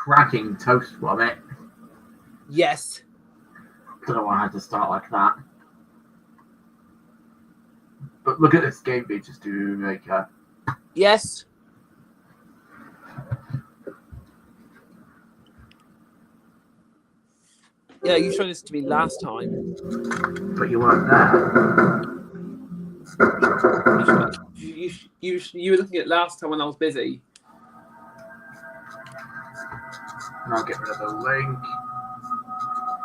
cracking toast from it. Yes. Don't know why I had to start like that. But look at this game features to Maker. Yes. Yeah, you showed this to me last time. But you weren't there. You were looking at it last time when I was busy. And I'll get rid of the link.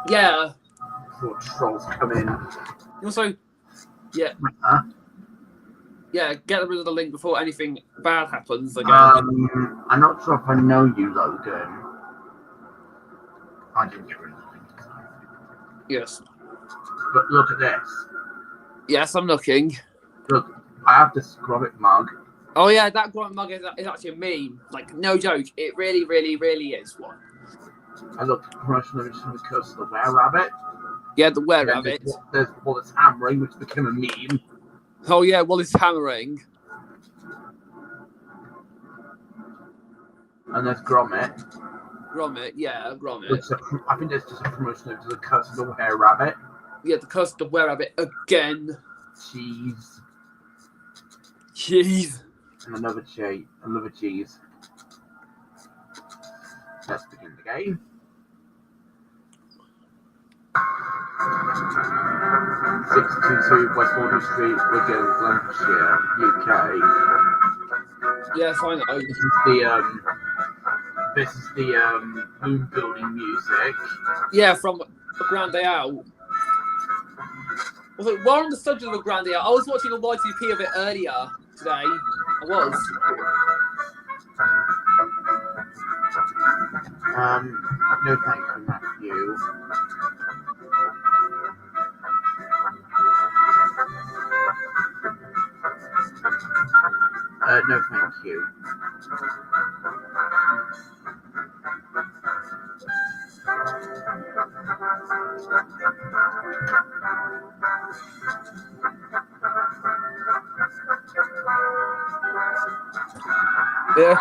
Yeah. Before trolls come in. Also, yeah. Huh? Yeah, get rid of the link before anything bad happens again. I'm not sure if I know you, Logan. I didn't get rid of the link. Yes. But look at this. Yes, I'm looking. Look, I have this Gromit mug. Oh yeah, that Gromit mug is actually a meme. Like, no joke. It really, really, really is one. I looked at promotional image from the Curse of the Were-Rabbit. Yeah, the Were-Rabbit. There's Wallace hammering, which became a meme. Oh yeah, Wallace hammering. And there's Gromit. Gromit, yeah, Gromit. I think there's just a promotional image of the Curse of the Were-Rabbit. Yeah, the Curse of the Were-Rabbit again. Cheese. Cheese. And another cheese. Let's begin the game. 622 West Water Street, Wigan, Lancashire, UK. Yes, I know. This is the moon building music. Yeah, from A Grand Day Out. Also, while on the subject of A Grand Day Out, I was watching a YTP of it earlier today. I was. No thank you, Matthew. No thank you. Yeah.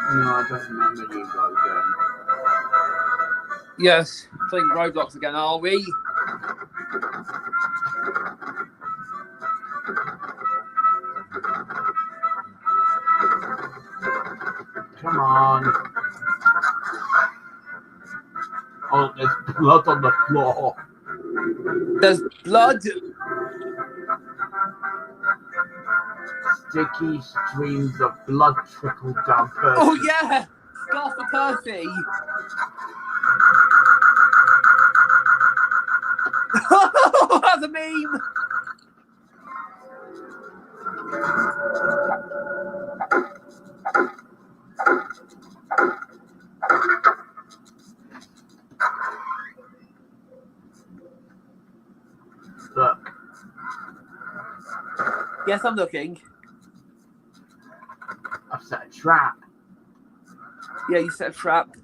No, I don't remember you, Logan. Yes, playing Roblox again, are we? Come on. Oh, there's blood on the floor. There's blood. Sticky streams of blood trickle down Percy. Oh yeah, Scarf for Percy. That's a meme. Look. Yes, I'm looking. I've set a trap. Yeah, you set a trap.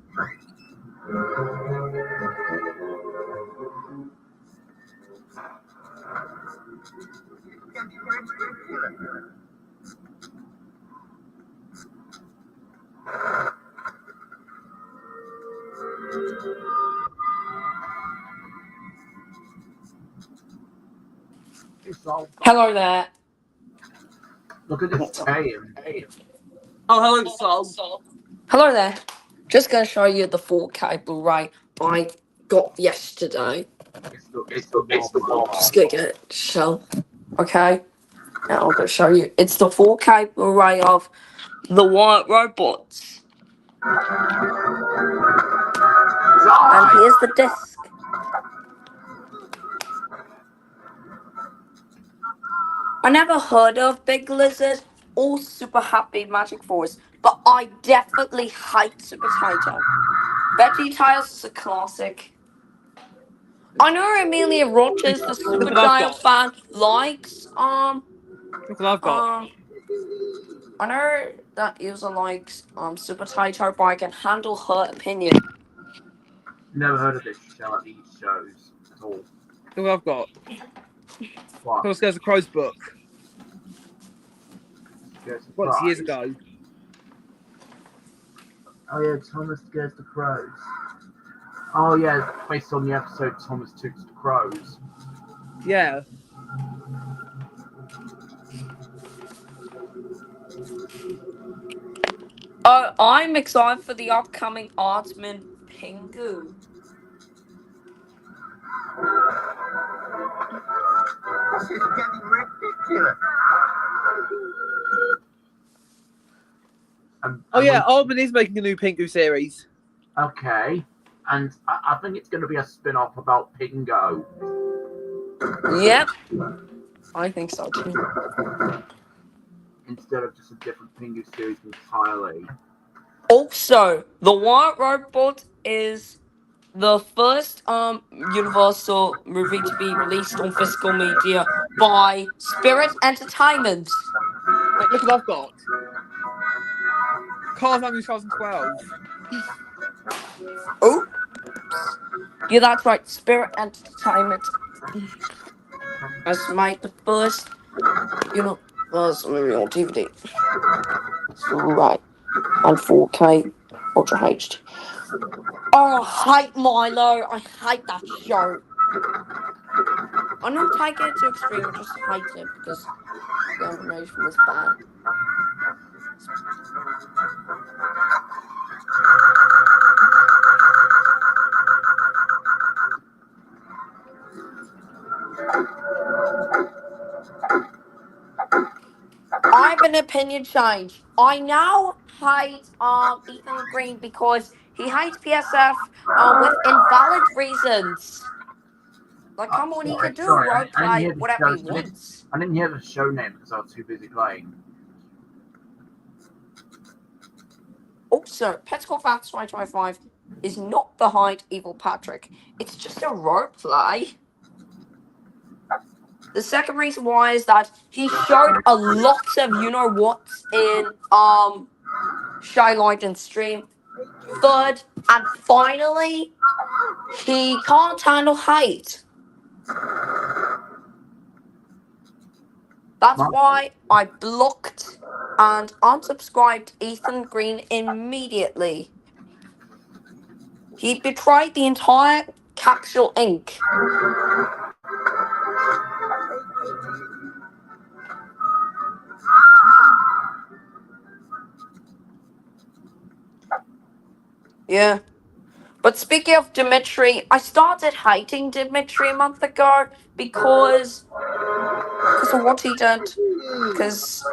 Hello there. Look at this game. Oh, hello, Sol. Hello there. Just going to show you the 4K Blu-ray I got yesterday. It's the wall. Just going to get it show. Okay. Now I'm going to show you. It's the 4K Blu-ray of The White Robots. And here's the disc. I never heard of Big Lizard or Super Happy Magic Force, but I definitely hate Super Potato. Veggie Tales is a classic. I know Amelia Rogers, the Super Giant fan, likes Look what I've got. I know that user likes Super Potato, but I can handle her opinion. Never heard of this show at these shows at all. Look what I've got. What? Thomas Goes the Crow's book. Scares the Once years Crows? ago. Oh yeah, Thomas Scares the Crows. Oh yeah, based on the episode Thomas Took the Crows. Yeah. I'm excited for the upcoming Artsman Pingu. This is getting ridiculous. Oh yeah, Alban is making a new Pingu series. Okay, and I think it's going to be a spin-off about Pingo. Yep. I think so too. Instead of just a different Pingu series entirely. Also, the White Robot is the first Universal movie to be released on physical media by Spirit Entertainment. Wait, look what I've got. Cars 2012. Oh, yeah, that's right. Spirit Entertainment has made the first Universal movie on DVD. That's right, and 4K Ultra HD. Oh, I hate Milo. I hate that show. I'm not taking it to extreme. I just hate it because the animation was bad. I have an opinion change. I now hate Ethan Green because he hates PSF with invalid reasons. Like, come on, he can do roleplay whatever he wants. I didn't hear the show name because I was too busy playing. Also, Petticoat Facts 2025 is not behind Evil Patrick. It's just a roleplay. The second reason why is that he showed a lot of you-know-whats in Shylight and Stream. Third, and finally, he can't handle hate. That's why I blocked and unsubscribed Ethan Green immediately. He betrayed the entire Capsule Inc. Yeah. But speaking of Dimitri, I started hating Dimitri a month ago because of what he did. Because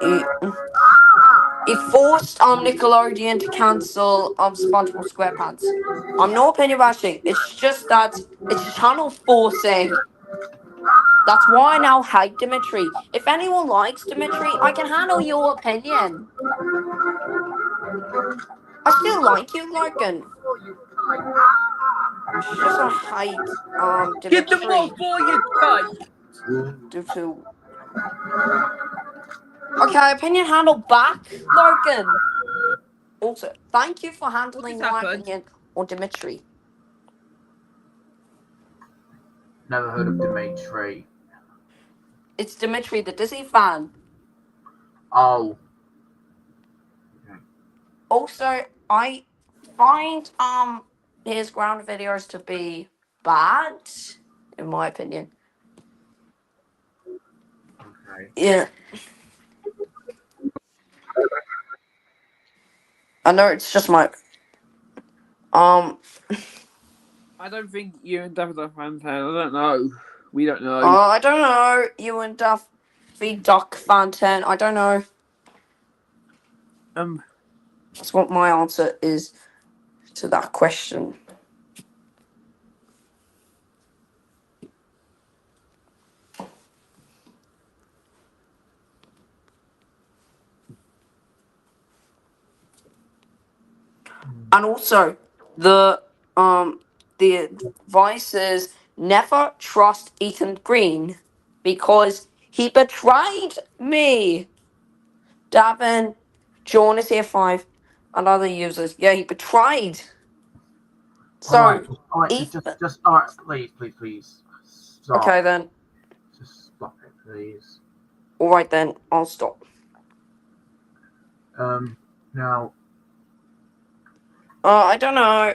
he forced Nickelodeon to cancel SpongeBob SquarePants. I'm not opinion bashing. It's just that it's channel forcing. That's why I now hate Dimitri. If anyone likes Dimitri, I can handle your opinion. I still like you, Logan. It's just I hate Dimitri. Get the ball for you, guy. Due to okay, opinion handle back, Logan. Also, thank you for handling my opinion on Dimitri. Never heard of Dimitri. It's Dimitri, the Disney fan. Oh. Okay. Also, I find his ground videos to be bad, in my opinion. Okay. Yeah. I know it's just my I don't think you and David are fan. I don't know. We don't know. I don't know. You and Duffy Duck fan 10. I don't know. That's what my answer is to that question. And also, the advice is never trust Ethan Green because he betrayed me. Davin, John is here 5, and other users. Yeah, he betrayed. So, all right, Ethan. just, all right, please, stop. Okay then. Just stop it, please. All right then. I'll stop. Now, I don't know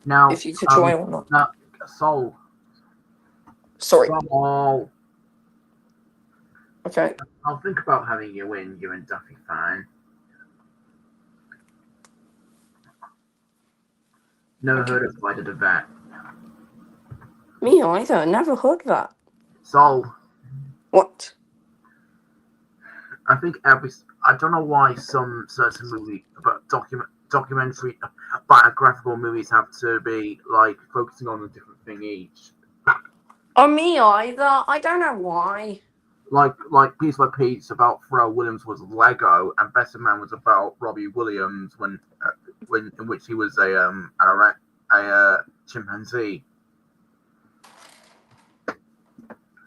now, if you could join or not. now, Soul. Sorry. Soul. Okay. I'll think about having you in. You and Duffy fine. Never heard of Flight of the Vet. Me either. Never heard that. Soul. What? I think I don't know why some certain movie, but documentary, biographical movies have to be like focusing on a different thing each. Oh, me either. I don't know why. Like Piece by Piece about Pharrell Williams was Lego, and Better Man was about Robbie Williams when in which he was a chimpanzee.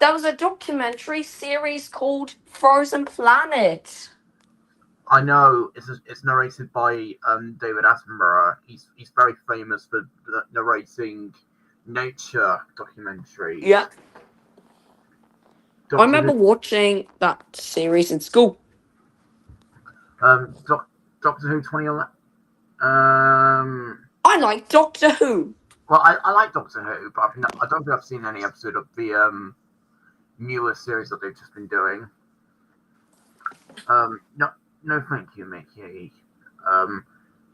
There was a documentary series called Frozen Planet. I know it's narrated by David Attenborough. He's very famous for narrating nature documentaries. Yeah. I remember watching that series in school. Doctor Who 2011. I like Doctor Who. Well, I like Doctor Who, but I don't think I've seen any episode of the newer series that they've just been doing. No, thank you, Mickey.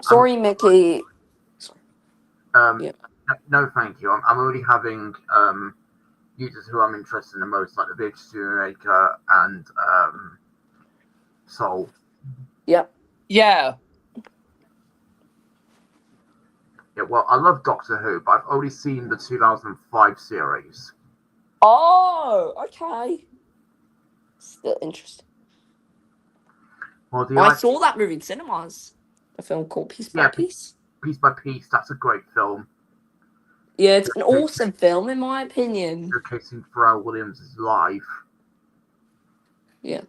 Sorry, Mickey. Yeah. No, thank you. I'm already having users who I'm interested in the most, like the Big Maker and Soul. Yep. Yeah. Yeah, well, I love Doctor Who, but I've only seen the 2005 series. Oh, okay. Still interesting. Well, I saw that movie in cinemas. A film called Piece by Piece. Piece by Piece, that's a great film. Yeah, it's an awesome film, in my opinion. Showcasing Pharrell Williams' life. Yeah.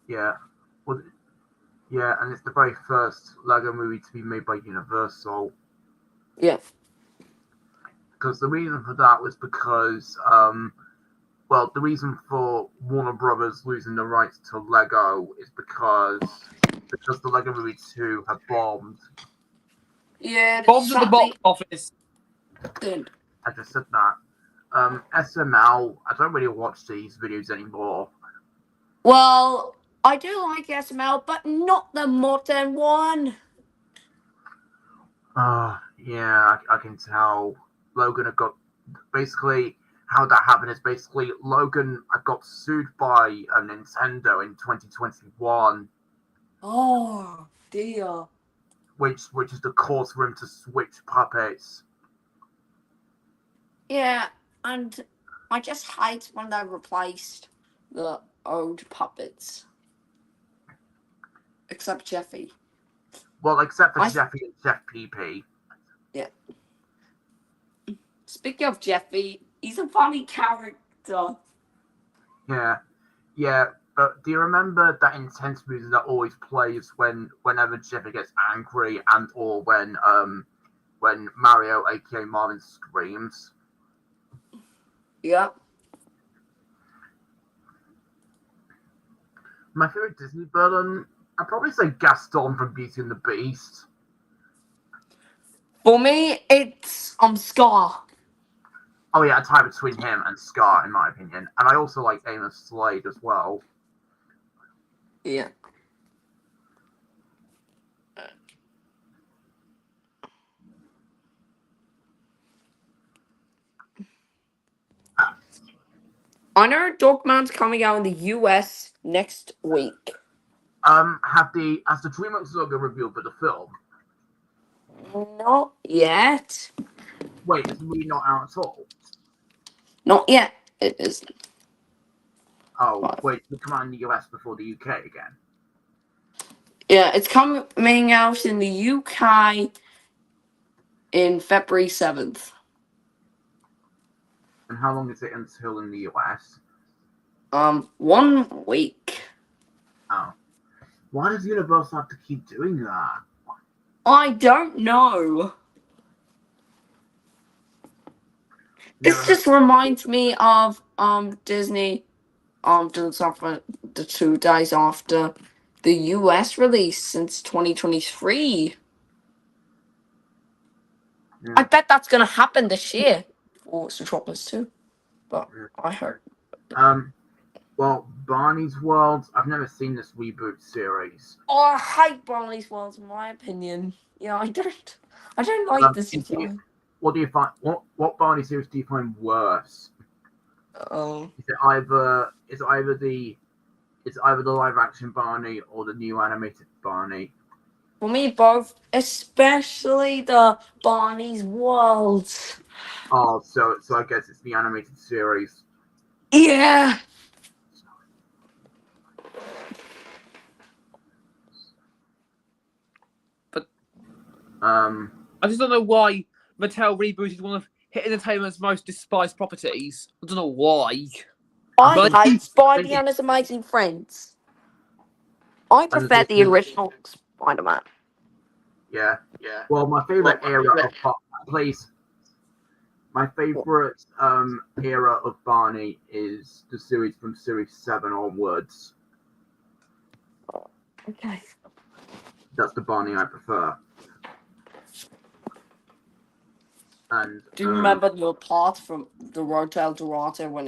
Yeah. Well, yeah, and it's the very first Lego movie to be made by Universal. Yeah. Because the reason for that was because, the reason for Warner Brothers losing the rights to Lego is because the Lego Movie 2 had bombed. Yeah. Bombs at the box office. Good. I just said that. SML, I don't really watch these videos anymore. Well, I do like SML, but not the modern one. Yeah, I can tell. Logan got basically how that happened is basically Logan got sued by Nintendo in 2021. Oh dear. Which is the cause for him to switch puppets. Yeah, and I just hate when they replaced the old puppets. Except Jeffy. Well, except for Jeffy and Jeff PP. Yeah. Speaking of Jeffy, he's a funny character. Yeah. But do you remember that intense music that always plays whenever Jeffy gets angry and or when Mario, aka Marvin, screams? Yeah. My favorite Disney villain, I'd probably say Gaston from Beauty and the Beast. For me, it's Scar. Oh yeah, a tie between him and Scar, in my opinion. And I also like Amos Slade as well. Yeah. I know Dogman's coming out in the US next week. Has the Dreamworks logo revealed for the film? Not yet. Wait, it's really not out at all? Not yet. It isn't. Oh, wait, it'll come out in the US before the UK again? Yeah, it's coming out in the UK in February 7th. And how long is it until in the US? 1 week. Oh. Why does Universal have to keep doing that? I don't know. This just reminds me of Disney doing something the 2 days after the US release since 2023. Yeah. I bet that's gonna happen this year for Zootropolis 2. But I heard. Well, Barney's World. I've never seen this reboot series. Oh, I hate Barney's World, in my opinion. Yeah, I don't like this design. What do you find? What Barney series do you find worse? Oh. Is it either the live action Barney or the new animated Barney? For me, both, especially the Barney's World. Oh, so I guess it's the animated series. Yeah. But I just don't know why Mattel rebooted one of Hit Entertainment's most despised properties. I don't know why. I hate Spidey and His Amazing Friends. I prefer the original Spider-Man. Yeah. Well, my favorite era of Barney is the series from series 7 onwards. Okay. That's the Barney I prefer. And do you remember the part from the Road to El Dorado when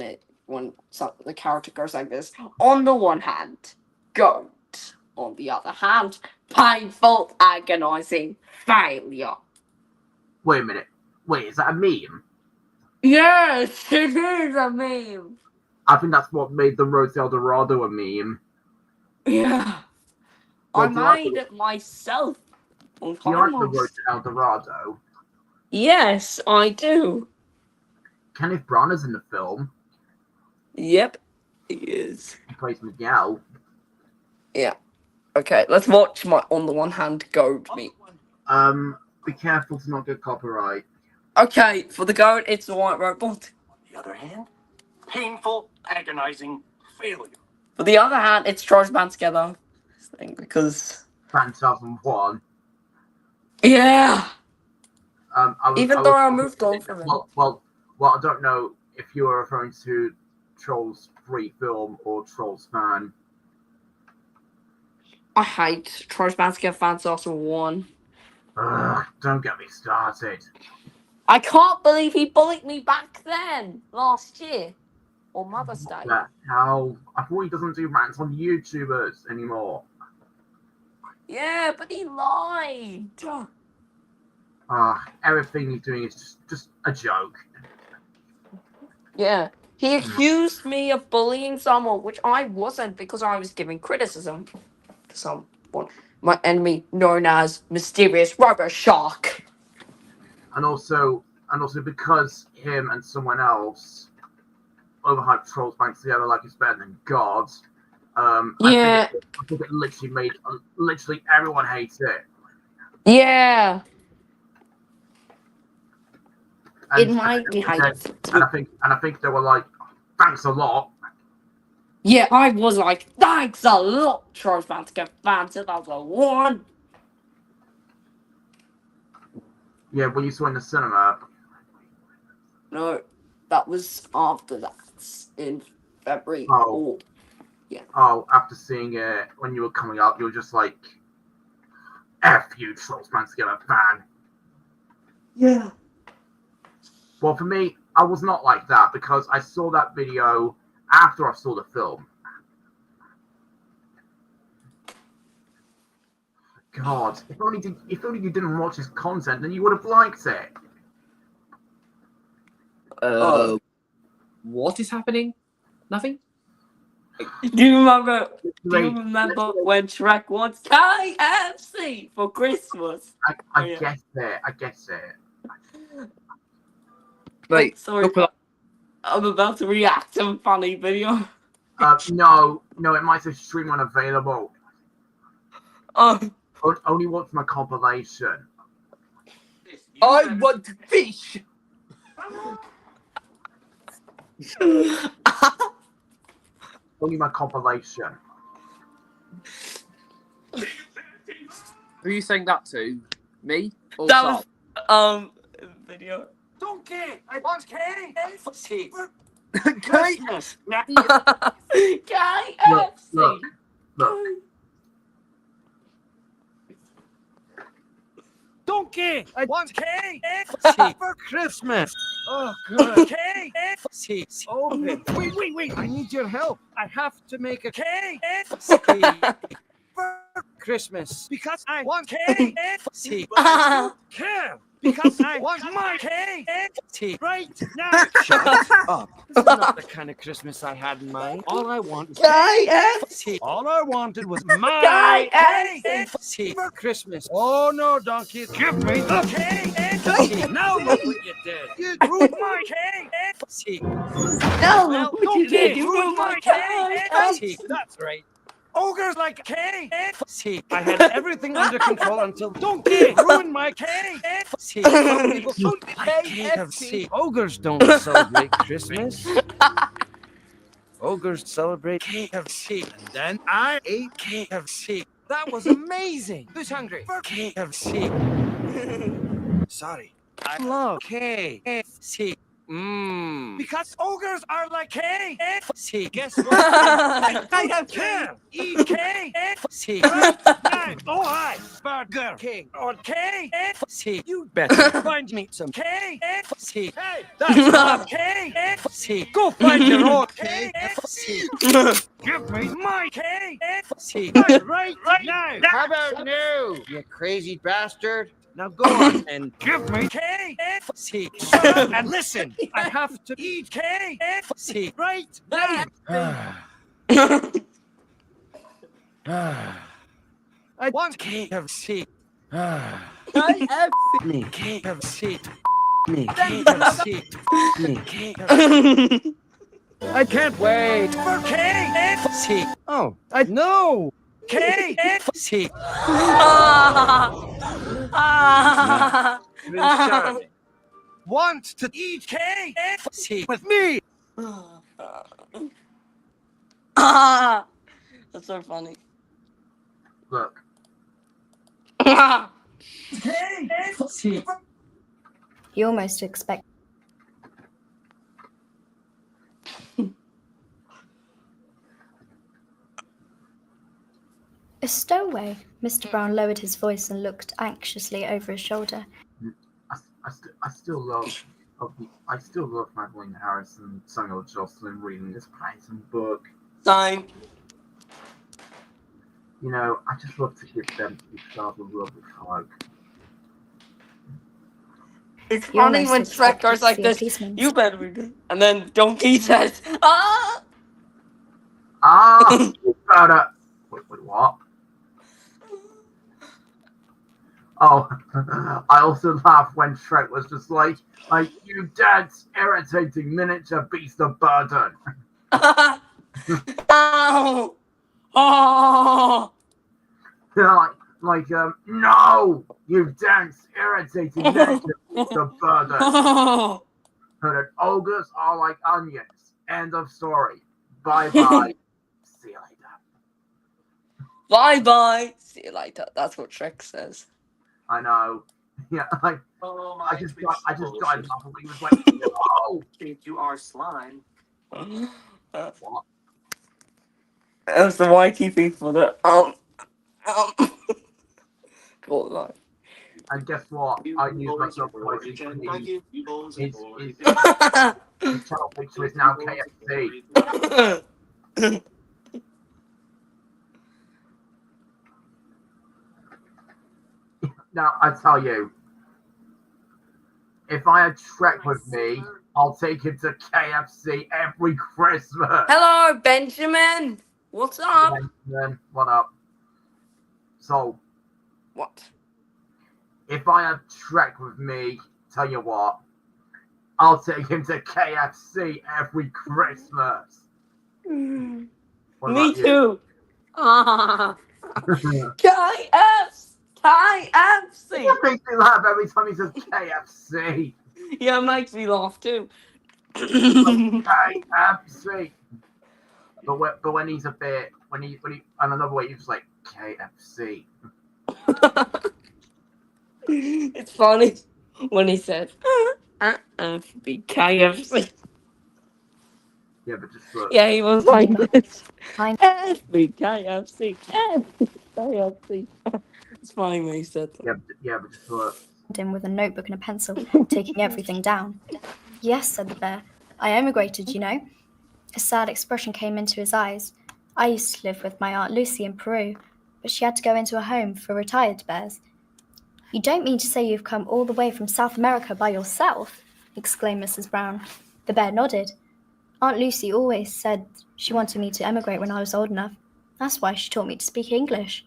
the character goes like this? On the one hand, goat. On the other hand, painful, agonizing failure. Wait a minute. Wait, is that a meme? Yes, it is a meme. I think that's what made the Road to El Dorado a meme. Yeah. Well, I made it myself. Do you like the Road to El Dorado? Yes, I do. Kenneth Branagh's in the film. Yep, he is. He plays Miguel. Yeah. Okay, let's watch my on the one hand goat meet. Be careful to not get copyright. Okay, for the goat, it's a white robot. On the other hand, painful, agonizing failure. For the other hand, it's Troy's band together. Because Phantasm 1. yeah. I moved on from it. Well, I don't know if you were referring to Trolls 3 film or Trolls fan. I hate Troy's band together fans also 1. Ugh, don't get me started. I can't believe he bullied me back then, last year. Or Mother's Day. How? I thought he doesn't do rants on YouTubers anymore. Yeah, but he lied. Everything he's doing is just a joke. Yeah. He accused me of bullying someone, which I wasn't because I was giving criticism to someone. My enemy known as Mysterious Rubber Shark. And also because him and someone else overhyped Trolls Bank together like it's better than God. I think it literally made everyone hates it. Yeah. And, it might be hate. And I think they were like, thanks a lot. Yeah, I was like, thanks a lot, Charles Bantigan fan 2001. Yeah, when you saw in the cinema. No, that was after that, in February. Oh. Yeah. Oh, after seeing it, when you were coming up, you were just like, F you, Trolls Man Together fan. Yeah. Well, for me, I was not like that because I saw that video after I saw the film. God, if only you didn't watch his content, then you would have liked it. What is happening? Nothing? Do you remember when Shrek wants KFC for Christmas? I guess it. Wait, sorry, I'm about to react to a funny video. No, it might say stream unavailable. Oh. Only watch my compilation. I want fish! Only my compilation. Who are you saying that to? Me or That Sol? was video. Donkey, I want KFC for Okay. Christmas. Now, KFC. Look. Donkey, I want KFC for Christmas. Oh, good. KFC, open. Wait. I need your help. I have to make a KFC for Christmas because I want KFC. But I don't care because I want my KFC right now. Shut up. This is not the kind of Christmas I had in mind. All I want is KFC. All I wanted was my KFC for Christmas. Oh no, donkey. Give me the KFC. Now look what you did. You ruined my KFC. No, Well, what you did? You ruined my KFC. That's right. Ogres like KFC. I had everything under control until Donkey ruined my KFC. Some people don't like KFC. Ogres don't celebrate Christmas. Ogres celebrate KFC. And then I ate KFC. That was amazing. Who's hungry for KFC? Sorry. I love KFC. Because ogres are like KFC. Guess what? I can't eat KFC right now. Oh, hi, Burger King or KFC. You better find me some KFC. Hey, that's not KFC. Go find your own KFC. Give me my KFC right now. How about no, you crazy bastard? Now go on and give me KFC. Shut up and listen. I have to eat KFC right now. I want KFC. KFC. KFC. KFC. I can't wait for KFC. Oh, I know. KFC. Want to eat KFC with me? That's so funny. Look. KFC. You almost expect. A stowaway. Mr. Brown lowered his voice and looked anxiously over his shoulder. I still love Madeline Harris and Samuel Jocelyn reading this Paddington book. Same. You know, I just love to give them each other a lovely hug. It's You funny almost when Shrek expected goes to like see a this. policeman. You better read it. And then Donkey says, ah! You better. Wait, what? Oh, I also laughed when Shrek was just like, you dense, irritating miniature beast of burden. Ow! Oh! No, you dense, irritating miniature beast of burden. Oh! And then ogres are like onions. End of story. Bye-bye. See you later. Bye-bye. See you later. That's what Shrek says. I know. Yeah, Oh, I just died laughing when he was like, oh! Think you are slime. That What? was the YTP for the Cool line. And guess what? I used myself twice. His channel picture is now KFC. Now, I tell you, if I had Shrek with me, I'll take him to KFC every Christmas. Hello, Benjamin. What's up? Then, what up? So, What? if I had Shrek with me, tell you what, I'll take him to KFC every Christmas. What Me about you? too. KFC. KFC. It makes me laugh every time he says KFC. Yeah, it makes me laugh too. KFC. But when he's a bit, when he and another way, he's like KFC. It's funny when he said, be KFC. Yeah, but just look. Yeah, he was like this. Fine. Be KFC. KFC. It's funny when he said that. Yeah, but just look. Him with a notebook and a pencil, taking everything down. Yes, said the bear. I emigrated, you know. A sad expression came into his eyes. I used to live with my Aunt Lucy in Peru, but she had to go into a home for retired bears. You don't mean to say you've come all the way from South America by yourself? Exclaimed Mrs. Brown. The bear nodded. Aunt Lucy always said she wanted me to emigrate when I was old enough. That's why she taught me to speak English.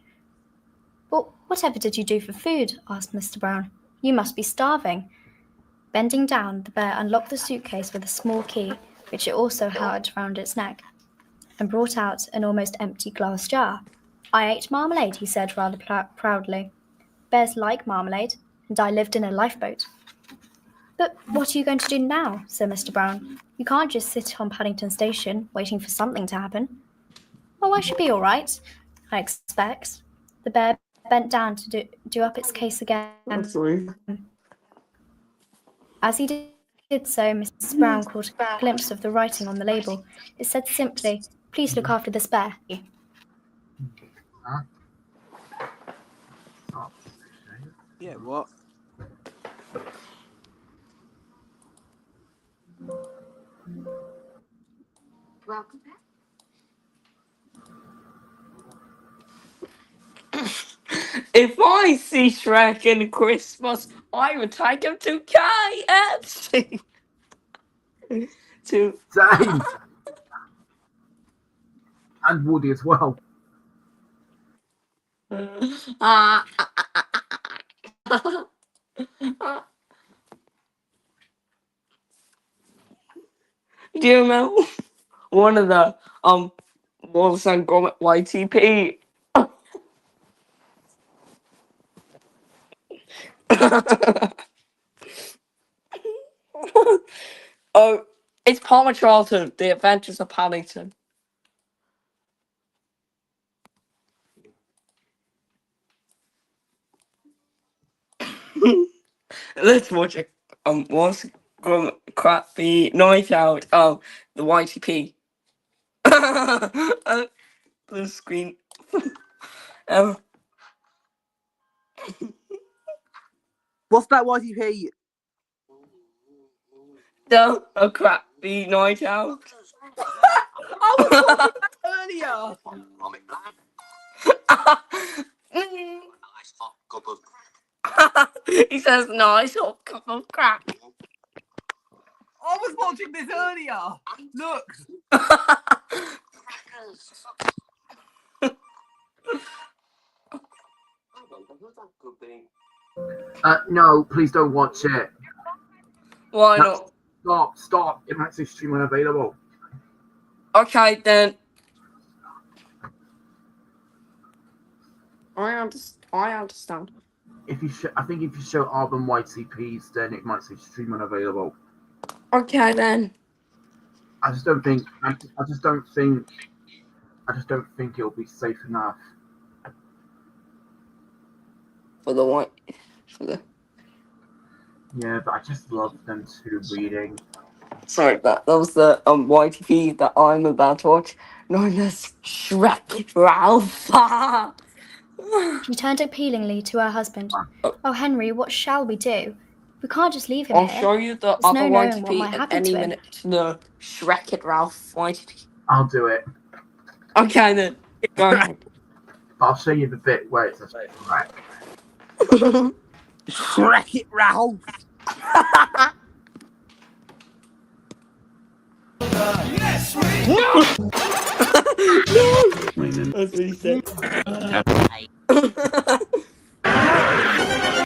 But whatever did you do for food? Asked Mr. Brown. You must be starving. Bending down, the bear unlocked the suitcase with a small key, which it also had round its neck, and brought out an almost empty glass jar. I ate marmalade, he said rather proudly. Bears like marmalade, and I lived in a lifeboat. But what are you going to do now? Said Mr. Brown. You can't just sit on Paddington Station waiting for something to happen. Oh, I should be all right, I expect. The bear bent down to do up its case again. As he did so, Mrs. Brown caught a glimpse of the writing on the label. It said simply, "Please look after this bear." Yeah, what? Welcome back. If I see Shrek in Christmas, I would take him to KFC. Same. And Woody as well. Do you know one of the Wallace and Gromit YTP? Oh, it's Palmer Charlton, The Adventures of Paddington. Let's watch it. Wallace and Gromit crappy night out. Oh, the YTP. Blue screen. What's that YTP? A crappy night out. I was talking about earlier. He says, nice hot cup of crap. I was watching this earlier. Look. No, please don't watch it. Why No, not? Stop. It might say stream unavailable. Okay, then. I understand. I think if you show album YTPs, then it might say stream unavailable. Okay, then. I just don't think it'll be safe enough. Yeah, but I just love them two reading. Sorry, that was the YTP that I'm about to watch, known as Shrek-it Ralph. She turned appealingly to her husband. Oh, Henry, what shall we do? We can't just leave him I'll here. show you the There's other no knowing what YTP might at happen any to him. minute. The Shrek-it Ralph YTP. I'll do it. Okay, then. Go ahead. I'll show you the bit where it says Shrek. Shrek-it Ralph. No! That's what he said.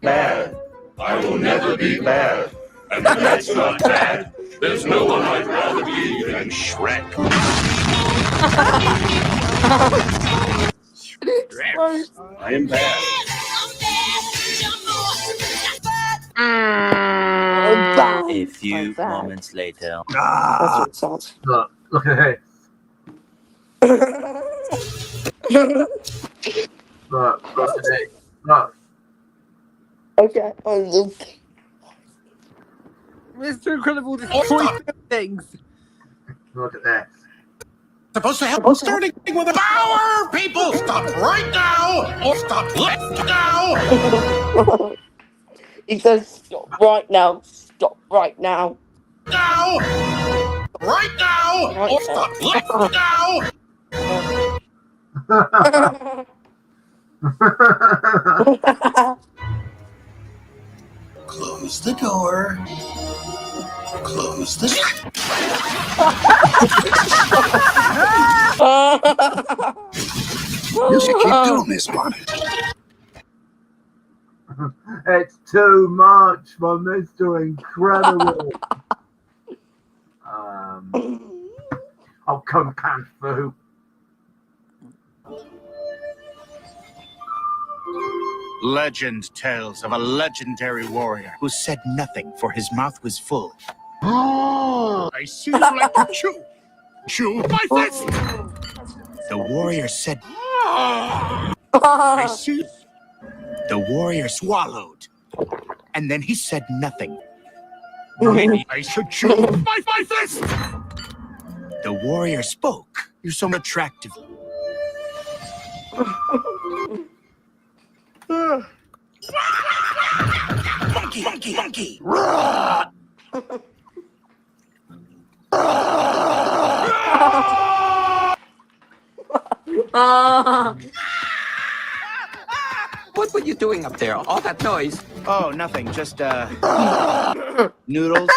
Bad. I will never be bad. And if that's not bad, there's no one I'd rather be than Shrek. I am bad. A few moments later. That's what it sounds. Look at this. Look at this. Look. Okay. Mr. Incredible destroys things. Look at this. Supposed to help starting with a power! People, stop right now! Or stop right now! He says, stop right now. Stop right now. Now! Right now! Right Or stop right now! Close the door. Close the You should keep doing this, Bonnet. It's too much for Mr. Incredible. Oh, come can foo. Legend tells of a legendary warrior who said nothing, for his mouth was full. I see you like to chew. Chew my fist! The warrior said, I see. the warrior swallowed, and then he said nothing. Maybe I should chew my fist! The warrior spoke. You're so attractive. Monkey, monkey, monkey! What were you doing up there? All that noise. Oh, nothing. Just, noodles.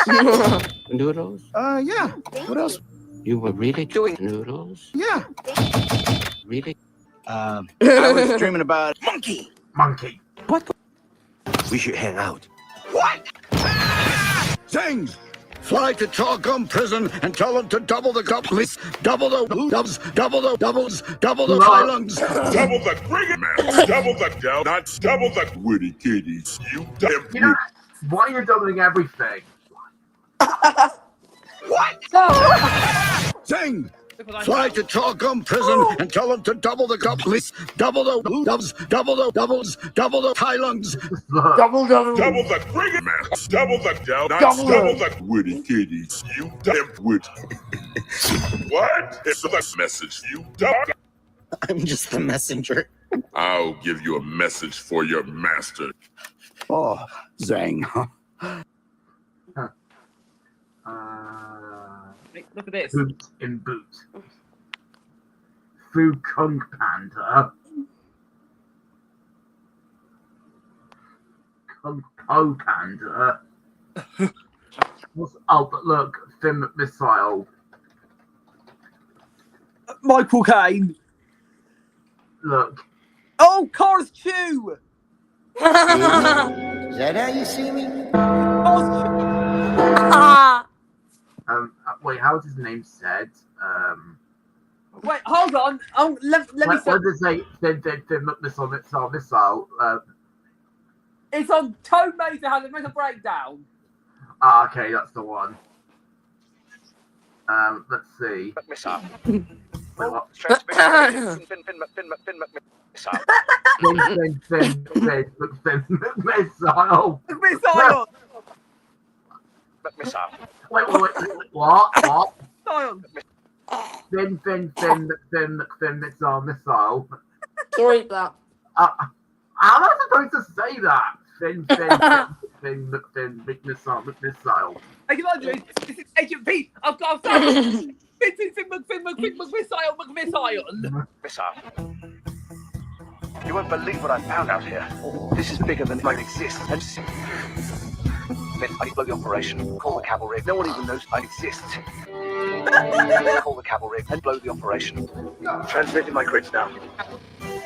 Noodles? Yeah. What else? You were really doing noodles? Yeah. Really? I was dreaming about Monkey! Monkey. What? we should hang out. What? Zings! Fly to Chalcum Prison and tell them to double the couplets, double the dubs, double the doubles, double the high lungs. Double the friggin' man! Double the down, not double the witty kitties. You damn You know, why are you doubling everything? what? Zing! Fly to Chalcum Prison and tell them to double the couplets, double the dubs, double the doubles, double the high lungs. Double. Double the friggin' man! Double the down, not double the witty kitties. You damn wit. What? It's a message, you dog. I'm just the messenger. I'll give you a message for your master. Oh, Zang. Look at this. Boot in boot. Fu Kung Panda. Kung Po Panda. Oh, but look, Finn Missile. Michael Caine. Look. Oh, Cars Chew. Is that how you see me? Cars Chew. Wait, how was his name said? Wait, hold on. Oh, let me say. What does it say? Finn Missile. It's on Toe Mater has a mental breakdown. Ah, okay, that's the one. Let's see. Missile. Wait, what? Finn Missile. Missile. Missile. Wait, what? Missile. Finn Missile. Sorry about How am I supposed to say that? Finn Missile. I can do it. This is Agent Pete. I've got Finn Missile. You won't believe what I found out here. This is bigger than might exist. And Finn, I blow the operation. Call the cavalry. No one even knows I exist. Call the cavalry and blow the operation. Transmitting my grids now.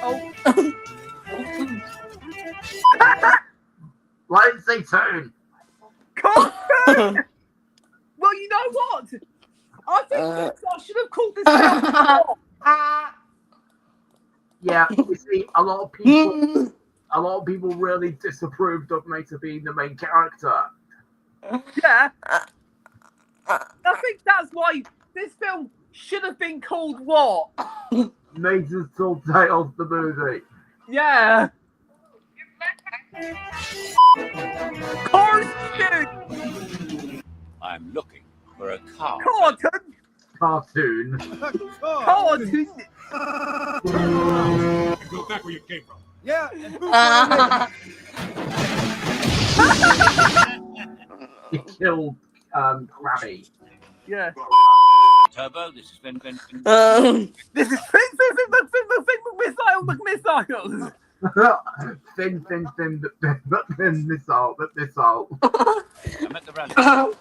Oh. Why didn't say turn? Well, you know what? I think I should have called this out. Yeah, you see, a lot of people really disapproved of Mater being the main character. Yeah. I think that's why this film should have been called what? Mater's Tall Tales, the movie. Yeah. Cartoon. I'm looking for a car. Cartoon. Cartoon. Cartoon. Go back where you came from. Yeah, and who's He killed Krabby. Yeah. Turbo, this has been This is Finn McMissile. Fin missile. I'm at the rally. Over.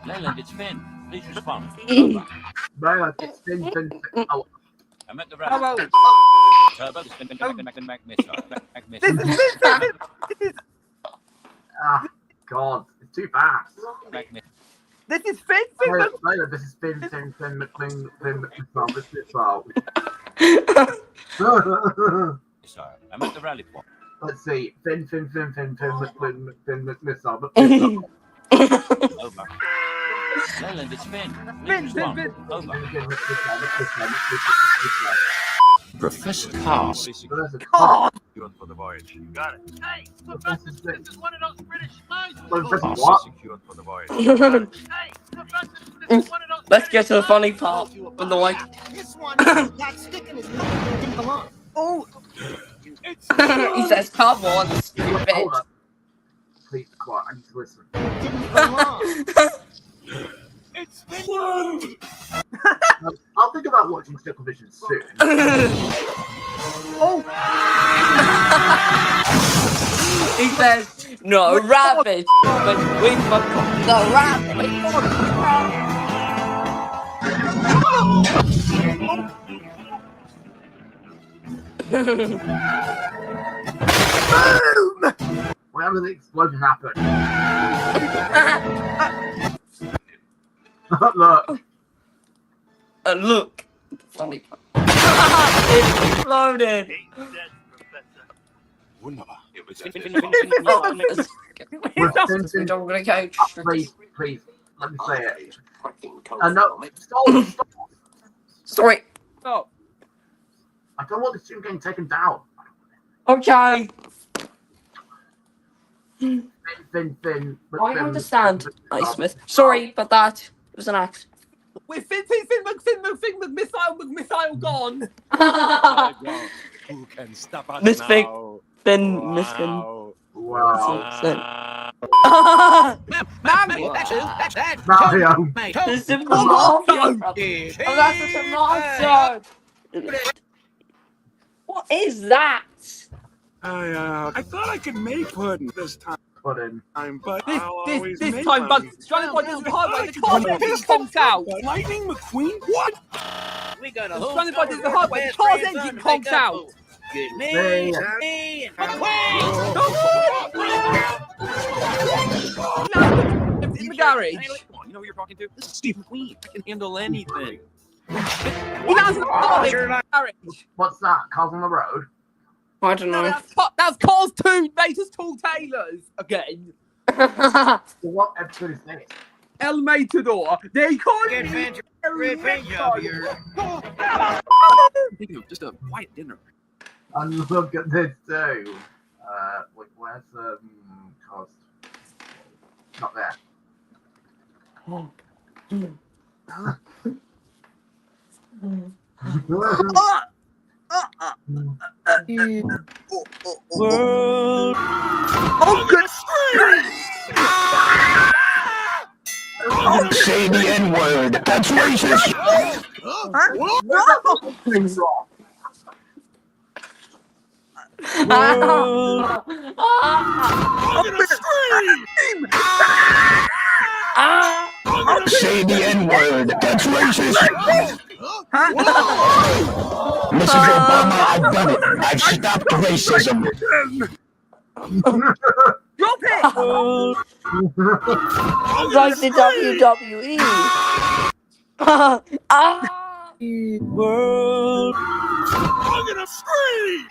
Leyland, it's Finn. Please respond. Over. Leyland, it's Fin. Oh, I'm at the rally. Hello. Turbo, this has been missile. This is Finn. ah, God, it's too fast. This is Finn. Leyland, this is Fin missile. Sorry, I'm at the rally point. Let's see. Fin missile. Over. Leyland, it's Finn. Finn. Over. Professor Cars. Oh. Secured for the voyage. You got it. Hey, Professor, this is one of those British spies. What? Secured for the voyage. Hey, Professor, this is one of those Let's get to the funny part from the white. This one got stick in his nose and didn't belong. Oh. He says, come on, stupid. Hold up. Please, quiet. I need to listen. Didn't belong. It's Finland. I'll think about watching Sticklevision soon. Oh. He says, no rabbit, but we forgot the rabbit. Boom! Whenever the explosion happened. Look. Look. Funny part. It exploded. Wunderbar. It was Please, let me say it. No, stop. Sorry. Oh. I don't want the stream getting taken down. Okay. Fin. I understand, Ice Smith. Sorry about that. It was an act. With Finn McMissile gone. Who can stop us Miss Fig. now? Then Miss Finn. Wow. Mario. Mario. This is a tomato. Oh, that's a tomato. What is that? I thought I could make pudding this time. Pudding. But I'll always This make time, but pudding. stranded by the highway, the car's engine conked out. Lightning McQueen? What? We got a Stranded by the highway, the car's engine conked out. Get Hey. me, In the garage. Come on, you know who you're talking to? This is Steve McQueen. I can handle anything. He lands in the garage. What's that? Cars on the road? I don't know. That's Cars 2, Nature's Tall Tailors again. What episode is this? El Matador. They call Get it Red paint job here. Thinking of just a quiet dinner. And look at this too. Wait, where's Cars? Not there. Oh, good. Say the N-word. That's racist. Things wrong. Say the N-word. That's racist. Mrs. Obama, I've done it. I've stopped racism. Drop it! Like the WWE. World. I'm gonna scream.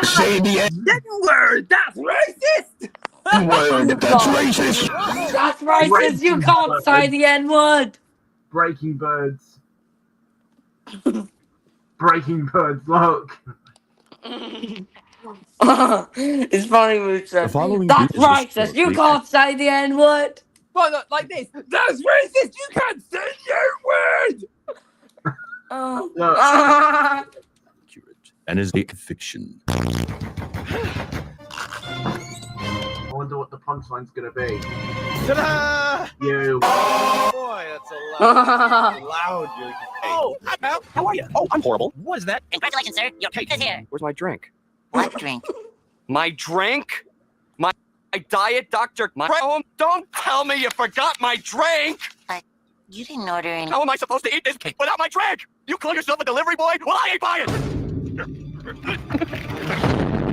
Say the N-word! That's racist! N-word. That's racist. That's racist. You can't say the N-word. Breaking Birds. Breaking birds, look. It's funny when it says, following that's is a racist, sport you we- can't say the N-word. Right, look, like this. That's racist. You can't say the N-word. Look. accurate and is a fiction. I wonder what the punchline's gonna be. Ta-da! You. Boy, that's a loud. Oh, hi, pal. How are you? Oh, I'm horrible. What is that? Congratulations, sir. Your cake is here. Where's my drink? What drink? My drink? My diet Dr. Don't tell me you forgot my drink! You didn't order any. How am I supposed to eat this cake without my drink? You call yourself a delivery boy? Well, I ain't buying!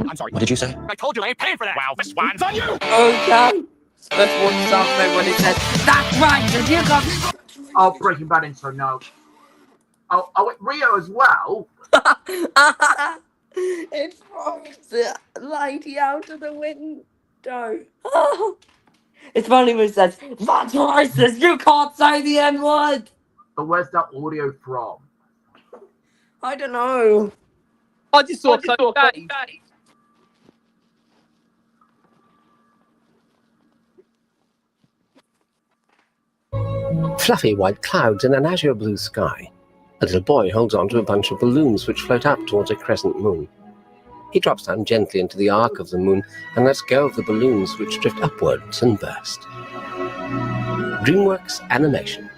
I'm sorry. What did you say? I told you I ain't paying for that. Wow, this one's on you! Okay. That's what something when he says, that's racist, you can't... Oh, Breaking Bad intro, no. Oh, wait, Rio as well? It throws the lady out of the window. It's funny when it says, that's racist, you can't say the N-word. But where's that audio from? I don't know. I just saw Dave. Fluffy white clouds in an azure blue sky. A little boy holds on to a bunch of balloons which float up towards a crescent moon. He drops down gently into the arc of the moon and lets go of the balloons which drift upwards and burst. Dreamworks Animation.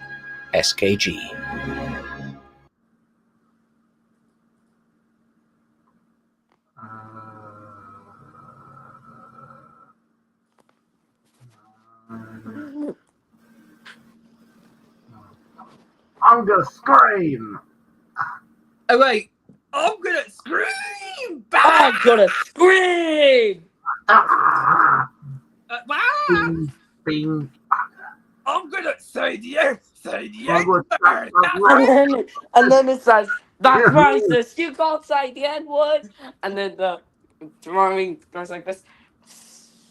SKG. I'm gonna scream! Oh, wait. I'm gonna scream! I'm gonna scream! Ah! Wow! Bing, bing. I'm gonna say the N-word. And then it says, that's racist, you can't say the N-word. And then the throwing goes like this.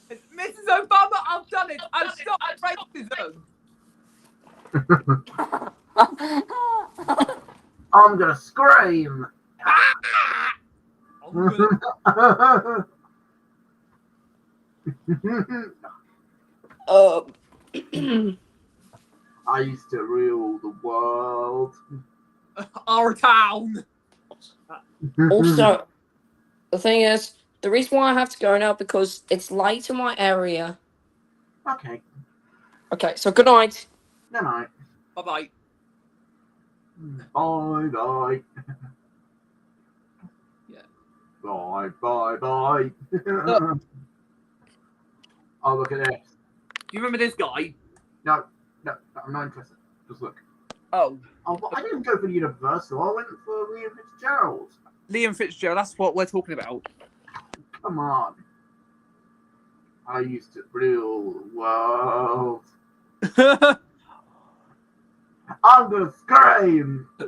Mrs. Obama, I've done it. I've stopped racism. I'm gonna scream! I'm gonna... I used to rule the world. Our town. Also, the thing is, the reason why I have to go now because it's late in my area. Okay. Okay, so good night. Good night. Bye-bye. Bye-bye. Yeah. Bye-bye-bye. Look. Oh, look at this. Do you remember this guy? No, I'm not interested. Just look. Oh. Oh, well, I didn't go for Universal. I went for Liam Fitzgerald. Liam Fitzgerald, that's what we're talking about. Come on. I used to rule the world. I'm gonna scream. I'm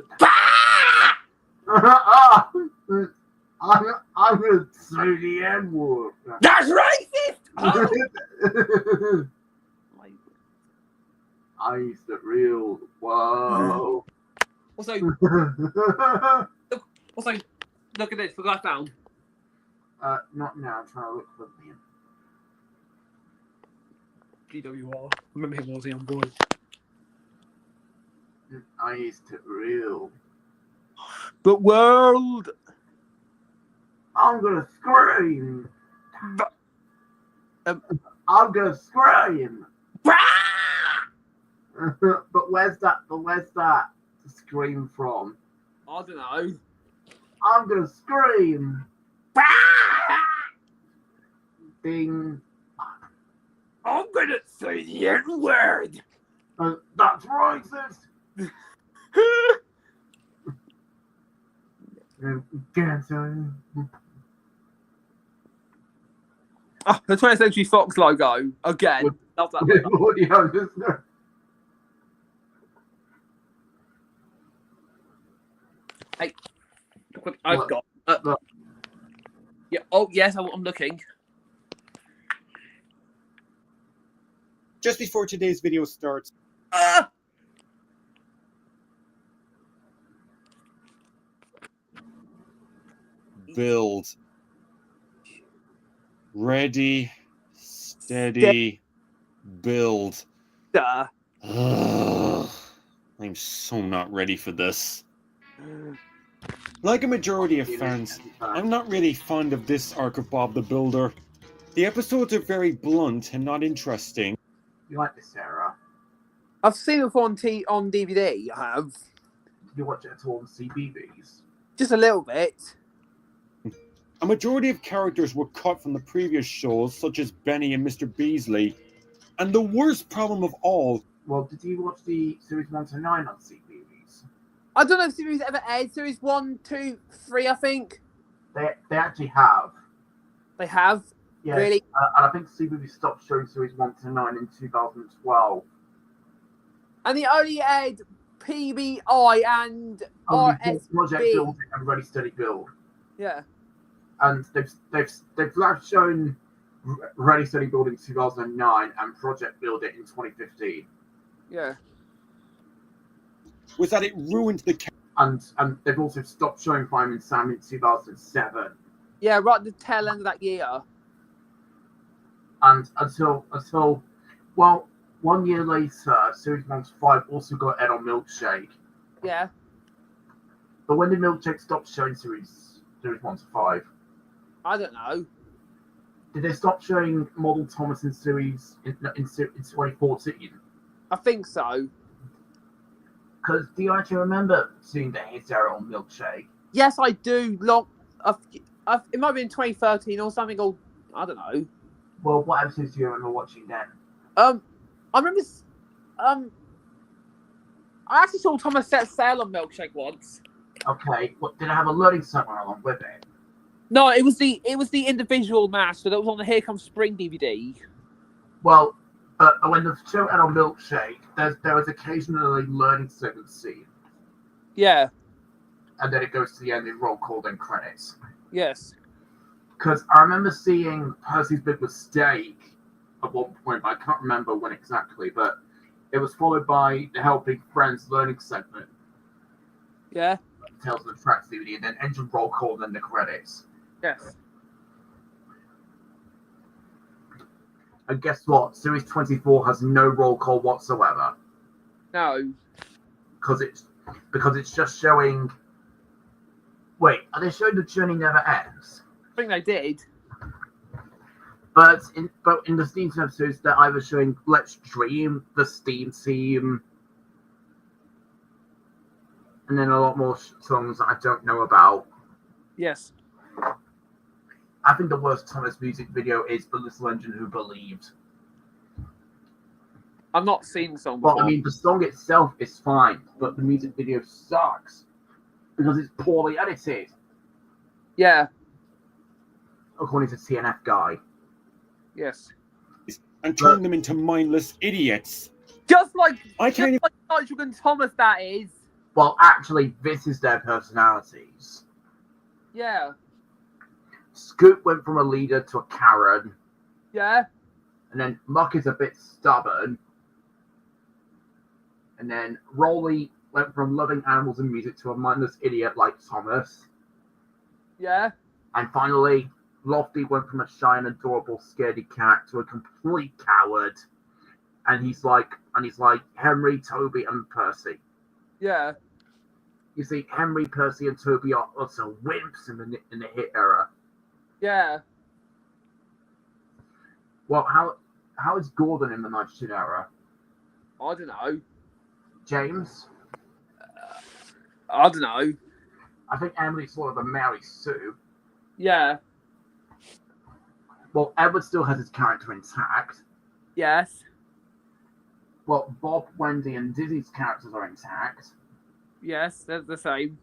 gonna say the N-word. That's racist! I used to rule the world. Also, look at this. Look what I found. Not now. I'm trying to look for Liam. GWR. Remember him, was he on boy? I used to rule the world. I'm gonna scream. I'm gonna scream. But where's that to scream from? I don't know. I'm gonna scream. Ding. I'm gonna say the N-word. That's racist. Oh, the 20th Century Fox logo again. Love that. Logo. Hey, look what I've got. Yeah. Oh yes, I'm looking. Just before today's video starts. build. Ready, steady, build. Duh. Ugh, I'm so not ready for this. Like a majority of fans, I'm not really fond of this arc of Bob the Builder. The episodes are very blunt and not interesting. You like this, Sarah? I've seen it before on DVD. I have. Did you watch it at all on CBBS? Just a little bit. A majority of characters were cut from the previous shows, such as Benny and Mr. Beasley. And the worst problem of all... Well, did you watch the Series 1 to 9 on CBBS? I don't know if series ever aired. Series 1, 2, 3, I think. They actually have. They have? Yeah, Really? And I think CBBS stopped showing Series 1 to 9 in 2012. And they only aired PBI and RSB. Project Build and Ready Steady Build. Yeah. And they've last shown Ready Steady Build in 2009 and Project Build it in 2015. Yeah. Was that it ruined the... And they've also stopped showing Fireman Sam in 2007. Yeah, right at the tail end of that year. And until well, 1 year later, Series 1 to 5 also got aired on Milkshake. Yeah. But when did Milkshake stop showing Series 1 to 5? I don't know. Did they stop showing Model Thomas in Series in 2014? I think so. Because do you actually remember seeing the hit era on Milkshake? Yes, I do. It might have been 2013 or something, or I don't know. Well, what episodes do you remember watching then? I remember. I actually saw Thomas set sail on Milkshake once. Okay, what did I have a learning segment along with it? No, it was the individual master that was on the Here Comes Spring DVD. Well, when the show aired on Milkshake, there was occasionally learning segment scene. Yeah. And then it goes to the end in roll call, then credits. Yes. Because I remember seeing Percy's Big Mistake at one point, but I can't remember when exactly, but it was followed by the Helping Friends learning segment. Yeah. Tales of the Tracks DVD, and then engine roll call, and then the credits. Yes. And guess what? Series 24 has no roll call whatsoever. No. Because it's just showing... Wait, are they showing The Journey Never Ends? I think they did. But in the Steam Team episodes, they're either showing Let's Dream, the Steam Team, and then a lot more songs that I don't know about. Yes. I think the worst Thomas music video is The Little Engine Who Believed. I've not seen the song before. Well, I mean, the song itself is fine, but the music video sucks because it's poorly edited. Yeah. According to TNF Guy. Yes. And turn them into mindless idiots. Just like Nigel and Thomas, that is. Well, actually, this is their personalities. Yeah. Scoop went from a leader to a Karen. Yeah. And then Muck is a bit stubborn. And then Rolly went from loving animals and music to a mindless idiot like Thomas. Yeah. And finally, Lofty went from a shy and adorable scaredy cat to a complete coward. And he's like Henry, Toby, and Percy. Yeah. You see, Henry, Percy, and Toby are also wimps in the hit era. Yeah. Well, how is Gordon in the Nitrogen era? I don't know. James? I don't know. I think Emily's sort of a Mary Sue. Yeah. Well, Edward still has his character intact. Yes. Well, Bob, Wendy, and Dizzy's characters are intact. Yes, they're the same.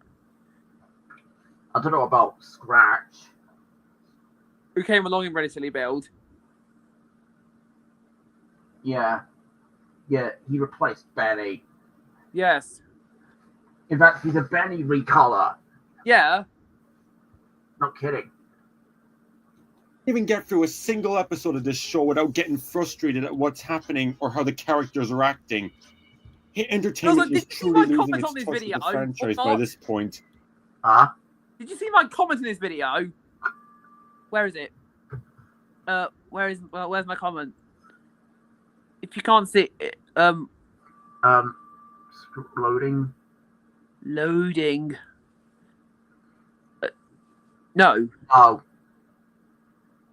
I don't know about Scratch. Who came along in Ready Silly Build? Yeah. Yeah, he replaced Benny. Yes. In fact, he's a Benny recolor. Yeah. Not kidding. Even get through a single episode of this show without getting frustrated at what's happening or how the characters are acting. Hit Entertainment is truly losing its touch with the franchise by this point. Huh? Did you see my comment in this video? Where is it? Where's my comment? If you can't see it, loading. Loading. No. Oh.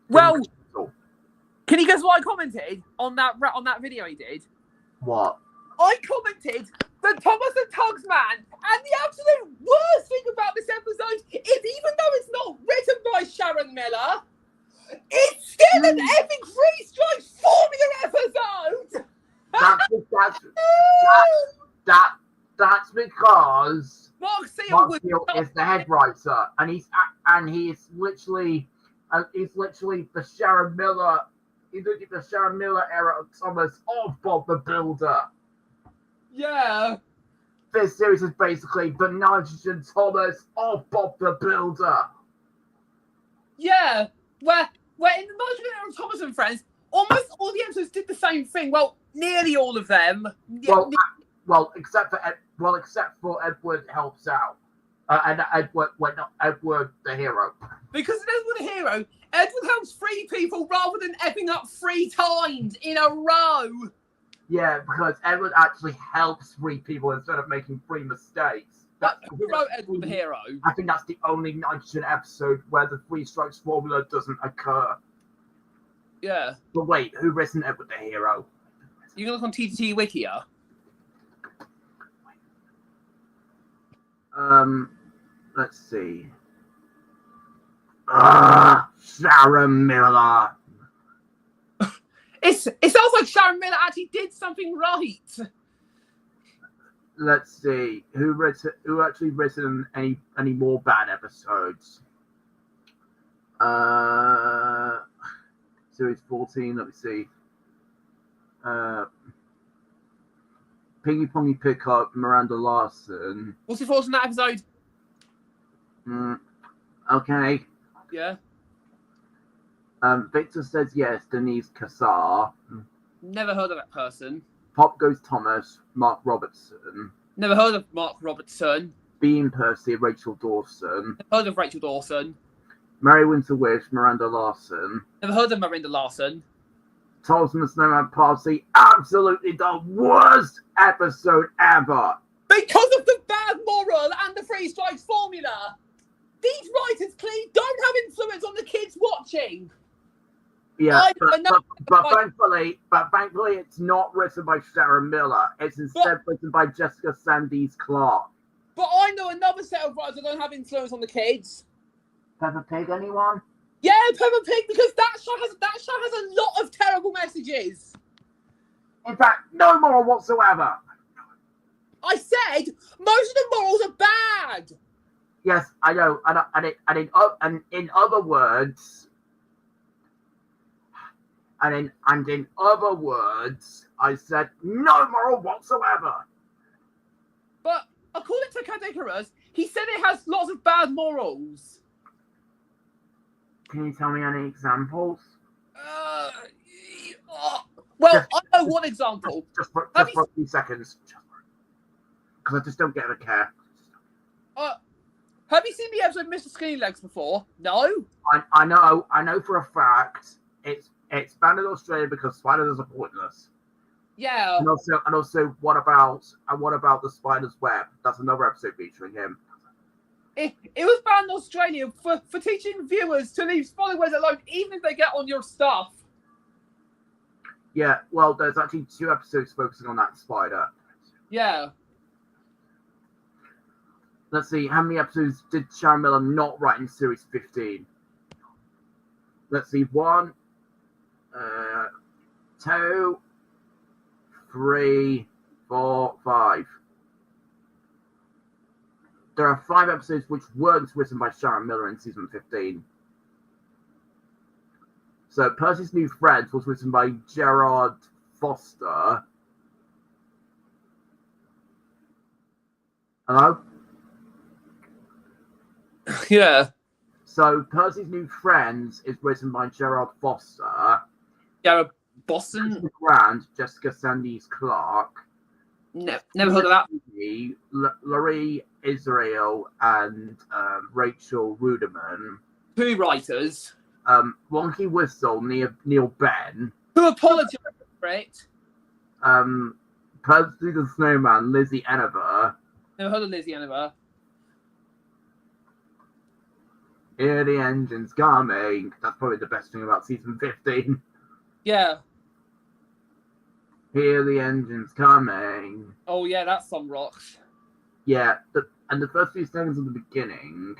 Well, can you guess what I commented on that video he did? What? I commented that Thomas the Tugs Man, and the absolute worst thing about this episode is even though it's not written by Sharon Miller, it's still an epic Three Strikes Formula episode! That's because Mark Seal is the head writer, and he's literally the Sharon Miller. He's looking at the Sharon Miller era of Thomas of Bob the Builder. Yeah. This series is basically the Nitrogen Thomas of Bob the Builder. Yeah. Where in the Nitrogen era of Thomas and Friends, almost all the episodes did the same thing. Well, nearly all of them. Well, except for Edward helps out, and Edward the hero. Because in Edward the hero, Edward helps 3 people rather than effing up 3 times in a row. Yeah, because Edward actually helps 3 people instead of making 3 mistakes. Who wrote Edward the hero? I think that's the only Nitrogen episode where the 3 strikes formula doesn't occur. Yeah. But wait, who written Edward the hero? You can look on TTT Wikia. Let's see. Sharon Miller. It sounds like Sharon Miller actually did something right. Let's see who actually written any more bad episodes. Series 14. Let me see. Piggy Pongy Pickup, Miranda Larson. What's your thoughts on that episode? Okay. Yeah. Victor says yes, Denise Cassar. Never heard of that person. Pop Goes Thomas, Mark Robertson. Never heard of Mark Robertson. Bean Percy, Rachel Dawson. Never heard of Rachel Dawson. Mary Winter Wish, Miranda Larson. Never heard of Miranda Larson. Tolson the Snowman Party, absolutely the worst episode ever. Because of the bad moral and the 3 strikes formula. These writers clearly don't have influence on the kids watching. Yeah, but thankfully, it's not written by Sharon Miller. It's instead written by Jessica Sandys Clark. But I know another set of writers that don't have influence on the kids. Peppa Pig, anyone? Yeah, Peppa Pig, because that show has a lot of terrible messages. In fact, no moral whatsoever. I said most of the morals are bad. Yes, I know, and in other words, I said no moral whatsoever. But according to Cadecarus, he said it has lots of bad morals. Can you tell me any examples? Well, I know one example. Just for a few seconds. Because I just don't get a care. Have you seen the episode Mr. Skinny Legs before? No? I know for a fact it's banned in Australia because spiders are pointless. Yeah. And also what about the Spider's Web? That's another episode featuring him. It was banned in Australia for teaching viewers to leave followers alone even if they get on your stuff. Yeah, well, there's actually 2 episodes focusing on that spider. Yeah. Let's see, how many episodes did Sharon Miller not write in Series 15? Let's see, 1, 2, 3, 4, 5. There are 5 episodes which weren't written by Sharon Miller in Season 15. So, Percy's New Friends was written by Gerard Foster. Hello? Yeah. So, Percy's New Friends is written by Gerard Foster. Gerard Boston? Grant, Jessica Sandys Clark. Never heard of that. Laurie Israel and Rachel Ruderman. 2 writers. Wonky Whistle, Neil Benn. Who apologised for it. Percy the Snowman, Lizzie Enever. Never heard of Lizzie Enever. Here the engine's coming. That's probably the best thing about season 15. Yeah. Hear the engine's coming. Oh yeah, that song rocks. Yeah, and the first few seconds of the beginning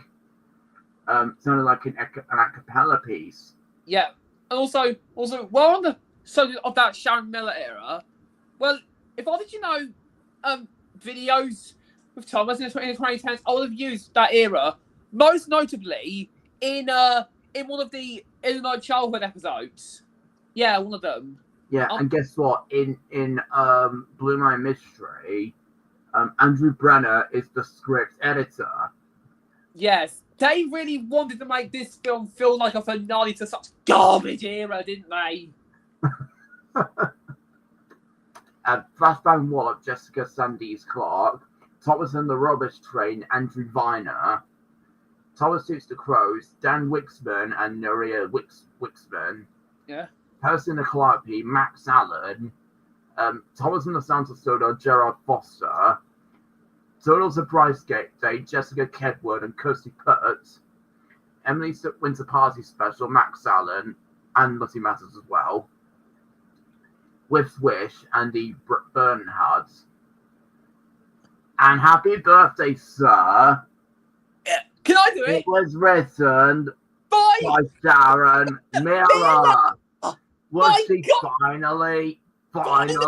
sounded like an a cappella piece. Yeah, and also, well, on the subject of that Sharon Miller era, well, if I did, videos with Thomas in the 2010s, I would have used that era, most notably in one of the Illinois Childhood episodes. Yeah, one of them. Yeah, and guess what? In Blue Line Mystery, Andrew Brenner is the script editor. Yes, they really wanted to make this film feel like a finale to such garbage era, didn't they? Flashbang Wallop, Jessica Sandys Clark, Thomas and the Rubbish Train, Andrew Viner, Thomas Suits the Crows, Dan Wixburn and Nuria Wixburn. Yeah. Percy and the Calliope, Max Allen, Thomas and the Sounds of Soda, Gerard Foster, Total Surprise Day, Jessica Kedwood and Kirsty Putt, Emily Winter Party Special, Max Allen, and Lucy Matters as well, with Wish, Andy Bernhard. And happy birthday, sir. Yeah. Can I do it? It was written by Sharon Miller. Was she finally, after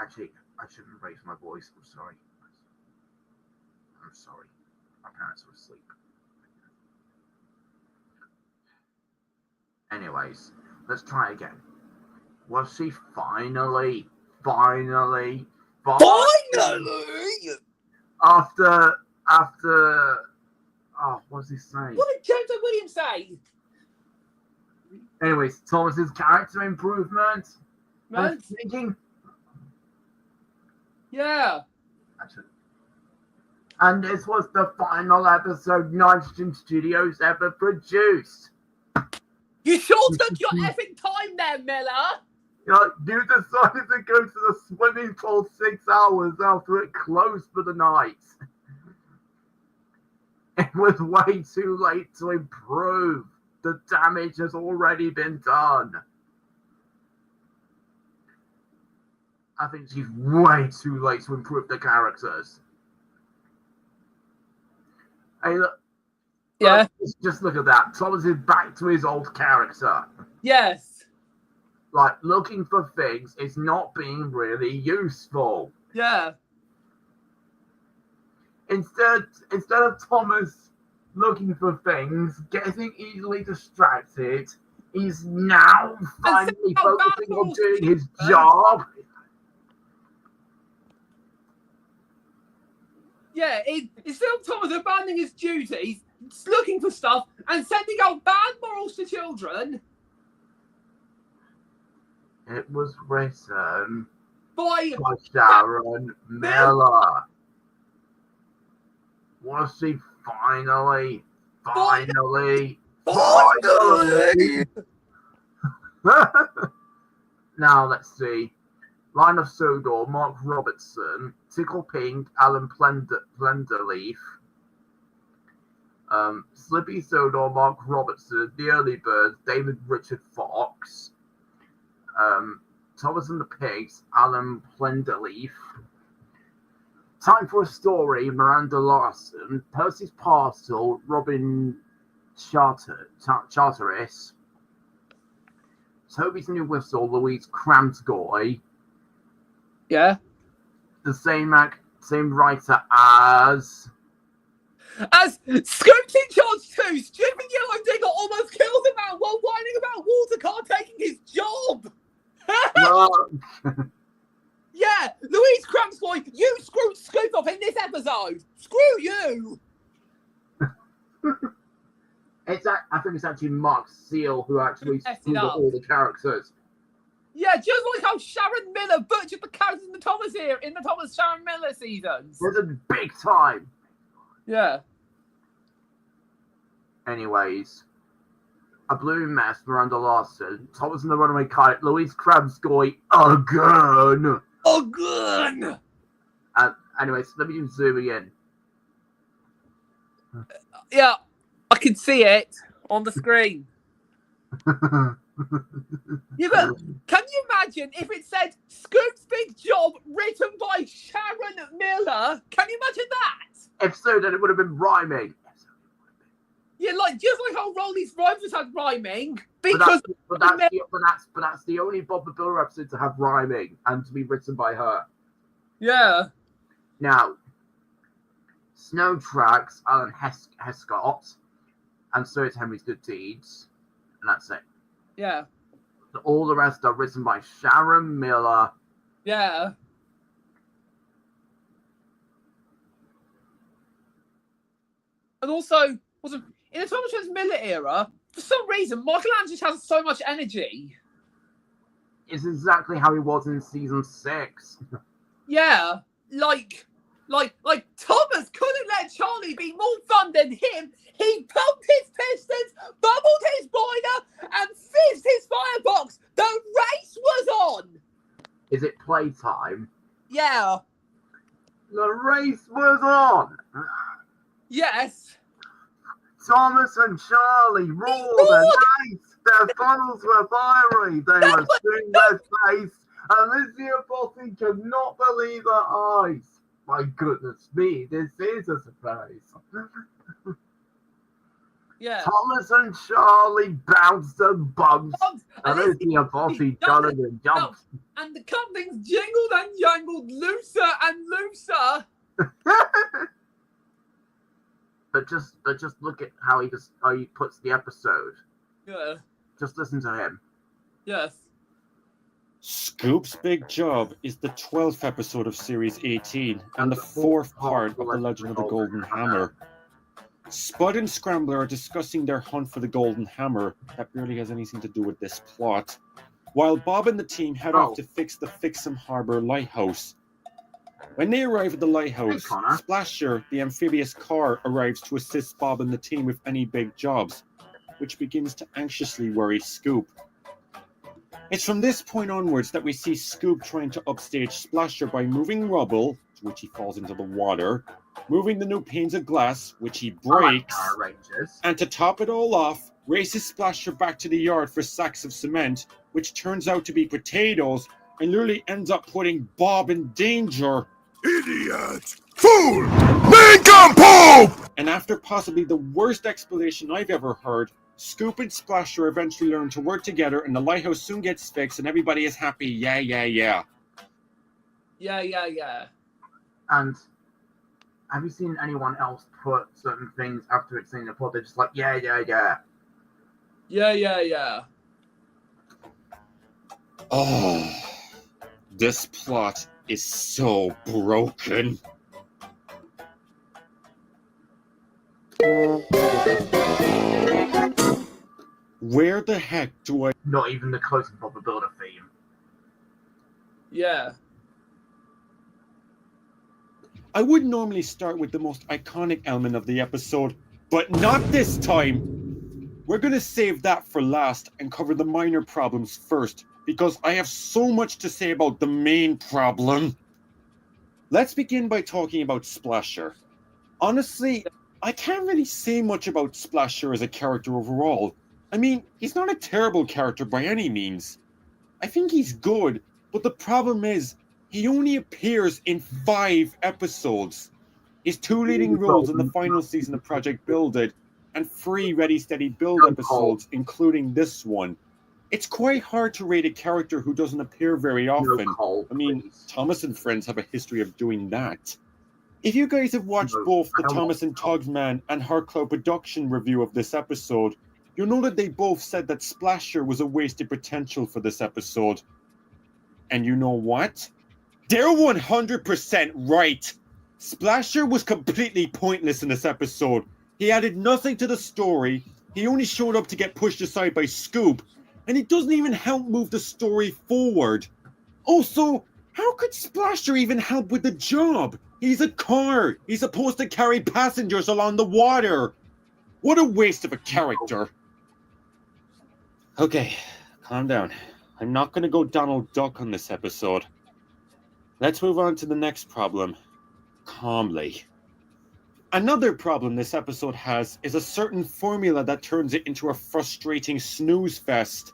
actually, I shouldn't raise my voice. I'm sorry. My parents were asleep. Anyways, let's try again. Was she finally? After what's he saying? What did James Williams say? Anyways, Thomas's character improvement. Man. Thinking. Yeah. And this was the final episode Nitrogen Studios ever produced. You sure took your effing time there, Miller. You decided to go to the swimming pool 6 hours after it closed for the night. It was way too late to improve. The damage has already been done. I think she's way too late to improve the characters. Hey, look. Yeah. Just look at that. Thomas is back to his old character. Yes. Like, looking for things is not being really useful. Yeah. Instead of Thomas looking for things, getting easily distracted, he's now finally focusing on doing his job. Yeah, instead of Thomas abandoning his duties, looking for stuff, and sending out bad morals to children. It was written by Sharon Miller. Was she finally? Now let's see. Line of Sodor, Mark Robertson, Tickle Pink, Alan Plenderleaf, Slippy Sodor, Mark Robertson, The Early Birds, David Richard Fox, Thomas and the Pigs, Alan Plenderleaf, Time for a Story, Miranda Larson, Percy's Parcel, Robin Charteris, Toby's New Whistle, Louise Cramsgoy. Yeah. The same writer as Scoops in Charge 2, stupid yellow digger almost killed a man while whining about Watercar taking his job. Yeah, Louise Cramsgoy, you screwed Scoop up in this episode. Screw you. I think it's actually Mark Seal who actually Messed it screwed up up. all the characters. Yeah, just like how Sharon Miller butchered the characters in the Thomas Sharon Miller seasons. There's a big time. Yeah. Anyways, a blue mess, Miranda Larson, Thomas and the Runaway Kite, Louise Krabs going again. Again. And anyways, let me just zoom in. Yeah, I can see it on the screen. Yeah, but can you imagine if it said Scoop's Big Job written by Sharon Miller? Can you imagine that? If so, then it would have been rhyming. Yeah, like just like how Rolly's Rivals had rhyming. But Because that's the only Bob the Builder episode to have rhyming and to be written by her. Yeah. Now, Snow Tracks, Alan Hescott, and so is Henry's Good Deeds, and that's it. Yeah. All the rest are written by Sharon Miller. Yeah. And also, in the Thomas James Miller era, for some reason, Michelangelo just has so much energy. It's exactly how he was in season 6. Yeah, like Thomas couldn't let Charlie be more fun than him. He pumped his pistons, bubbled his boiler, and fizzed his firebox. The race was on. Is it playtime? Yeah. The race was on. Yes. Thomas and Charlie roared and raced. Their funnels were fiery. They were soon their face. And Lizzie and Bossy could not believe her eyes. My goodness me, this is a surprise. Yeah. Thomas and Charlie bounced and bumped. And Lizzie and Bossy jolted and jumped. And the companies jingled and jangled looser and looser. But just look at how he puts the episode. Yeah. Just listen to him. Yes. Scoop's Big Job is the 12th episode of Series 18 and the 4th part of The Legend of the Golden Hammer. Spud and Scrambler are discussing their hunt for the Golden Hammer that barely has anything to do with this plot, while Bob and the team head off to fix the Fixham Harbour lighthouse. When they arrive at the lighthouse, Splasher, the amphibious car, arrives to assist Bob and the team with any big jobs, which begins to anxiously worry Scoop. It's from this point onwards that we see Scoop trying to upstage Splasher by moving rubble, to which he falls into the water, moving the new panes of glass, which he breaks, and to top it all off, races Splasher back to the yard for sacks of cement, which turns out to be potatoes, and literally ends up putting Bob in danger. Idiot! Fool! Nincompoop! And after possibly the worst explanation I've ever heard, Scoop and Splasher eventually learn to work together, and the lighthouse soon gets fixed, and everybody is happy. Yeah. Yeah. And have you seen anyone else put certain things after it's seen the plot? They're just like, yeah. Yeah. Oh, this plot is so broken. Where the heck do I... Not even the closing Bob the Builder theme. Yeah. I would normally start with the most iconic element of the episode, but not this time. We're going to save that for last and cover the minor problems first, because I have so much to say about the main problem. Let's begin by talking about Splasher. Honestly, I can't really say much about Splasher as a character overall. I mean, he's not a terrible character by any means. I think he's good, but the problem is, he only appears in 5 episodes. His 2 leading roles in the final season of Project Build It, and 3 Ready Steady Build episodes, including this one. It's quite hard to rate a character who doesn't appear very often. I mean, Thomas and Friends have a history of doing that. If you guys have watched both the Thomas and Tugsman and Heartcloud production review of this episode, you'll know that they both said that Splasher was a wasted potential for this episode. And you know what? They're 100% right. Splasher was completely pointless in this episode. He added nothing to the story, He only showed up to get pushed aside by Scoop, and he doesn't even help move the story forward. Also, how could Splasher even help with the job? He's a car. He's supposed to carry passengers along the water. What a waste of a character. Okay, calm down. I'm not going to go Donald Duck on this episode. Let's move on to the next problem. Calmly. Another problem this episode has is a certain formula that turns it into a frustrating snooze fest.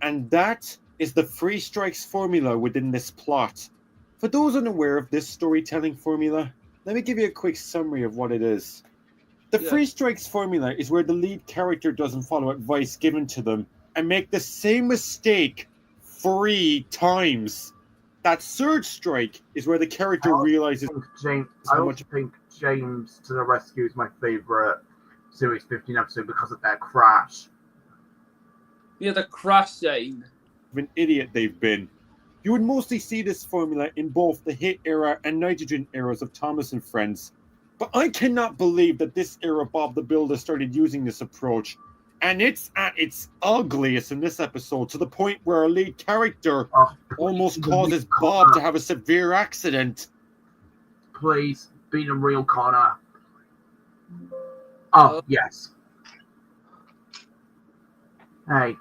And that is the Free Strikes formula within this plot. For those unaware of this storytelling formula, let me give you a quick summary of what it is. The Free Strikes formula is where the lead character doesn't follow advice given to them and make the same mistake 3 times. That third strike is where the character realizes I also think James to the Rescue is my favourite Series 15 episode because of their crash. Yeah, the crash scene. An idiot they've been. You would mostly see this formula in both the Hit era and Nitrogen eras of Thomas and Friends. But I cannot believe that this era Bob the Builder started using this approach. And it's at its ugliest in this episode, to the point where our lead character almost causes Bob to have a severe accident. Please, be the real Connor. Oh, yes. Hey.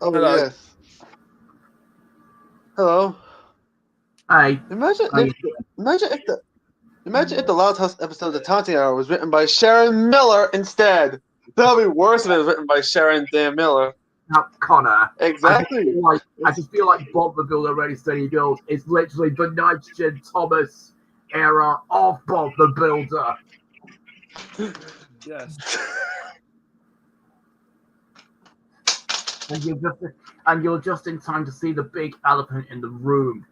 Oh, Hello. yes. Hello. Hey. Imagine if the Loud House episode of the Taunting Hour was written by Sharon Miller instead. That would be worse if it was written by Sharon Dan Miller. Not Connor. Exactly. I just feel like Bob the Builder Ready Steady Build is literally the Nitrogen Thomas era of Bob the Builder. Yes. And you're just in time to see the big elephant in the room.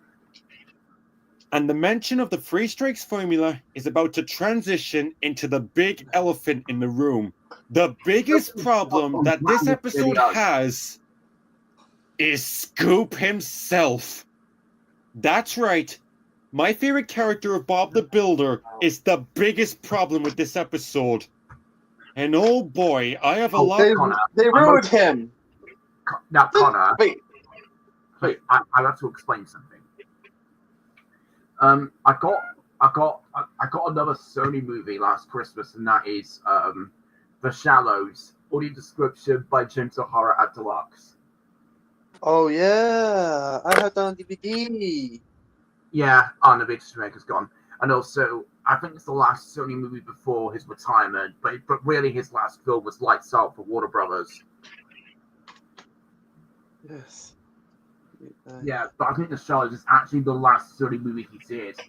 And the mention of the Free Strikes formula is about to transition into the big elephant in the room. The biggest problem that this episode has is Scoop himself. That's right. My favorite character of Bob the Builder is the biggest problem with this episode. And oh boy, I have a lot... They ruined him. Now, Connor. Wait, I have to explain something. I got another Sony movie last Christmas, and that is The Shallows, audio description by James O'Hara at Deluxe. Oh yeah, I have that on DVD. Yeah, the big maker's gone, and also I think it's the last Sony movie before his retirement, but really his last film was Lights Out for Warner Brothers. Yes. Yeah, but I think The Shallows is actually the last Sony movie he did.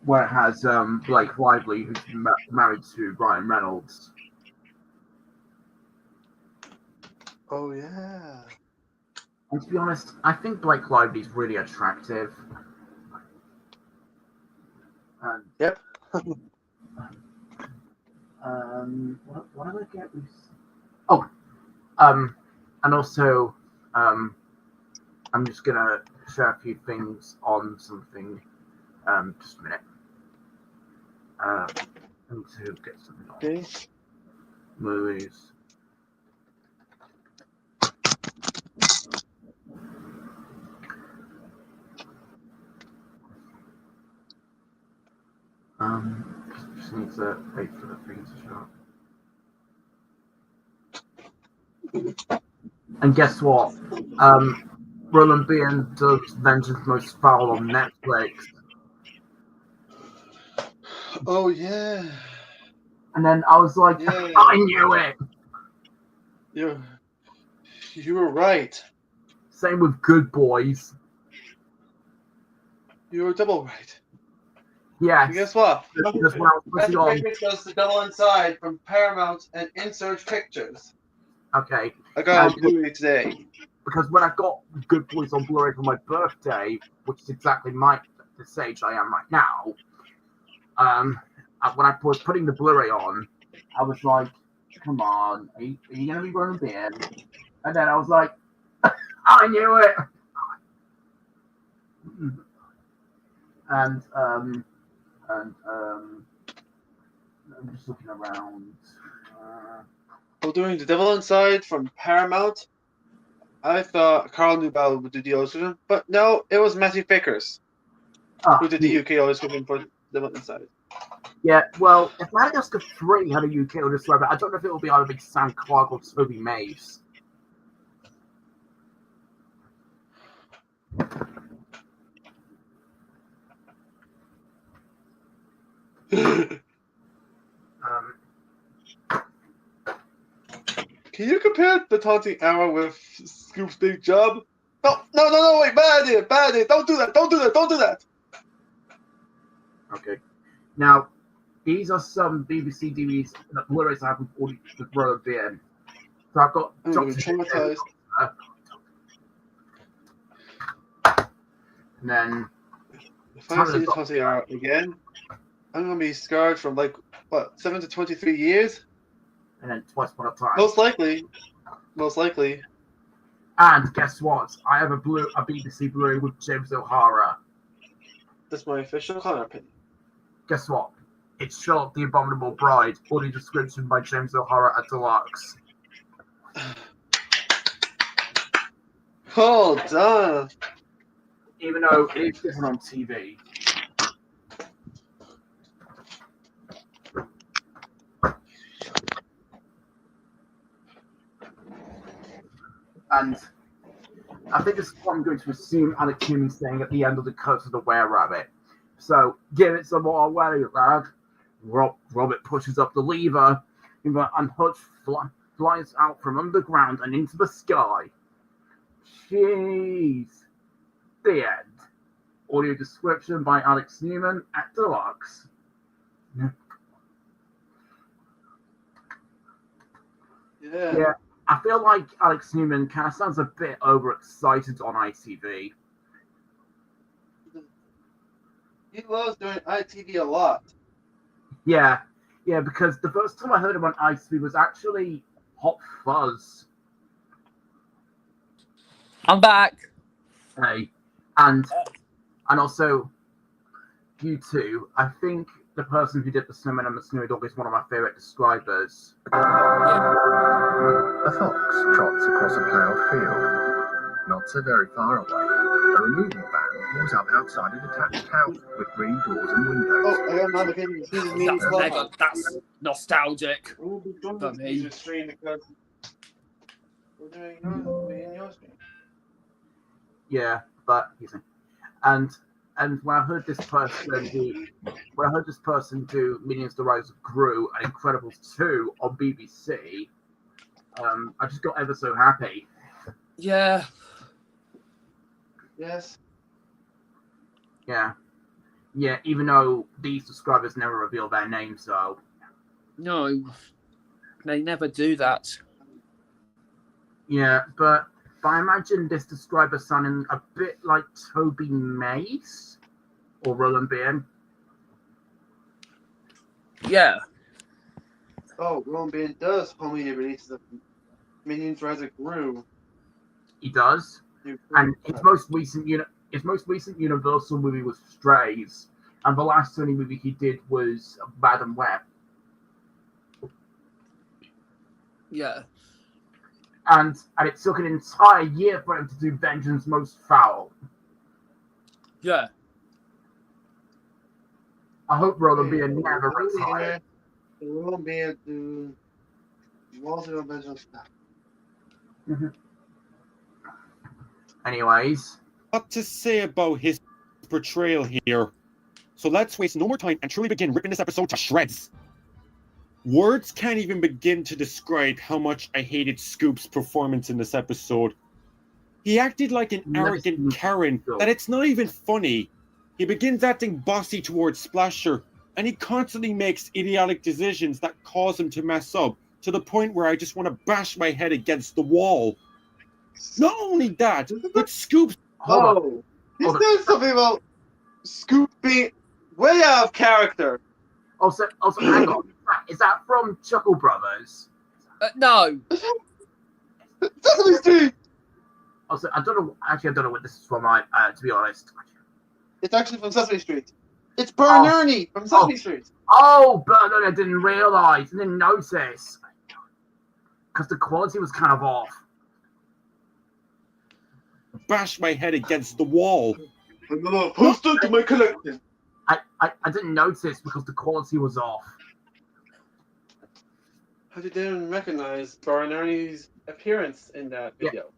Where it has Blake Lively, who's married to Ryan Reynolds. Oh yeah. And to be honest, I think Blake Lively's really attractive. Yep. What did I get? And also, I'm just gonna share a few things on something. Just a minute. I need to get something on. Okay. Movies. Just need to wait for the thing to show up. And guess what? Roland Bean does Vengeance Most Foul on Netflix. Oh yeah. And then I was like, Yeah. I knew it. You were right. Same with Good Boys. You were double right. Yes. And guess what? That's when I was putting on. Goes to Double Inside from Paramount and Insert Pictures. Okay. I got a Blu-ray today. Because when I got Good Boys on Blu-ray for my birthday, which is exactly the stage I am right now, when I was putting the Blu-ray on, I was like, come on, are you going to be Roland Bean? And then I was like, I knew it! I'm just looking around. Well, doing The Devil Inside from Paramount, I thought Carl Newbell would do the illustration, but no, it was Matthew Vickers who did the UK illustration for The Devil Inside. Yeah, well, if Madagascar 3 had a UK illustrator, I don't know if it will be either Big Sam Clark or Toby Maves. Can you compare the taunting hour with Scoop's big job? No, wait, bad idea, don't do that. Okay. Now, these are some BBC DVDs that Blu-rays I have with all the Royal BN. So I've got I'm gonna be traumatized. And then If I see the taunting hour again, I'm gonna be scarred from 7 to 23 years? And then Twice Upon a Time. Most likely. And guess what? I have a BBC Blu-ray with James O'Hara. That's my official color opinion. Guess what? It's Charlotte the Abominable Bride, audio description by James O'Hara at Deluxe. Oh, duh. Even though it is different on TV. And I think this is what I'm going to assume Alex Newman's saying at the end of the Curse of the Were-Rabbit. So, give it some more away, lad. Robert pushes up the lever, and Hutch flies out from underground and into the sky. Jeez. The end. Audio description by Alex Newman at Deluxe. Yeah. I feel like Alex Newman kind of sounds a bit overexcited on ITV. He loves doing ITV a lot. Yeah, because the first time I heard him on ITV was actually Hot Fuzz. I'm back. Hey, and also you two. I think the person who did the Snowman and the Snowy Dog is one of my favorite describers. A fox trots across a ploughed field. Not so very far away, a removal van pulls up outside a detached house with green doors and windows. Oh, I got another thing. That's nostalgic for me. Yeah, but and when I heard this person do Minions: The Rise of Gru and Incredibles 2 on BBC, I just got ever so happy. Yeah. Yes. Yeah, even though these describers never reveal their names, so. No, they never do that. Yeah, but I imagine this describer sounding a bit like Toby Mace or Roland Bean. Yeah. Oh, Roland Bean does homie releases of Minions Rise of Gru. He does. And his most recent Universal movie was Strays, and the last Sony movie he did was Bad and Web. Yeah. And it took an entire year for him to do Vengeance Most Foul. Yeah. I hope Roland Bean never retired. Roland Bean do Walter Vengeance Foul. Anyways. What to say about his portrayal here? So let's waste no more time and truly begin ripping this episode to shreds. Words can't even begin to describe how much I hated Scoop's performance in this episode. He acted like an arrogant Karen that it's not even funny. He begins acting bossy towards Splasher, and he constantly makes idiotic decisions that cause him to mess up, to the point where I just want to bash my head against the wall. Not only that, but Scoop's... Oh, he said something about Scoop being way out of character. Also, hang on. Is that from Chuckle Brothers? No. Sesame Street. Also, I don't know. Actually, I don't know what this is from. To be honest, it's actually from Sesame Street. It's Bert and Ernie from Sesame Street. Oh, Bert and Ernie, I didn't realise. I didn't notice. Because the quality was kind of off. Bash my head against the wall. Another poster to my collection. I didn't notice because the quality was off. How did you recognize Bert and Ernie's appearance in that video? Yeah.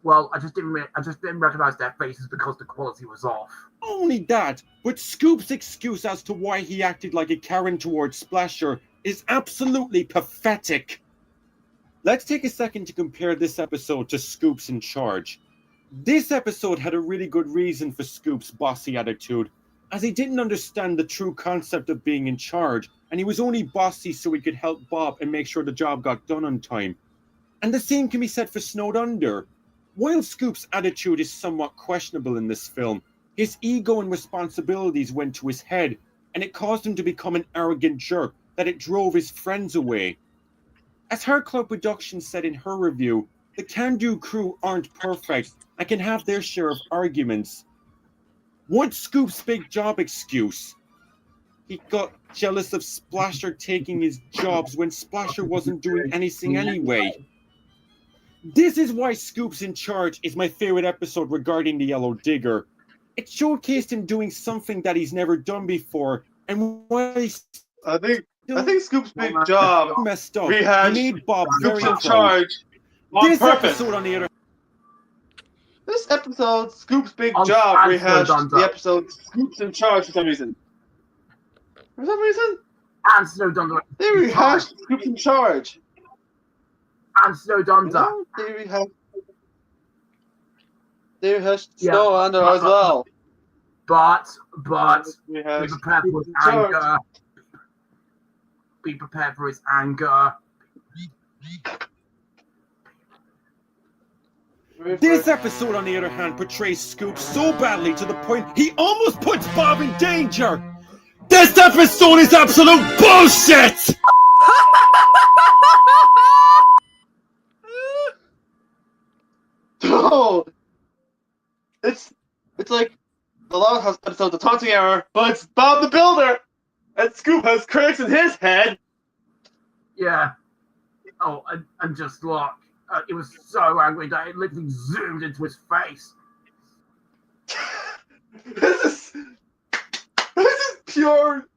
Well, I just didn't recognize their faces because the quality was off. Only that, but Scoop's excuse as to why he acted like a Karen towards Splasher is absolutely pathetic. Let's take a second to compare this episode to Scoop's in Charge. This episode had a really good reason for Scoop's bossy attitude, as he didn't understand the true concept of being in charge, and he was only bossy so he could help Bob and make sure the job got done on time. And the same can be said for Snowed Under. While Scoop's attitude is somewhat questionable in this film, his ego and responsibilities went to his head, and it caused him to become an arrogant jerk that it drove his friends away. As Heart Club Productions said in her review, the Can-Do crew aren't perfect and can have their share of arguments. What's Scoop's big job excuse? He got jealous of Splasher taking his jobs when Splasher wasn't doing anything anyway. This is why Scoop's in Charge is my favorite episode regarding the Yellow Digger. It showcased him doing something that he's never done before, and why he's I think Scoop's big job messed up. rehashed He made Bob Scoop's very in Charge on This purpose. episode, on the other This episode, Scoop's big job rehashed the episode Scoop's in Charge for some reason. For some reason? And Snowed Under. They rehashed Scoop's in Charge. And Snowed Under. They rehashed Snow Under as well. But be prepared for his anger. Be prepared for his anger. This episode, on the other hand, portrays Scoop so badly to the point he almost puts Bob in danger. This episode is absolute bullshit! Oh, it's like the Loud House episode, The Taunting Hour, but it's Bob the Builder, and Scoop has critics in his head. Yeah. Oh, and just look. It was so angry that it literally zoomed into his face. This is pure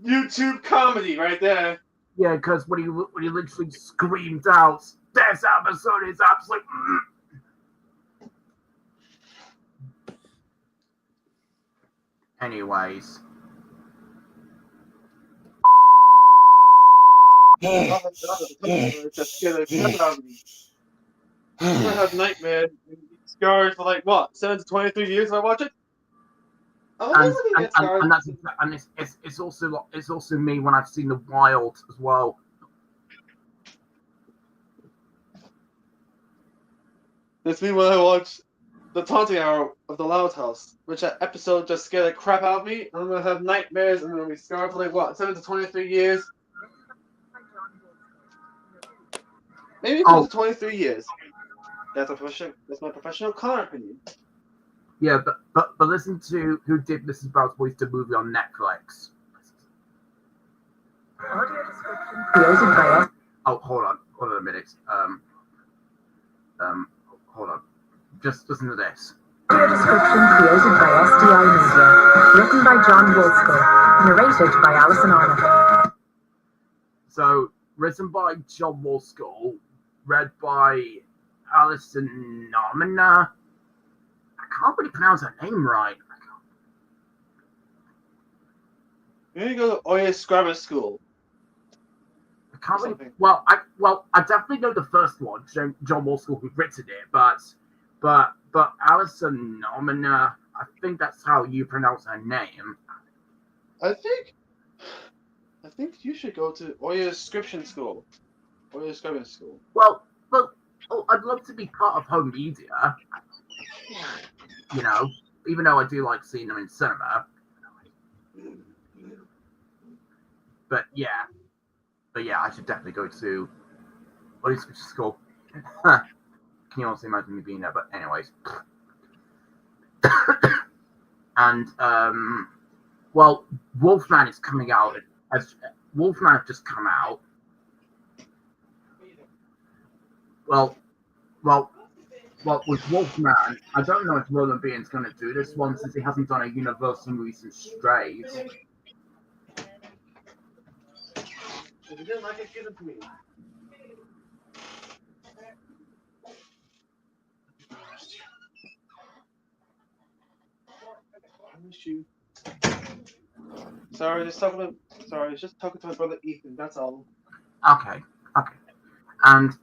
YouTube comedy right there. Yeah, because when he literally screamed out, "This episode is absolute." Anyways. I have nightmares and scars for like what, 7 to 23 years if I watch it. It's also me when I've seen The Wild as well. It's me when I watch The Taunting Hour of the Loud House, which that episode just scared the crap out of me. I'm gonna have nightmares and I'm gonna be scarred for like what, 7 to 23 years. Maybe close to 23 years. That's my professional color opinion. Yeah, but listen to who did Mrs. Brown's Voice, the movie on Netflix. Oh, hold on a minute. Hold on. Just listen to this. Audio description created by SDI Media, written by John Wolsko, narrated by Alison Arnold. So, written by John Wolsko, read by Alison Arnold. I can't really pronounce her name right. You need to go to Oyas Grammar School. I can't really, well, I definitely know the first one, John Wolsko, who written it, but Alison Arnold, I think that's how you pronounce her name. I think you should go to Oyas Scription School. Oyas Grammar School. Well, I'd love to be part of home media. You know, even though I do like seeing them in cinema. But yeah, I should definitely go to Oyas Scription School. Can you honestly imagine me being there? But anyways. And Well, Wolfman is coming out. As Wolfman has just come out. Well, with Wolfman, I don't know if Roland Bean's going to do this one since he hasn't done a Universal movie since Strays. If you didn't like it, give it to me. I miss you. Sorry, just talking to my brother Ethan, that's all. Okay. And,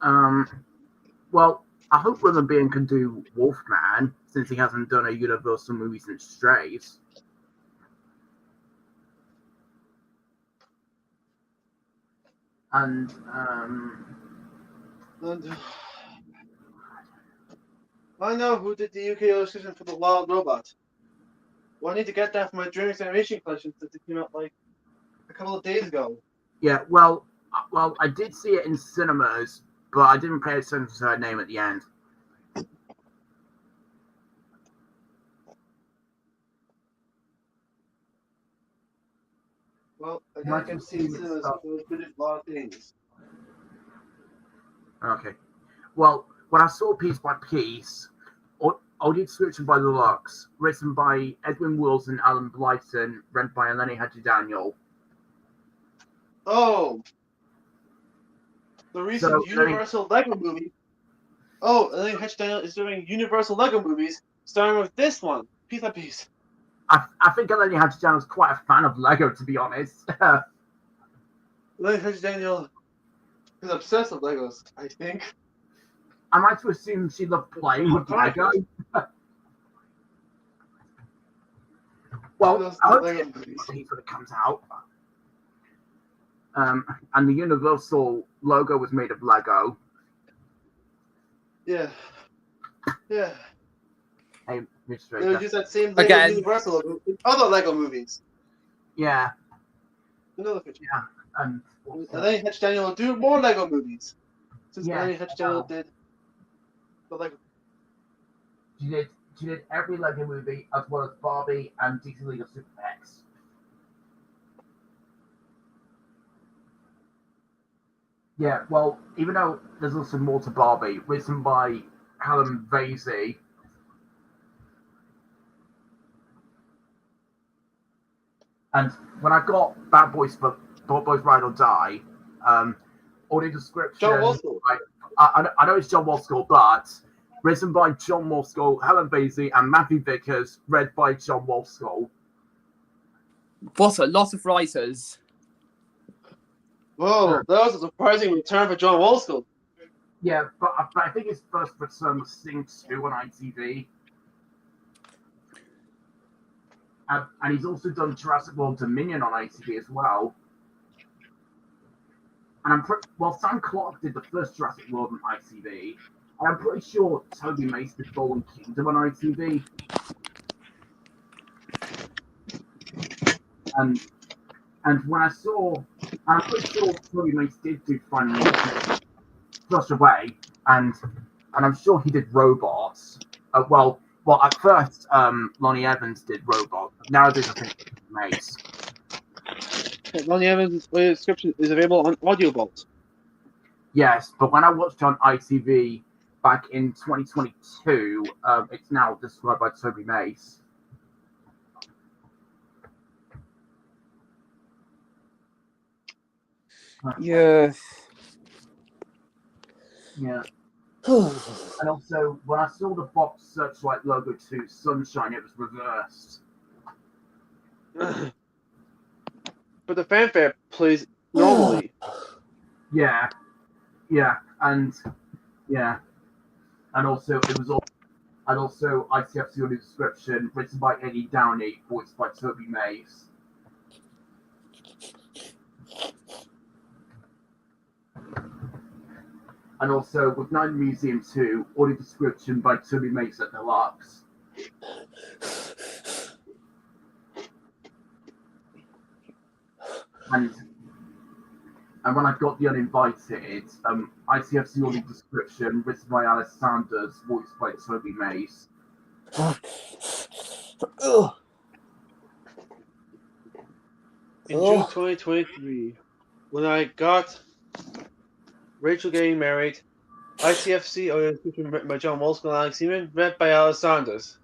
well, I hope Roland Bean can do Wolfman since he hasn't done a Universal movie since Strays. And I know who did the UK illustration for the Wild Robot. Well, I need to get that for my Dreamworks animation collection since it came out like a couple of days ago. yeah, well, I did see it in cinemas, but I didn't pay attention to her name at the end. Well, I can see cinemas, so it's been a lot of things. Okay. Well, when I saw Piece by Piece, audio description by Deluxe, written by Edwin Wills and Alan Blyton, read by Eleni Hadji-Daniel. Oh! The recent Universal Lego movie. Oh, Eleni Hadji-Daniel is doing Universal Lego movies, starring with this one, Piece by Piece. I think Eleni Hadji-Daniel is quite a fan of Lego, to be honest. Eleni Hadji-Daniel is obsessed with Legos, I think. Am I to assume she loved playing with Lego? Well, I hope when it comes out. And the Universal logo was made of Lego. Yeah. Yeah. Hey, Mr. They would use that same Lego Universal logo in other Lego movies. Yeah. Another picture. Yeah. And then Hadji-Daniel will do more Lego movies. Since Hadji-Daniel did the Lego. She did every Lego movie as well as Barbie and DC League of Super Pets. Yeah, well, even though there's also more to Barbie, written by Helen Vasey. And when I got Bad Boys Ride or Die, audio description. John Walsall. I know it's John Walsall, but written by John Walsall, Helen Vasey, and Matthew Vickers, read by John Walsall. What a lot of writers. Whoa, that was a surprising return for John Walsall. Yeah, but I think his first return was Sing 2 on ITV. And he's also done Jurassic World Dominion on ITV as well. And Sam Clark did the first Jurassic World on ITV. And I'm pretty sure Toby Mace did Fallen Kingdom on ITV. And when I saw, I'm pretty sure Toby Mace did do Finding Nemo, Flush Away, and I'm sure he did Robots. Well, at first, Lonnie Evans did Robots. Nowadays, I think Mace. Lonnie Evans' description is available on Audio Vault. Yes, but when I watched it on ITV back in 2022, it's now described by Toby Mace. Yes. Yeah. And also, when I saw the Fox Searchlight logo to Sunshine, it was reversed. But the fanfare plays normally. Yeah, and also it was all, and also ITF's audio description written by Eddie Downey, voiced by Toby Mace. And also with Night Museum 2, audio description by Toby Mace at Deluxe. And when I got The Uninvited, ITF's audio description written by Alice Sanders, voiced by Toby Mace. In June 2023, when I got Rachel getting married, ICFC written by John Wolfskin and Alex Seaman, read by Alice Saunders.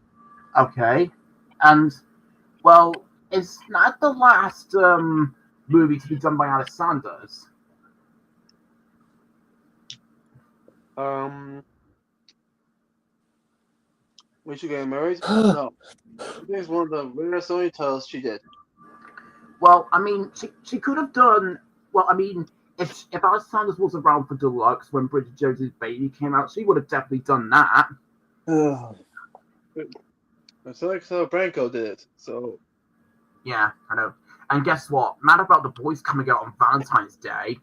Okay. And, well, is that the last movie to be done by Alice Saunders? Rachel getting married? No. I think it's one of the rarest only titles she did. Well, I mean, she could have done. Well, I mean, if Alice Saunders was around for Deluxe when Bridget Jones's Baby came out, she would have definitely done that. It's like Branco did it, so. Yeah, I know. And guess what? Mad About the Boys coming out on Valentine's Day.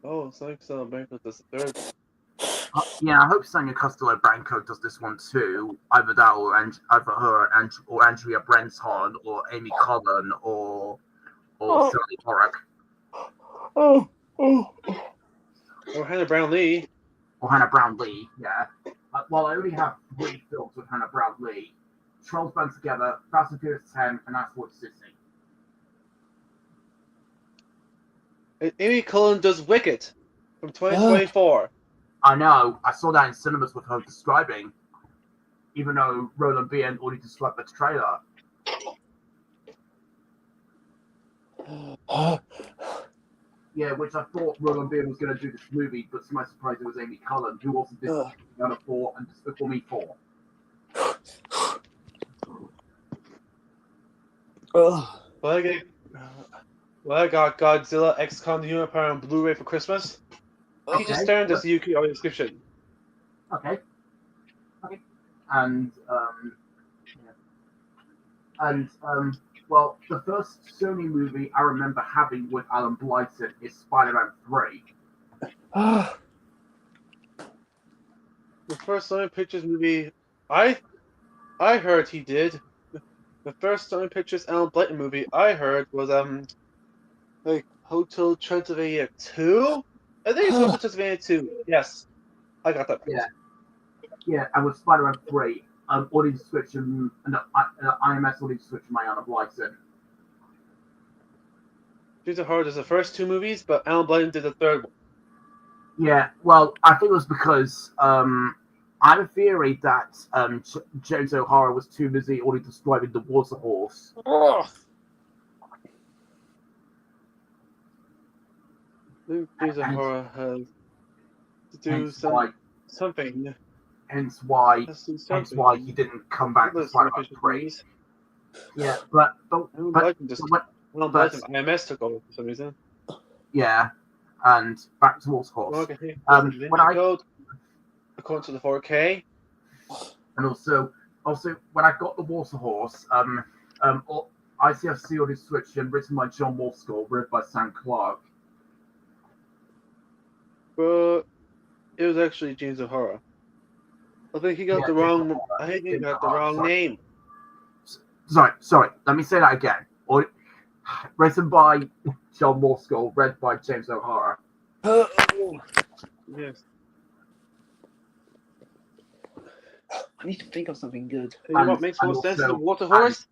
Oh, it's like Branco does the third. Yeah, I hope Sonia Costello Branco does this one too. Either that, or either her or Andrea Brenton, or Amy Cullen, or Sally Warwick. Or Hannah Brown Lee. Or Hannah Brown Lee, yeah. Well, I only have 3 films with Hannah Brown Lee: Trolls Band Together, Fast and Furious 10, and Asphalt City. And Amy Cullen does Wicked from 2024. I know. I saw that in cinemas with her describing, even though Roland Bean already described the trailer. Yeah, which I thought Roland Bean was going to do this movie, but to my surprise, it was Amy Cullen, who also did Another 4 and Despicable Me 4. Well, I got Godzilla X Kong the Human Power on Blu-ray for Christmas. Okay. He just stared at the UK audio description. Okay. And well, the first Sony movie I remember having with Alan Blyton is Spider-Man 3. The first Sony Pictures movie I heard he did. The first Sony Pictures Alan Blyton movie I heard was like Hotel Transylvania 2. I think it's Hotel Transylvania 2. Yes, I got that. Yeah, and with Spider-Man 3, audio description and IMS audio description by Alan Blyton. These are hard as the first 2 movies, but Alan Blyton did the third one. Yeah, well, I think it was because I have a theory that James O'Hara was too busy already describing the water horse. James O'Hara has to do something. Hence why he didn't come back to Spider-Man 3. Yeah, but Alan Blyton IMS took over for some reason. Yeah, and back to Water Horse. Okay. According to the 4K. And also when I got the Water Horse, ICFC audio switch and written by John Wolfskin, read by Sam Clark. But it was actually James O'Hara. I think he got the wrong. I think he got the wrong name. Sorry. Let me say that again. Written by John Wolfskin, read by James O'Hara. Yes. I need to think of something good. You know what makes more sense than Water Horse?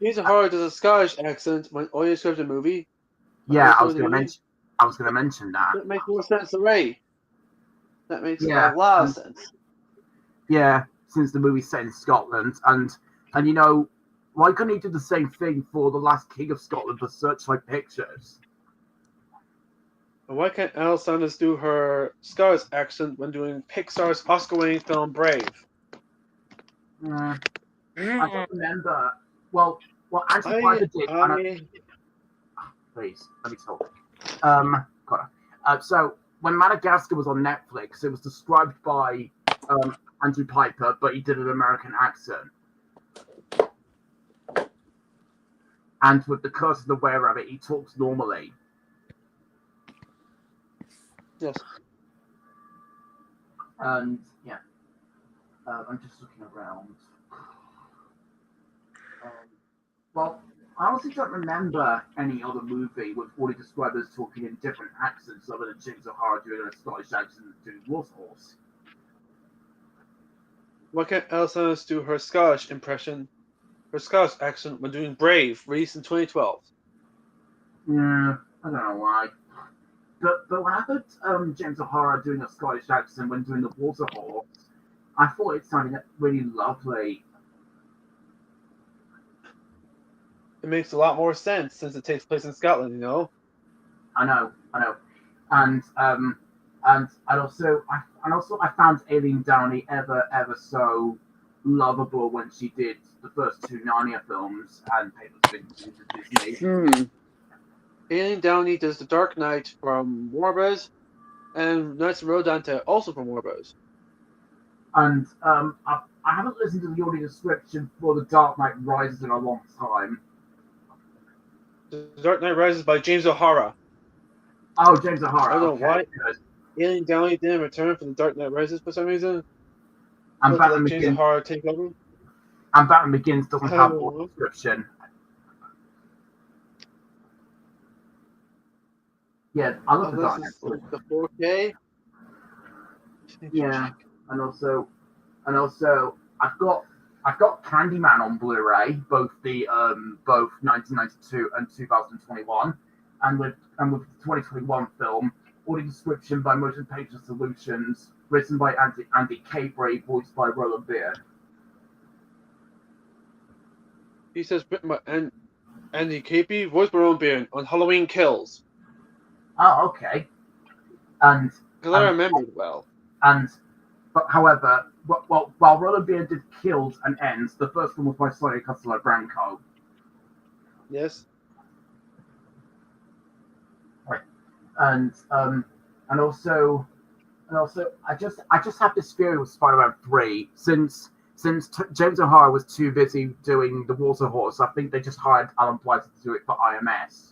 James O'Hara does a Scottish accent when audio script a movie. Yeah, I was going to mention that. That makes more sense, Ray. That makes a lot of sense. Yeah, since the movie's set in Scotland, and you know, why couldn't he do the same thing for The Last King of Scotland for Searchlight Pictures? And why can't Alice Saunders do her Scottish accent when doing Pixar's Oscar-winning film Brave? I don't remember. Well, Andrew Piper did. Please, let me talk. So when Madagascar was on Netflix, it was described by Andrew Piper, but he did an American accent. And with the Curse of the Were-Rabbit, he talks normally. Yes. And yeah, I'm just looking around. Well, I honestly don't remember any other movie with all the describers talking in different accents other than James O'Hara doing a Scottish accent and doing Water Horse. Why can't Alice Saunders do her Scottish impression for Scott's accent when doing Brave, released in 2012. Yeah, I don't know why. But when I heard James O'Hara doing a Scottish accent when doing the Water Horse, I thought it sounded really lovely. It makes a lot more sense since it takes place in Scotland, you know. I know, and also I found Aileen Downey ever so lovable when she did the first two Narnia films and paid to Disney. Aileen Downey does The Dark Knight from Warner Bros. And Knights of Rodante also from Warner Bros. And I haven't listened to the audio description for The Dark Knight Rises in a long time. The Dark Knight Rises by James O'Hara. Oh, James O'Hara. I don't know okay. why Aileen Downey didn't return for The Dark Knight Rises for some reason. And Batman James Begins. O'Hara take over. And Batman Begins doesn't have audio description. Yeah, I love The Dark Knight. The 4K. Yeah, and also I've got Candyman on Blu-ray, both 1992 and 2021, and with the 2021 film, audio description by Motion Picture Solutions, written by Andy Capri, voiced by Roland Beard. He says written by Andy Capri, voiced by Roland Beard on Halloween Kills. Oh, okay. And because I remembered well. But however, while Roland Beard did Kills and Ends, the first one was by Sonia Costello Branco. Yes. And also, I just have this theory with Spider-Man 3 since James O'Hara was too busy doing the Water Horse. I think they just hired Alan Blythe to do it for IMS.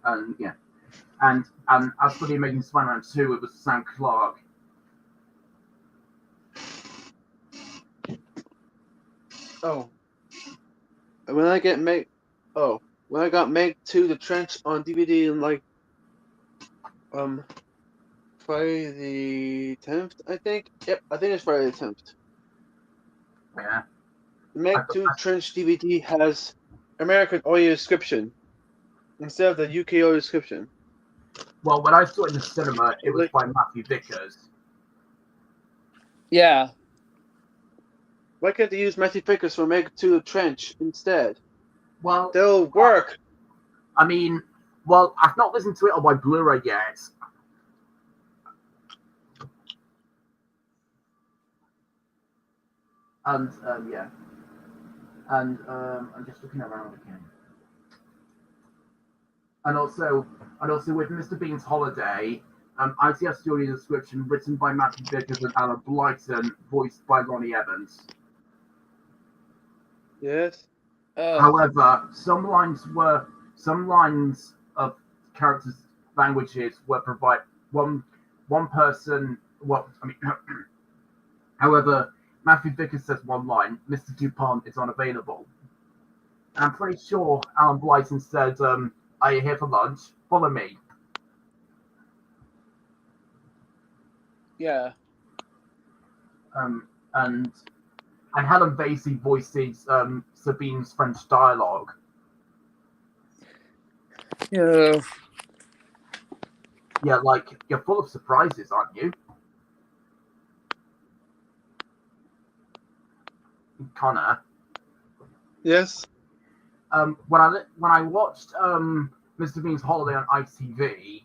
And yeah, and as for the Amazing Spider-Man 2, it was Sam Clark. Oh, when I got Meg 2 The Trench on DVD in like Friday the 10th, I think. Yep, I think it's Friday the 10th. Yeah. Meg 2 Trench DVD has American audio description instead of the UK audio description. Well, when I saw it in the cinema, it was by Matthew Vickers. Yeah. Why can't they use Matthew Vickers for Meg 2 The Trench instead? Well, they'll work. I mean, well, I've not listened to it on my Blu-ray yet. And yeah, and I'm just looking around again. And also with Mr. Bean's Holiday, ITS audio description written by Matthew Vickers and Alan Blyton, voiced by Lonnie Evans. Yes. However, some lines of characters' languages were provided one person. Well, I mean, however, Matthew Vickers says one line: "Mr. Dupont is unavailable." And I'm pretty sure Alan Blyton said, "Are you here for lunch? Follow me." Yeah. And Helen Basie voices Sabine's French dialogue. Yeah. Yeah, like, you're full of surprises, aren't you? Connor. Yes. When I watched Mr. Bean's Holiday on ITV,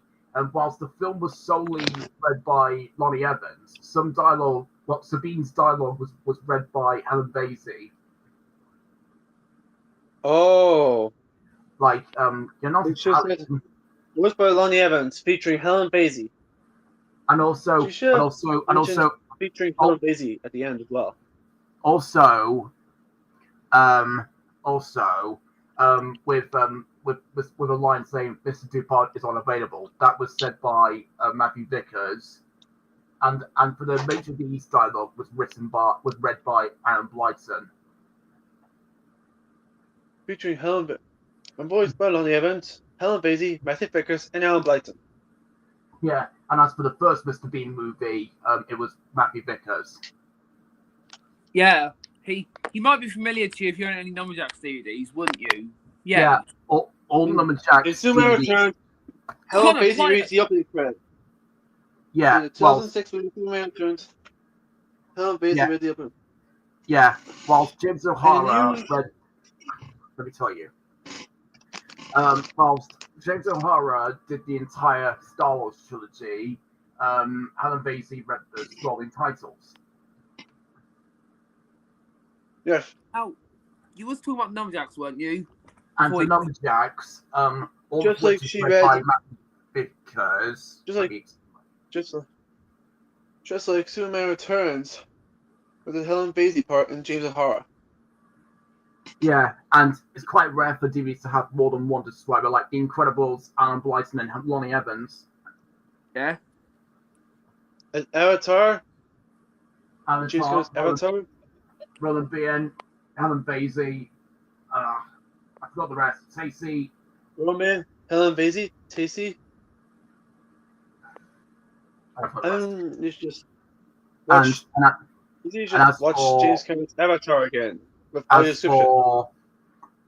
whilst the film was solely read by Lonnie Evans, some dialogue, Sabine's dialogue was read by Helen Basie. Oh. Like, you're not Italian. Voiced by Lonnie Evans, featuring Helen Basie. And also featuring Helen Basie at the end as well. Also, with a line saying Mr. Dupont is unavailable. That was said by Matthew Vickers, and for the Major League dialogue was read by Alan Blyton. Featuring Helen, and voiced by Lonnie Evans, Helen Basie, Matthew Vickers, and Alan Blyton. Yeah, and as for the first Mr. Bean movie, it was Matthew Vickers. Yeah, he might be familiar to you if you own any Numberjacks DVDs, wouldn't you? Yeah, all Numberjacks In Superman DVDs. Returns, Helen Basie reads the opening credit. Yeah, In 2006 when Superman Returns, Helen Basie read the opening. Yeah, whilst James O'Hara And read. Let me tell you. Whilst James O'Hara did the entire Star Wars trilogy, Helen Basie read the scrolling titles. Yes. Oh, you was talking about Numberjacks, weren't you? And for Numberjacks, all just of like which she is read read, by Matthew Vickers. Just like Superman Returns, with the Helen Basie part and James O'Hara. Yeah, and it's quite rare for DVDs to have more than one describer, like The Incredibles, Alan Blyton, and Lonnie Evans. Yeah. And Avatar. Avatar. Roland Bean, Helen Basie. I forgot the rest. Stacey. Roman, Helen Basie, Tacy. And you should just watch. James Cameron's Avatar again with audio description.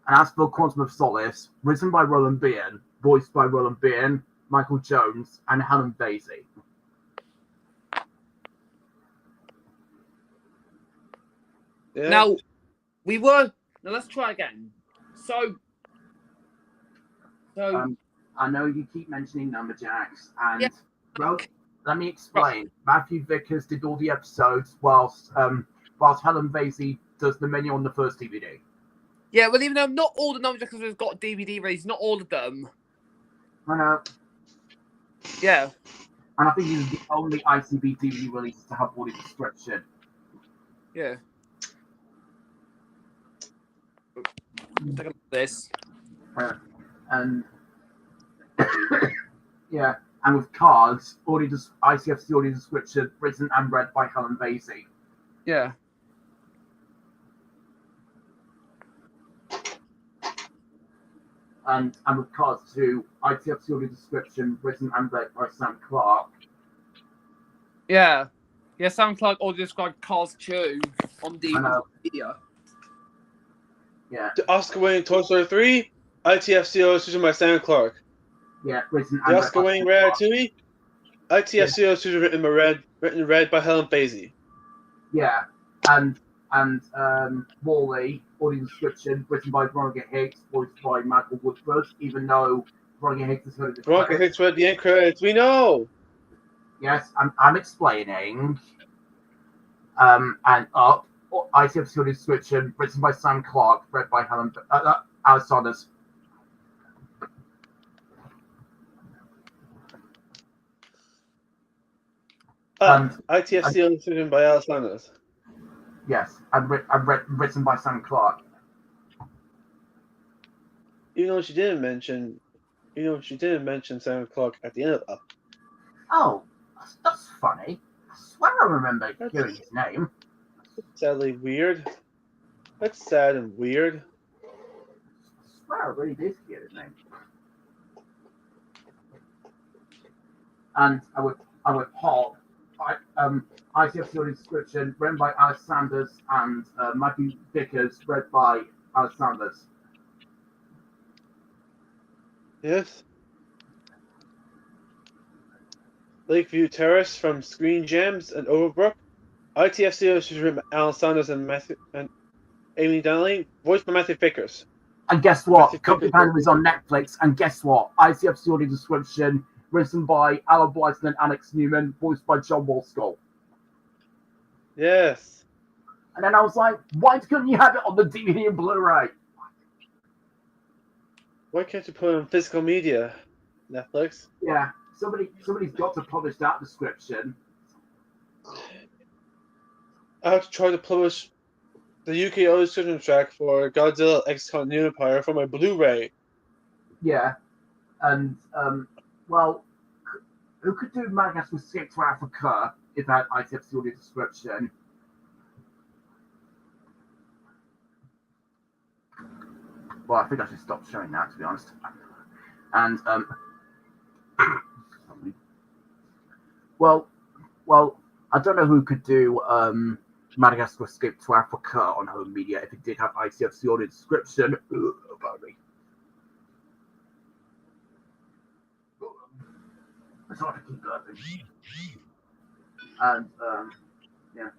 And as for Quantum of Solace, written by Roland Bean, voiced by Roland Bean, Michael Jones, and Helen Basie. Yeah. Now, let's try again. So, I know you keep mentioning Numberjacks, and let me explain. Matthew Vickers did all the episodes, whilst Helen Basie does the menu on the first DVD. Yeah, well, even though not all the Numberjackers have got DVD releases, not all of them. I know. Yeah. And I think he's the only ITV DVD release to have audio description. Yeah. Take a look at this. And yeah, and with Cars, ICFC audio description written and read by Helen Basie. Yeah. And with Cars 2, ITFC audio description written and read by Sam Clark. Yeah. Yeah, Sam Clark audio described Cars 2 on DVD. Yeah. The Oscar-winning Toy Story 3, ITFC audio description by Sam Clark. Yeah, written the Oscar-winning Ratatouille, ITFC audio description written and read by Helen Basie. Yeah, and Wall-E audio description written by Veronica Higgs, voiced by Michael Woodford, even though Veronica Higgs has heard of the Veronica Higgs read the end credits. We know. Yes, I'm explaining. And up, ITFC audio description written by Sam Clark, read by Helen Alice Saunders. ITFC audio description by Alice Saunders. Yes, and written by Sam Clark. Even though she didn't mention Sam Clark at the end of that. Oh, that's funny. I swear I remember hearing his name. Sadly weird. That's sad and weird. I swear I really did hear his name. And I would Paul. ITFC audio description written by Alice Sanders and Matthew Vickers, read by Alice Sanders. Yes. Lakeview Terrace from Screen Gems and Overbrook. ITFC audio written by Alice Sanders and Amy Donnelly, voiced by Matthew Vickers. And guess what? Company Panda is on Netflix. And guess what? ITFC audio description written by Alan Blyton and Alex Newman, voiced by John Walskull. Yes. And then I was like, why couldn't you have it on the DVD and Blu-ray? Why can't you put it on physical media, Netflix? Yeah, somebody's got to publish that description. I have to try to publish the UK audio description track for Godzilla X Kong Unifier for my Blu-ray. Yeah, and well, who could do Madagascar Escape to Africa without ITF's audio description? Well, I think I should stop showing that, to be honest. And Well, I don't know who could do Madagascar Escape to Africa on home media if it did have ICFC on its description. About me. It's hard to keep burping. And yeah.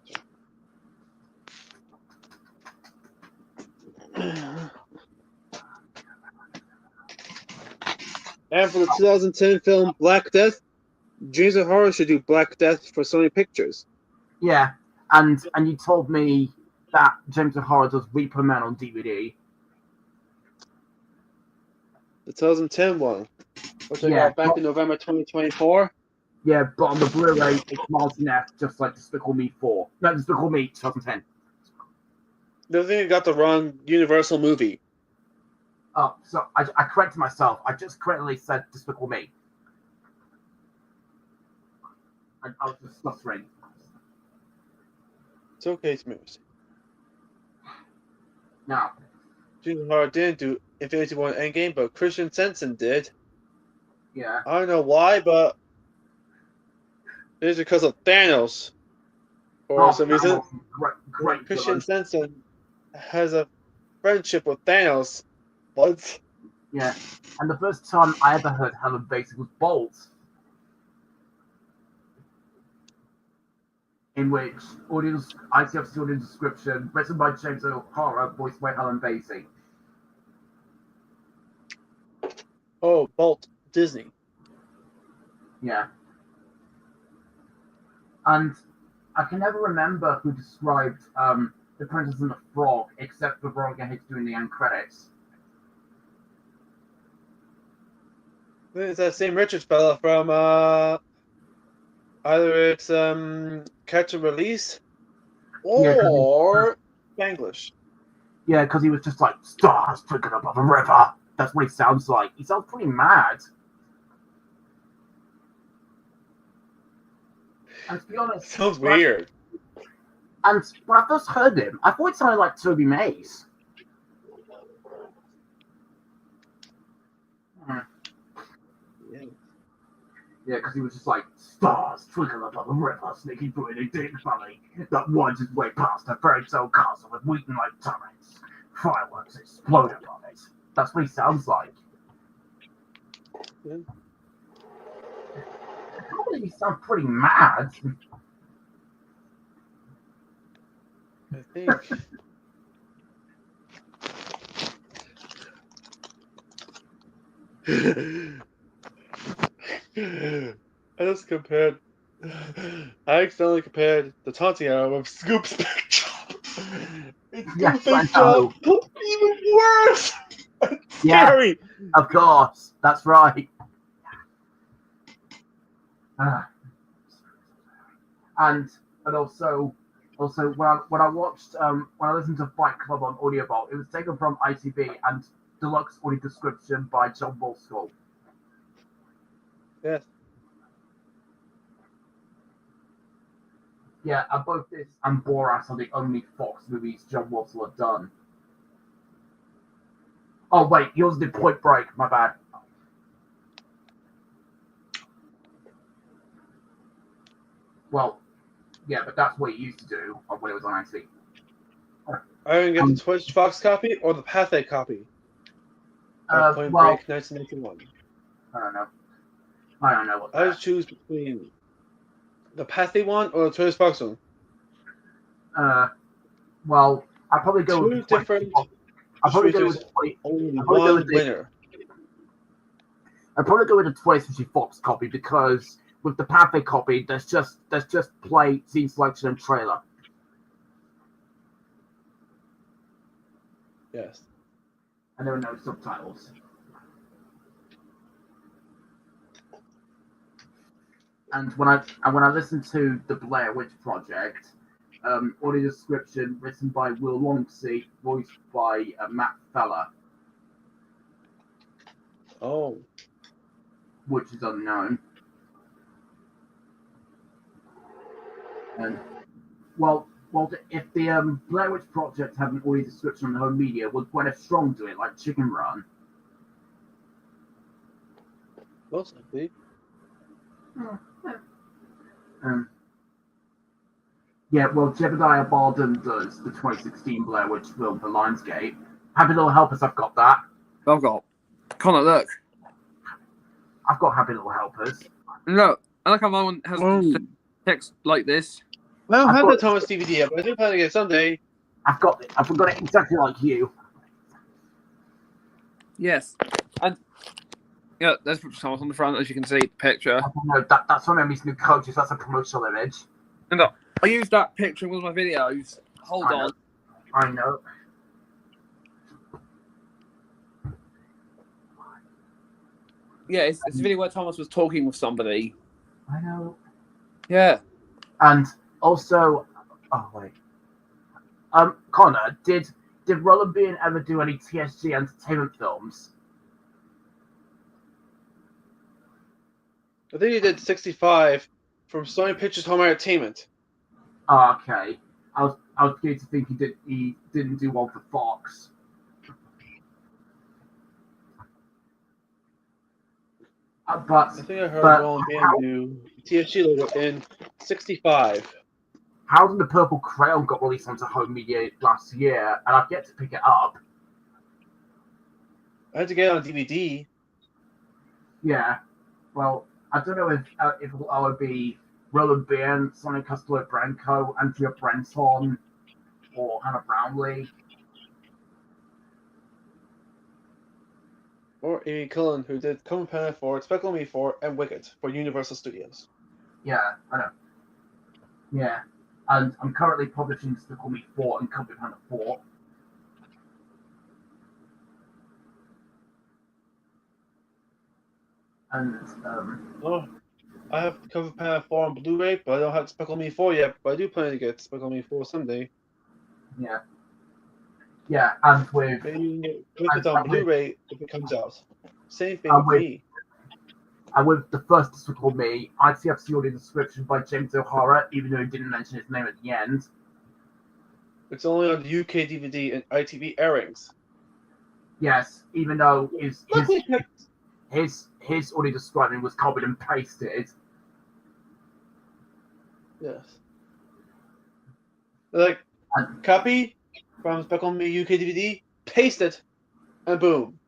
And for the 2010 film Black Death, James O'Hara should do Black Death for Sony Pictures. Yeah, and you told me that James O'Hara does Reaper Man on DVD. The 2010 one, which I got back in November 2024. Yeah, but on the Blu-ray, it's Martin F, just like Despicable Me 4. No, Despicable Me 2010. The thing I got the wrong Universal movie. Oh, so I corrected myself. I just correctly said Despicable Me. I was just stuttering. It's okay, Smooth. Now, James O'Hara didn't do Infinity War Endgame, but Christian Sensen did. Yeah. I don't know why, but it's because of Thanos. For some reason, great Christian villain. Sensen has a friendship with Thanos. What? Yeah, and the first time I ever heard Helen Basic was Bolt, in which ICFC audio description, written by James O'Hara, voiced by Helen Basic. Oh, Bolt, Disney. Yeah. And I can never remember who described The Princess and the Frog, except for Veronica Hicks doing the end credits. It's that same Richards fella from either it's Catch and Release or Spanglish. Yeah, because he was just like, stars twinkling above a river. That's what he sounds like. He sounds pretty mad. And to be honest... Sounds weird. And when I first heard him, I thought it sounded like Toby Mays. Yeah, because he was just like, stars twinkle above a river, sneaking through in a deep valley that winds its way past a fairy tale castle with weeping like torrents. Fireworks explode above it. That's what he sounds like. Yeah. Probably he sounds pretty mad. I think. I accidentally compared the taunting arrow of Scoop Spectrum. It's Yes, Scoop I Spectrum, know. even worse. Yeah, Scary. of course, that's right. And also when I watched when I listened to Fight Club on Audio Vault, it was taken from ITV and deluxe audio description by John Wolfskull. Yes. Yeah, and both this and Borat are the only Fox movies John Wolfskull had done. Oh wait, yours did Point Break. My bad. Well, yeah, but that's what he used to do when it was on ITV. I didn't get the Twitch Fox copy or the Pathé copy. Point Well, Break 1991. I don't know what I would choose between the Pathé one or the Twitch Fox one. Well, I'll probably go Two with different. I'll probably go with only one winner. I'll probably go with the 20th Century Fox copy because with the Pathé copy, there's just play, scene selection, and trailer. Yes. And there are no subtitles. And when I listened to the Blair Witch Project, audio description written by Will Longsey, voiced by Matt Feller. Oh. Which is unknown. And if the Blair Witch Project had an audio description on the home media, would Gwyneth Strong do it like Chicken Run? Most likely. Yeah, well, Jebediah Barden does the 2016 Blair Witch film, The Lionsgate. Happy Little Helpers, I've got that. I've got. Connor, look. I've got Happy Little Helpers. Look, I like how my one has text like this. I don't have the Thomas DVD yet, but I do plan to get it someday. I've got it exactly like you. Yes. And yeah, there's Thomas on the front, as you can see, picture. No, that's one of Emmy's new coaches. That's a promotional image. And I used that picture in one of my videos. Hold on. I know. Yeah, it's a video where Thomas was talking with somebody. I know. Yeah. And also, oh wait. Connor, did Roland Bean ever do any TSG Entertainment films? I think he did 65 from Sony Pictures Home Entertainment. Oh, okay. I was beginning to think he didn't do one for Fox. But I think I heard Roland Bean do TSG logo in 65. Howden the Purple Crayon got released onto home media last year, and I've yet to pick it up. I had to get it on DVD. Yeah. Well, I don't know if it would be Roland Bean, Sonny Costello Branco, Andrea Brenton, or Hannah Brownlee. Or Amy Cullen, who did Come Planet 4, Speckle Me 4, and Wicked for Universal Studios. Yeah, I know. Yeah. And I'm currently publishing Speckle Me 4 and Come Planet 4. And, Oh, I have Cover Planet 4 on Blu-ray, but I don't have Speckle Me 4 yet, but I do plan to get Speckle Me 4 someday. Yeah. Yeah, and with... Maybe you can get it on Blu-ray if it comes out. Same thing with me. And with the first Despicable Me, ITFC audio description by James O'Hara, even though he didn't mention his name at the end. It's only on the UK DVD and ITV airings. Yes, even though his audio describing was copied and pasted. Yes. Like, copy from Speckle Me UK DVD, paste it, and boom.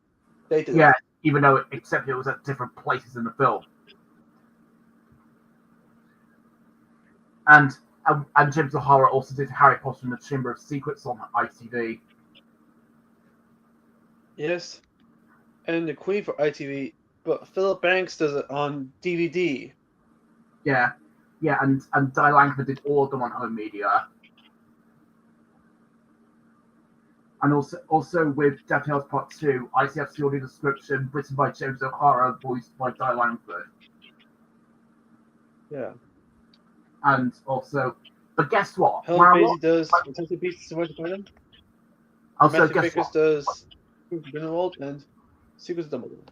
They did it. Even though except it was at different places in the film. And James O'Hara also did Harry Potter and the Chamber of Secrets on ITV. Yes. And The Queen for ITV, but Philip Banks does it on DVD. Yeah, and Di Langford did all of them on home media. And also with DuckTales Part 2, ICFC audio description written by James O'Hara, voiced by Di Langford. Yeah. And also, but guess what? Helen Basie does Fantastic Beasts and Where to Find Them. Also, Matthew guess Vickers what? does Grindelwald and Secrets of Dumbledore.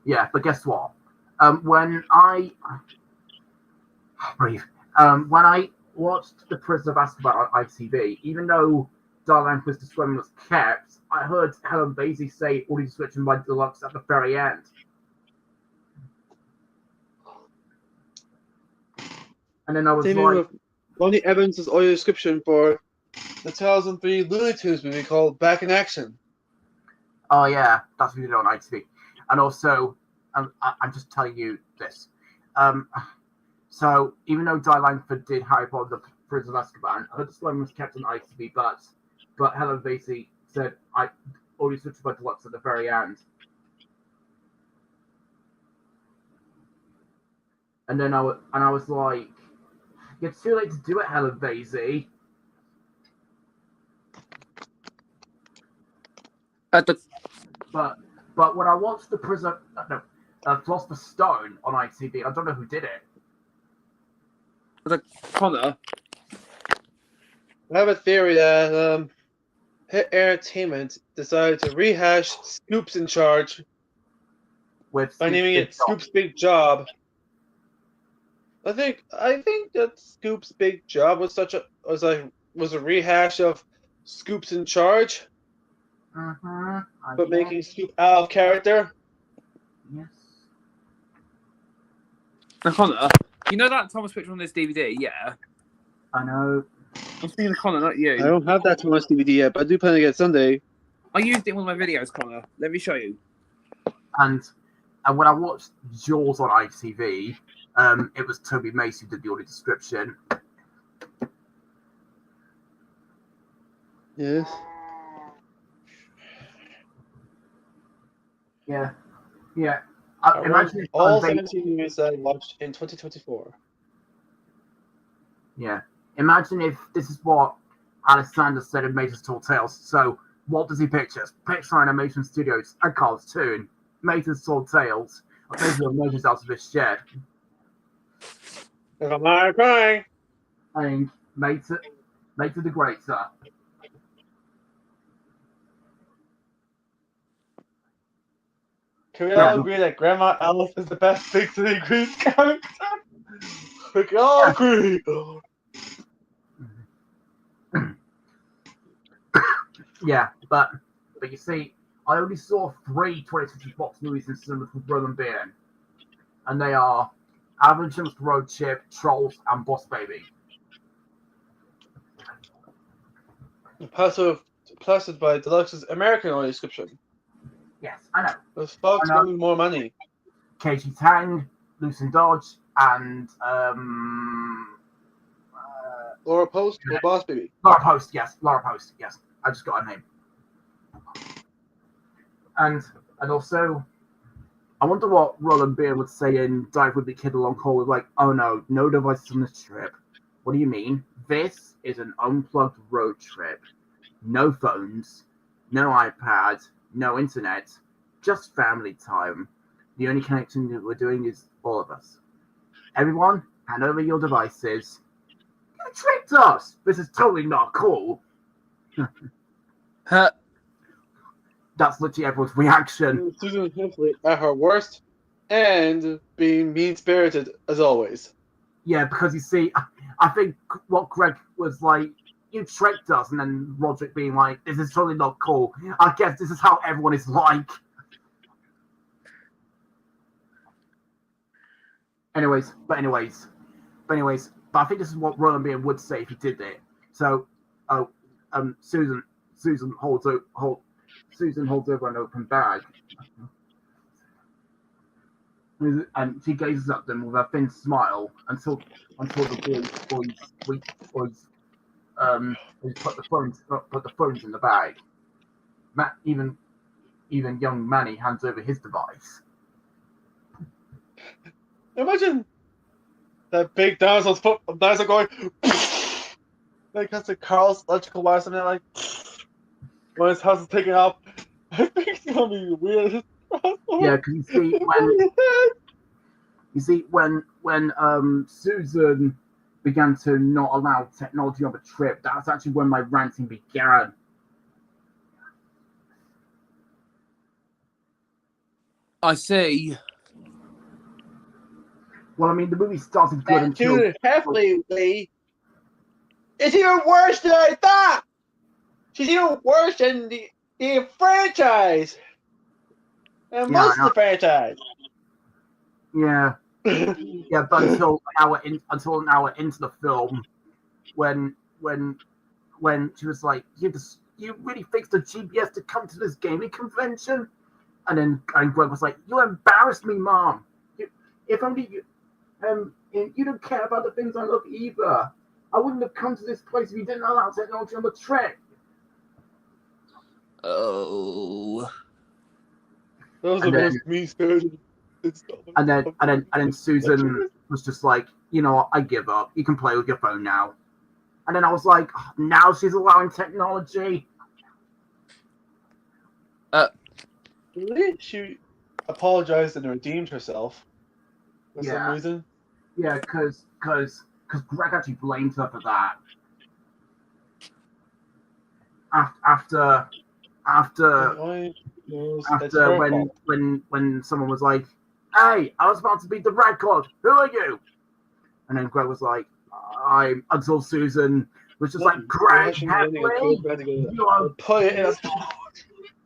Yeah, but guess what? When I watched The Prisoner of Azkaban on ITV, even though Di Langford's description was kept, I heard Helen Basie say audio description by Deluxe at the very end. And then I was Same like... with Ronnie Evans' audio description for the 2003 Looney Tunes movie called Back in Action. Oh yeah, that's what we did on ITV. And also, I'm just telling you this. So even though Di Langford did Harry Potter the Prisoner of Azkaban, her description was kept on ITV, but Helen Basie said I already switched by Deluxe at the very end. And then I was like, it's too late to do it, Helen Basie. But when I watched the Philosopher's Stone on ITV, I don't know who did it. Connor. I have a theory that Hit Entertainment decided to rehash Scoop's in Charge by naming it Scoop's Big Job. I think that Scoop's Big Job was was a rehash of Scoop's in Charge, but making Scoop out of character. Yes. Connor, You know that Thomas picture on this DVD? Yeah. I know. I'm speaking to Connor, not you. I don't have that Thomas DVD yet, but I do plan to get it someday. I used it in one of my videos, Connor. Let me show you. And when I watched Jaws on ITV, it was Toby Mace who did the audio description. Yes. Yeah. Yeah. Imagine if all 17 movies I watched in 2024. Yeah. Imagine if this is what Alexander said in Mater's Tall Tales. So, Walt Disney Pictures, Pixar Animation Studios, and Cartoon, Mater's Tall Tales, are taking the emotions out of this shed. If I'm not crying. And Mater the Greater. Can we all agree that Grandma Alice is the best Big City Grease character? We can all agree. Yeah, but you see, I only saw 3 2020 Fox movies in cinemas with Roland Bean, and they are Adventures Road Trip, Trolls, and Boss Baby. Plastered by Deluxe's American audio description. Yes, I know. Those Fox wanted more money. Katie Tang, Lucian Dodge, and Laura Post or Boss Baby? Laura Post, yes. I just got her name. And also, I wonder what Roland Bean would say in Dive with the Kid Along Call with like, oh no devices on this trip. What do you mean? This is an unplugged road trip. No phones, no iPad, no internet, just family time. The only connection that we're doing is all of us. Everyone, hand over your devices. You tricked us! This is totally not cool. That's literally everyone's reaction. Susan Hemphley at her worst and being mean-spirited as always. Yeah, because you see, I think what Greg was like, you tricked us, and then Roderick being like, this is totally not cool. I guess this is how everyone is like. But I think this is what Roland Bean would say if he did it. So, Susan holds over an open bag, and she gazes at them with a thin smile until the boys put the phones in the bag. Even young Manny hands over his device. Imagine that big dinosaur's foot dinosaur going like that's a Carl's electrical wire, something like when his house is taken up. I think it's gonna be weird. Yeah, because you see when Susan began to not allow technology on the trip, that's actually when my ranting began. I see. Well, I mean, the movie started good until... Heffley, it's even worse than I thought! She's even worse than the franchise! And most of the franchise! Yeah. Yeah, but until an hour into the film, when she was like, you really fixed the GPS to come to this gaming convention? And Greg was like, you embarrassed me, Mom. If only you don't care about the things I love either. I wouldn't have come to this place if you didn't allow technology on the trip. Oh. Those are the most mean-spirited. And then Susan was just like, you know what, I give up. You can play with your phone now. And then I was like, oh, now she's allowing technology. She apologized and redeemed herself for some reason. Yeah, because Greg actually blamed her for that. After when someone was like, hey, I was about to beat the red card. Who are you? And then Greg was like, until Susan was just like, Greg,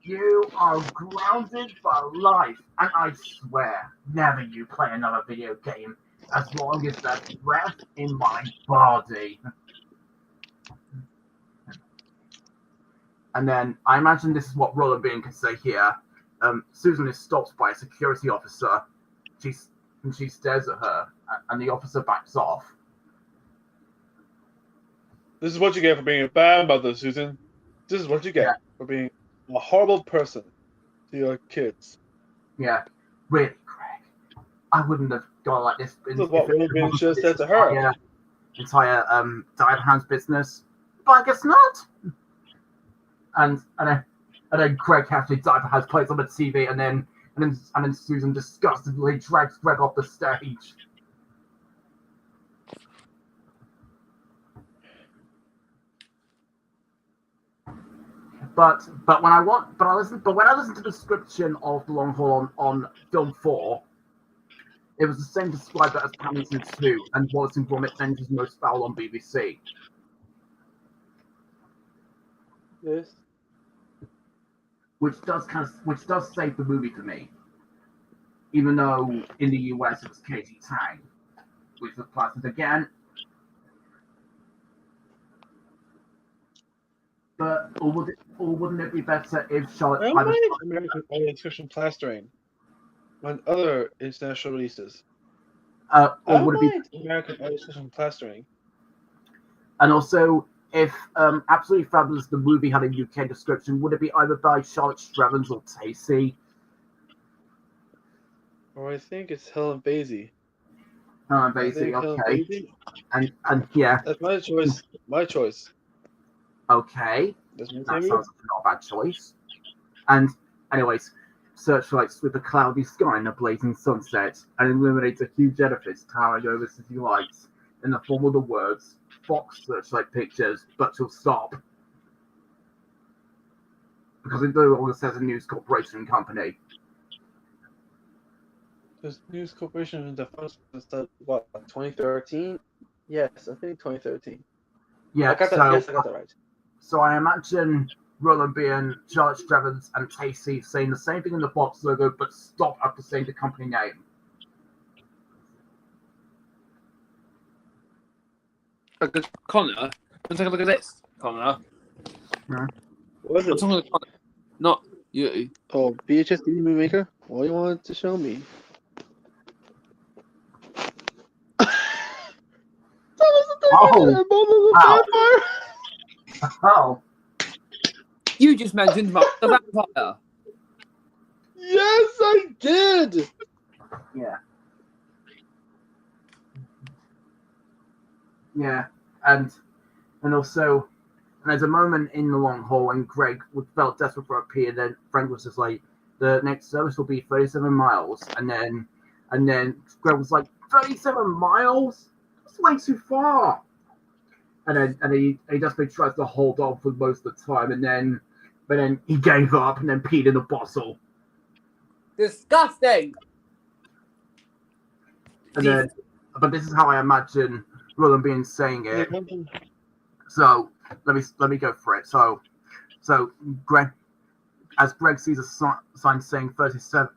you are grounded for life. And I swear, never you play another video game as long as there's breath in my body. And then I imagine this is what Roller Bean can say here. Susan is stopped by a security officer. She stares at her, and the officer backs off. This is what you get for being a bad mother, Susan. This is what you get for being a horrible person to your kids. Yeah, really, Craig. I wouldn't have gone like this. This is what Roller Bean should have said to her. Entire Dive Hound's business, but I guess not. And then Greg actually Dive Hound's plays on the TV, and then Susan disgustedly drags Greg off the stage. But when I listen to the description of the long haul on film 4, it was the same describer as Paddington 2 and Wallace and Gromit: Adventures Most Foul on BBC. Yes. Which does save the movie for me, even though in the US it was Katie Tang, which was plastered again. But wouldn't it be better if Charlotte? I like American Expression plastering on other international releases. Or would it be American Expression plastering? And also, if Absolutely Fabulous the movie had a UK description, would it be either by Charlotte Strevens or Tacy? Or I think it's Helen Basie. Helen Basie, okay. And yeah. That's my choice. My choice. Okay. That sounds like not a bad choice. And anyways, searchlights with a cloudy sky and a blazing sunset, and illuminates a huge edifice towering over city lights in the form of the words Fox Searchlight Pictures, but she'll stop. Because it no longer says a News Corporation company. This News Corporation in the first was what, 2013? Yes, I think 2013. Yeah, I got that right. So I imagine Roland Bean, Charlotte Strevens, and Tacy saying the same thing in the Fox logo, but stop after saying the company name. Connor, take a look at this, Connor. What is it? I'm talking to Connor, not you. Oh, VHS DVD movie maker? What do you want to show me? Oh. You just mentioned the vampire. Yes, I did. Yeah. Yeah, and also, there's a moment in the long haul when Greg felt desperate for a pee, and then Frank was just like, "The next service will be 37 miles," and then Greg was like, "37 miles? That's way too far." And he desperately tries to hold on for most of the time, but then he gave up and then peed in a bottle. Disgusting. And then, but this is how I imagine Roland Bean saying it. So let me go for it. So Greg sees a sign saying 37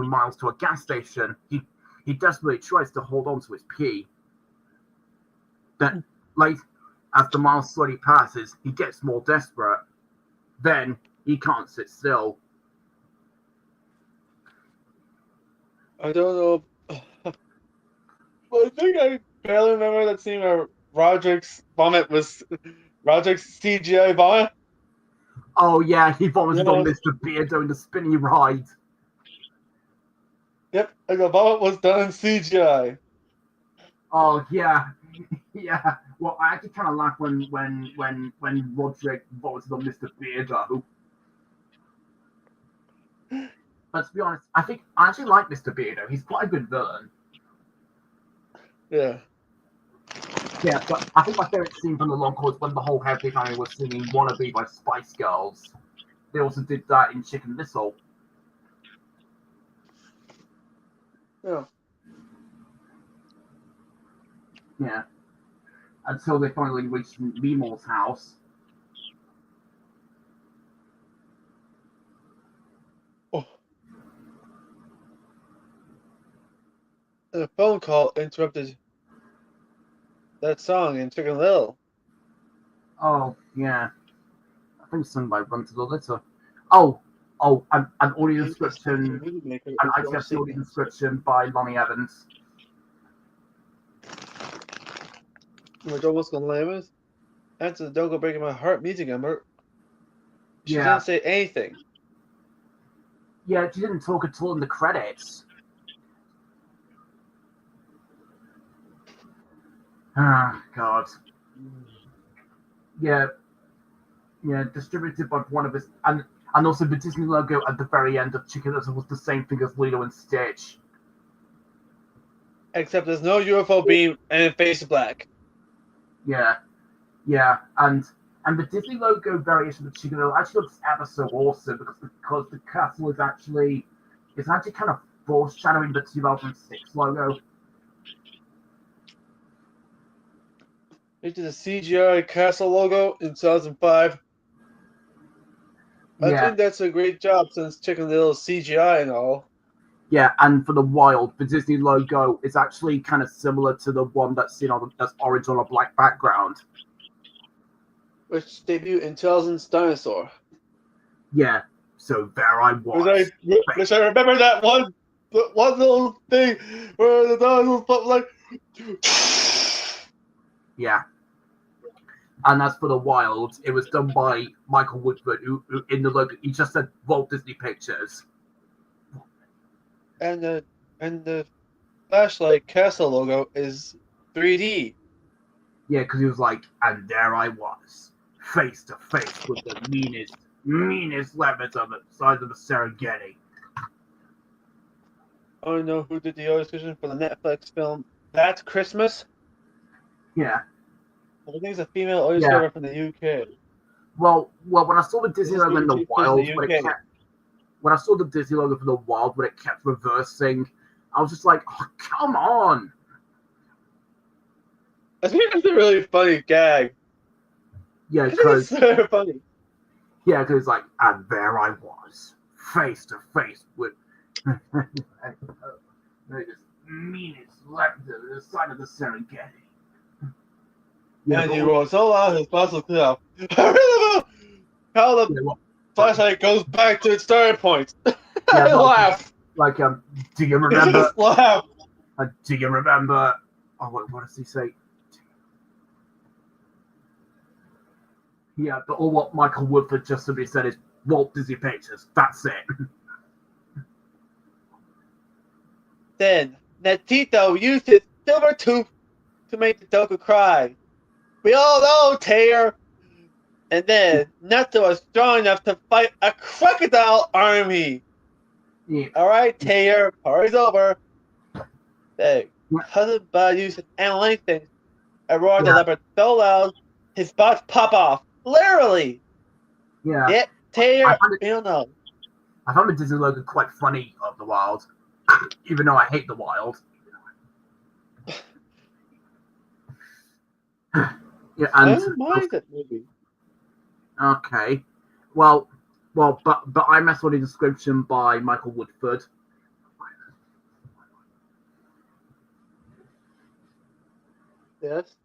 miles to a gas station, he desperately tries to hold on to his pee. Then, as the miles slowly passes, he gets more desperate. Then he can't sit still. I don't know. Well, I think I barely remember that scene where Roderick's vomit was Roderick's CGI vomit. Oh yeah, he vomited on Mr. Beard during the spinny ride. Yep, and the vomit was done in CGI. Oh yeah, yeah. Well, I actually kind of laughed when Roderick vomited on Mr. Beardo. But to be honest, I actually like Mr. Beardo. He's quite a good villain. Yeah. Yeah, but I think my favorite scene from the long haul is when the whole Happy Family was singing "Wannabe" by Spice Girls. They also did that in Chicken Little. Yeah. Yeah. Until they finally reached Meemaw's house. Oh. A phone call interrupted that song in Chicken Little. Oh, yeah. I think sung by Run to the Litter. Oh, and audio description, and ITFC audio description by Lonnie Evans. Which almost gonna lame it. Answer the Don't Go Breaking My Heart music number. She Yeah. didn't say anything. Yeah, she didn't talk at all in the credits. Ah, God. Yeah. Yeah, distributed by one of his... And also the Disney logo at the very end of Chicken Little was the same thing as Lilo and Stitch. Except there's no UFO beam and it fades to black. Yeah. Yeah, and the Disney logo variation of Chicken Little actually looks ever so awesome because the castle is actually kind of foreshadowing the 2006 logo. It did a CGI castle logo in 2005. I think that's a great job since Chicken Little CGI and all. Yeah, and for the Wild, the Disney logo is actually kind of similar to the one that's that's orange on a black background. Which debuted in 2000's Dinosaur. Yeah, so there I was. Which I remember that one little thing where the dinosaurs pop like. Yeah. And as for the Wild, it was done by Michael Woodford, who in the logo he just said Walt Disney Pictures. And the flashlight castle logo is 3D. Yeah, because he was like, and there I was, face to face with the meanest lemons on the size of a Serengeti. I don't know who did the audio description for the Netflix film That Christmas. Yeah. I think it's a female audio describer from the UK. Well, when I saw the Disney logo in the Wild, when I saw the Disney logo for the Wild, when it kept reversing, I was just like, oh, come on. I think that's a really funny gag. Yeah, because it's so funny. Yeah, because like, and there I was, face to face with the meanest lemons the size of the Serengeti. Yeah, and you were so loud his muscle clip. How the flashlight goes back to its starting point. I laugh. Like, do you remember? Just laugh. Do you remember? Oh, what does he say? Yeah, but all what Michael Woodford just simply said is Walt Disney Pictures. That's it. Then Netito used his silver tooth to make the Doku cry. We all know Taylor. And then Neto was strong enough to fight a crocodile army. Yeah. Alright, Taylor, party's over. Then Cousin Bud used his analytic thing and roared the leopard so loud his spots pop off. Literally. Yeah. Yeah, Taylor, you don't know. I found the Disney logo quite funny of the Wild, even though I hate the Wild. Yeah, and I don't mind that movie. Okay, but I messed with the description by Michael Woodford. Yes.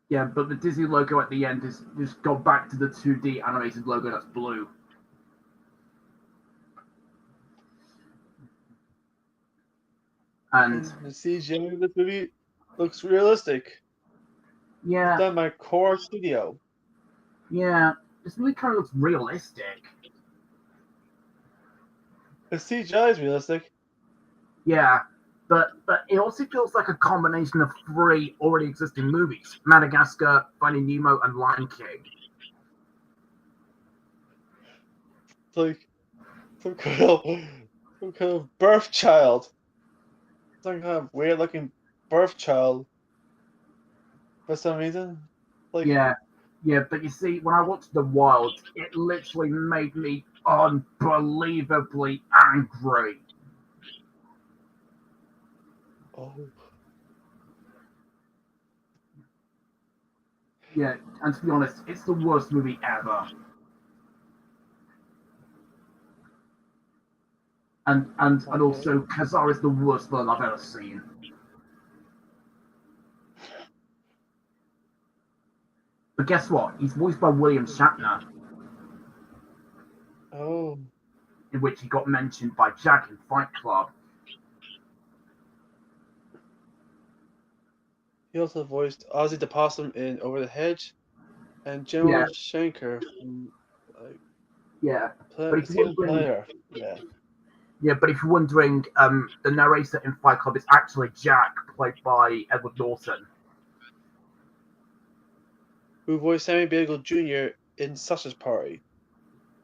Yeah, but the Disney logo at the end is just go back to the 2D animated logo that's blue. And the CGI of this movie looks realistic. Yeah. It's done by Core Studio. Yeah, this movie kind of looks realistic. The CGI is realistic. Yeah, but it also feels like a combination of 3 already existing movies: Madagascar, Finding Nemo, and Lion King. It's like some kind of birth child. Some kind of weird looking birth child. For some reason. Like Yeah, but you see, when I watched The Wild, it literally made me unbelievably angry. Oh. Yeah, and to be honest, it's the worst movie ever. And also, Kazar is the worst villain I've ever seen. But guess what? He's voiced by William Shatner. Oh. In which he got mentioned by Jack in Fight Club. He also voiced Ozzy the Possum in Over the Hedge, and General Shanker from But if you're wondering, Player. Yeah, but if you're wondering, the narrator in Fight Club is actually Jack, played by Edward Norton. Who voiced Sammy Bagel Jr. in Sausage Party,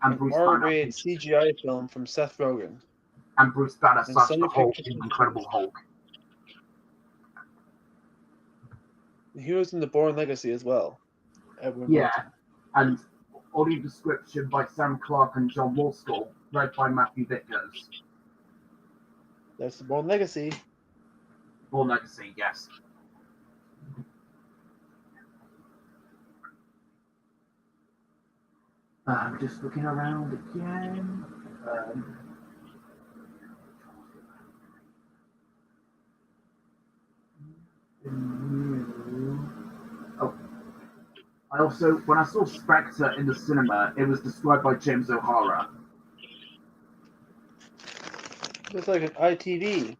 And an Bruce Banner. R-rated CGI film from Seth Rogen. And Bruce Banner And slash Sony the Hulk Pictures in Incredible Hulk. He was in The Bourne Legacy as well. Edward Yeah, Norton. and audio description by Sam Clark and John Wollskull, read by Matthew Vickers. That's The Bourne Legacy. Bourne Legacy, yes. I'm just looking around again. I also, when I saw Spectre in the cinema, it was described by James O'Hara. It's like an ITV.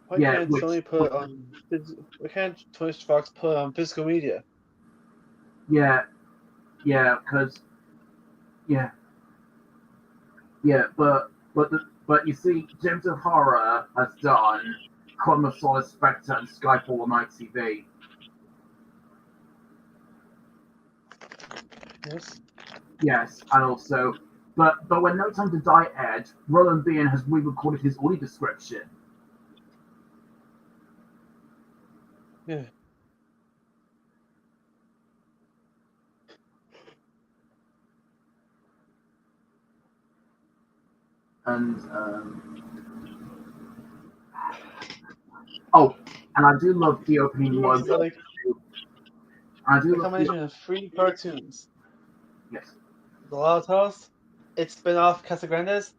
Why can't Sony put on? Why can't 20th Fox put on physical media? But you see, James O'Hara has done Quantum of Solace, Spectre, and Skyfall on ITV. Yes. Yes, and also, but when No Time to Die aired, Roland Bean has re-recorded his audio description. Yeah. And and I do love the opening logo. I do a combination of 3 cartoons. Yes. The Loud House, its spin-off Casagrandes,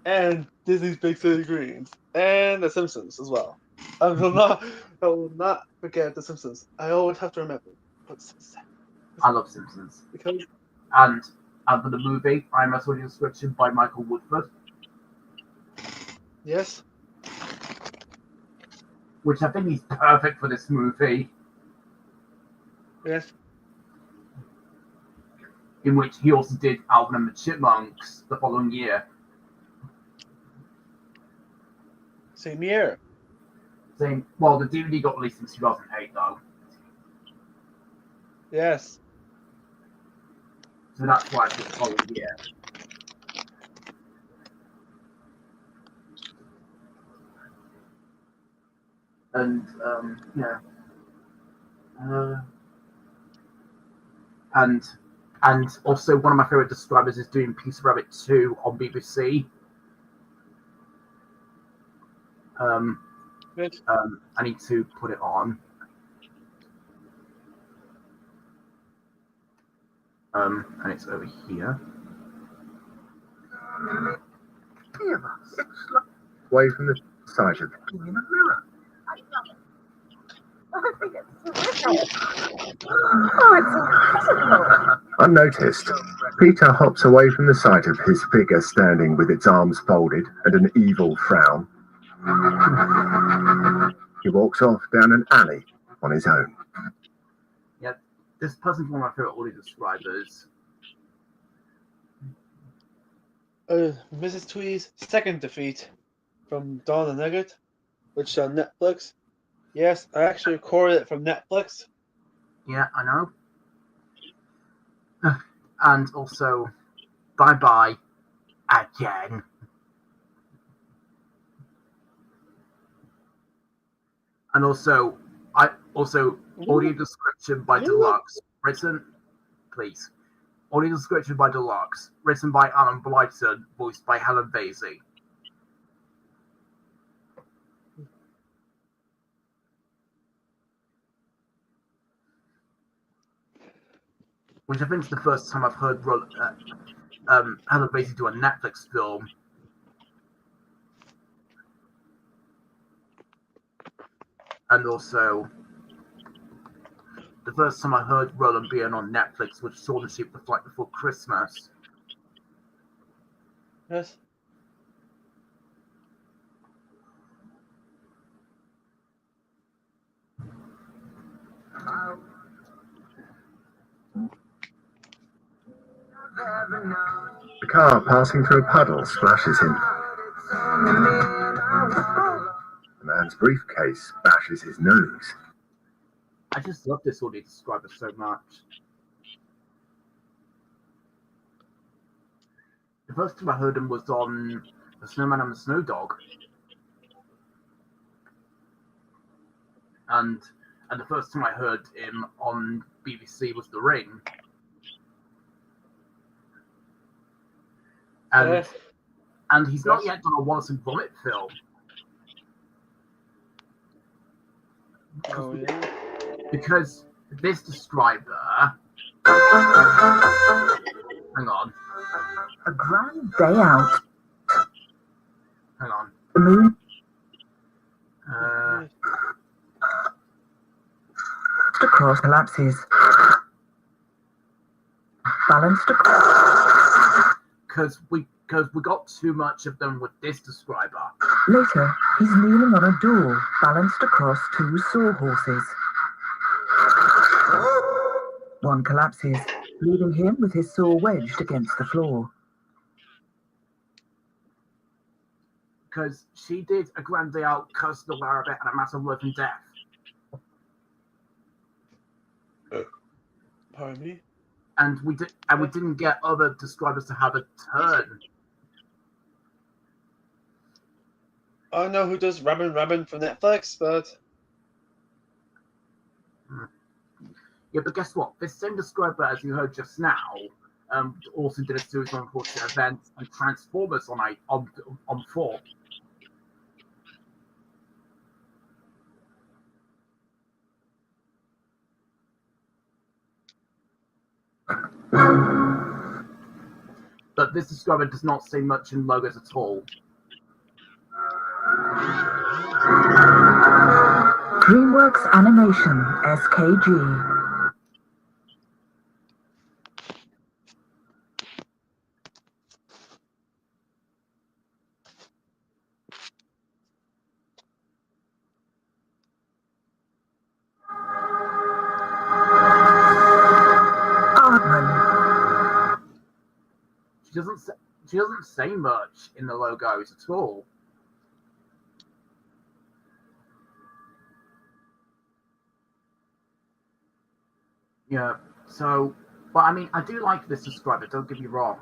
and Disney's Big City Greens, and The Simpsons as well. I will not forget The Simpsons. I always have to remember. I love Simpsons. Because and for the movie, I'm a audio description by Michael Woodford. Yes. Which I think is perfect for this movie. Yes. In which he also did Alvin and the Chipmunks the following year. Same year. Well, the DVD got released in 2008, though. Yes. So that's why it's the following year. And, and also one of my favourite describers is doing Peter Rabbit 2 on BBC. I need to put it on. And it's over here. Away from the side of the in a mirror. Unnoticed, Peter hops away from the sight of his figure standing with its arms folded and an evil frown. He walks off down an alley on his own. Yeah, this person's one of my favorite audio describers. Mrs. Twee's second defeat from Dawn the Nugget, which is on Netflix. Yes, I actually recorded it from Netflix. Yeah, I know. And also, bye-bye again. And also, audio description by Deluxe, written, please. Audio description by Deluxe, written by Alan Blyton, voiced by Helen Basie. Which I think is the first time I've heard Helen Basie do a Netflix film. And also, the first time I heard Roland being on Netflix was Shaun the Sheep: The Flight Before Christmas. Yes. The car passing through a puddle splashes him. The man's briefcase bashes his nose. I just love this audio describer so much. The first time I heard him was on The Snowman and the Snow Dog. And the first time I heard him on BBC was The Ring. And he's not yet done a Wallace and Gromit film. Oh, yeah. Because this describer... Hang on. A grand day out. Hang on. The moon. Across collapses. Balanced across. Because we got too much of them with this describer. Later, he's kneeling on a door, balanced across two sawhorses. One collapses, leaving him with his saw wedged against the floor. Because she did A Grand Day Out, Curse of the Rabbit, and A Matter of Life and Death. Pardon me? And we didn't get other describers to have a turn. I don't know who does Rabbin from Netflix, but... Yeah, but guess what? This same describer, as you heard just now, also did a series on Unfortunate Events and Transformers on 4. But this describer does not say much in logos at all. Dreamworks Animation, SKG. She doesn't say much in the logos at all. Yeah, so, but I mean, I do like this describer, don't get me wrong.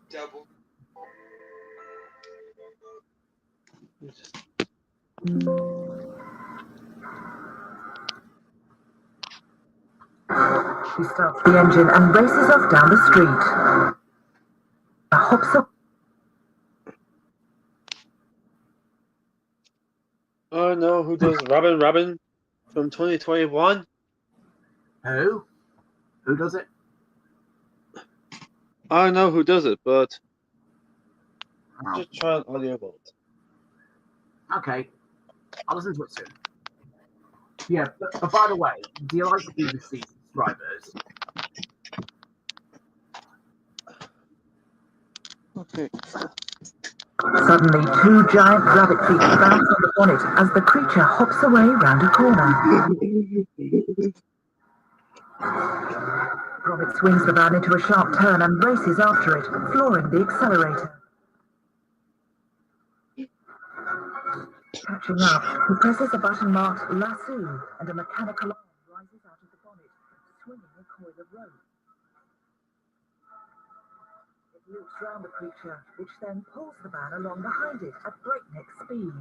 Double. She starts the engine and races off down the street. Hops up. Oh no, who does Robin from 2021? Who? Who does it? I don't know who does it, but Oh. just try an audio vault. Okay, I'll listen to it soon. Yeah, but by the way, do you like the BBC subscribers? Okay. Suddenly, two giant rabbit feet bounce on the bonnet as the creature hops away round a corner. Gromit swings the van into a sharp turn and races after it, flooring the accelerator. Catching up, he presses a button marked lasso, and a mechanical arm rises out of the bonnet, swinging a coil of rope. It loops round the creature, which then pulls the van along behind it at breakneck speed.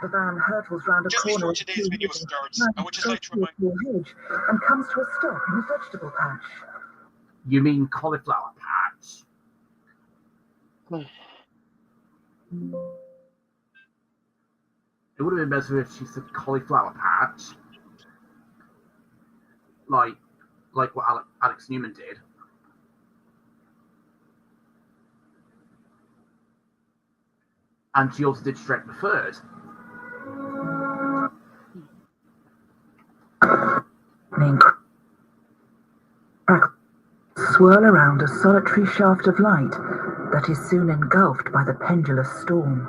The van hurtles round a Just corner before today's video starts, I would just like to remind hedge and comes to a stop in a vegetable patch. You mean cauliflower patch? It would have been better if she said cauliflower patch, like what Alex Newman did. And she also did Shrek the Third. Swirl around a solitary shaft of light that is soon engulfed by the pendulous storm.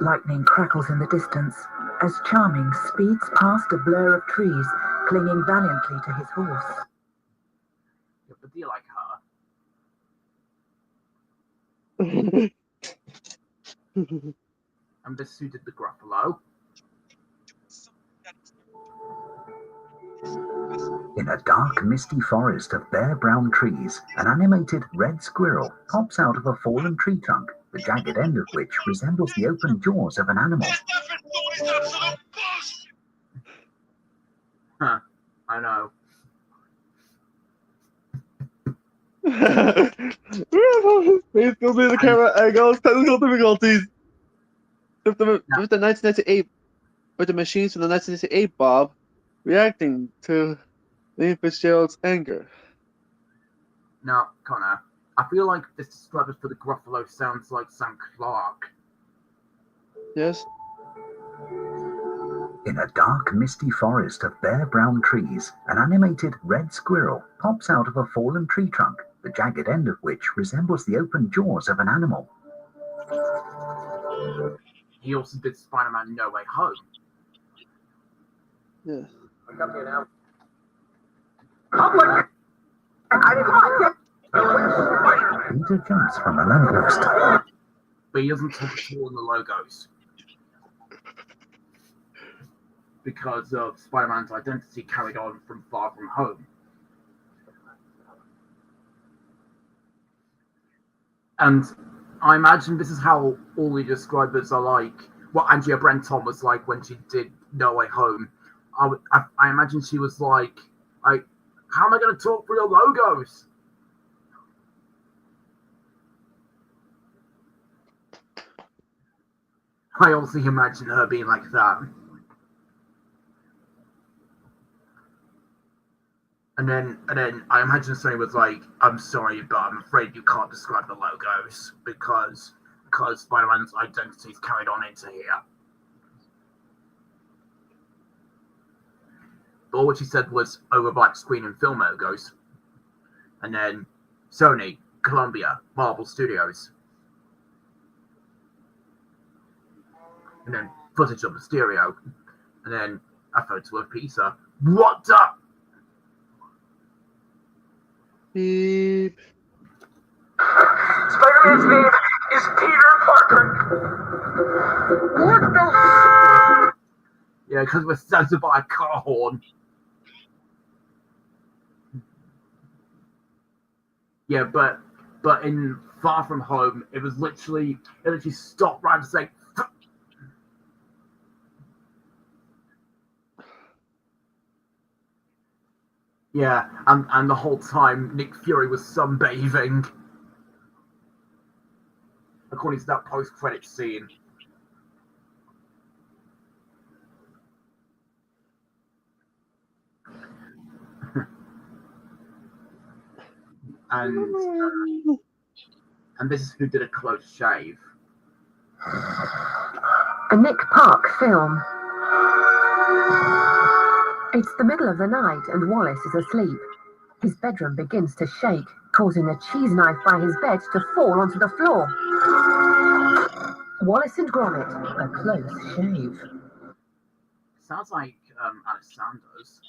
Lightning crackles in the distance as Charming speeds past a blur of trees, clinging valiantly to his horse. Yeah, but do you like her? And this suited the Gruffalo. In a dark, misty forest of bare brown trees, an animated red squirrel pops out of a fallen tree trunk, the jagged end of which resembles the open jaws of an animal. Huh, I know. Please go to the camera angles, technical difficulties. With the 1998, with the machines from the 1998 Bob reacting to Lee Fitzgerald's anger. Now, Connor, I feel like this described for the Gruffalo sounds like Sam Clark. Yes? In a dark, misty forest of bare brown trees, an animated red squirrel pops out of a fallen tree trunk, the jagged end of which resembles the open jaws of an animal. He also did Spider-Man No Way Home. Yeah. Look up here now. Peter jumps from a lamppost. But he doesn't talk at all in the logos. Because of Spider-Man's identity carried on from Far From Home. And I imagine this is how all the describers are like, what Andrea Brenton was like when she did No Way Home. I imagine she was like, how am I going to talk through the logos? I also imagine her being like that. And then I imagine Sony was like, I'm sorry, but I'm afraid you can't describe the logos because Spider-Man's identity is carried on into here. But all what she said was over black screen and film logos. And then Sony, Columbia, Marvel Studios. And then footage of the stereo. And then a photo of Peter. What up? Beep. Spider-Man's name is Peter Parker. What the? Yeah, because we're censored by a car horn. Yeah, but in Far From Home, it literally stopped right to say. Yeah, and the whole time Nick Fury was sunbathing. According to that post-credit scene. and this is who did a close shave. A Nick Park film. It's the middle of the night and Wallace is asleep. His bedroom begins to shake, causing a cheese knife by his bed to fall onto the floor. Wallace and Gromit, a close shave. Sounds like Alex Sanders.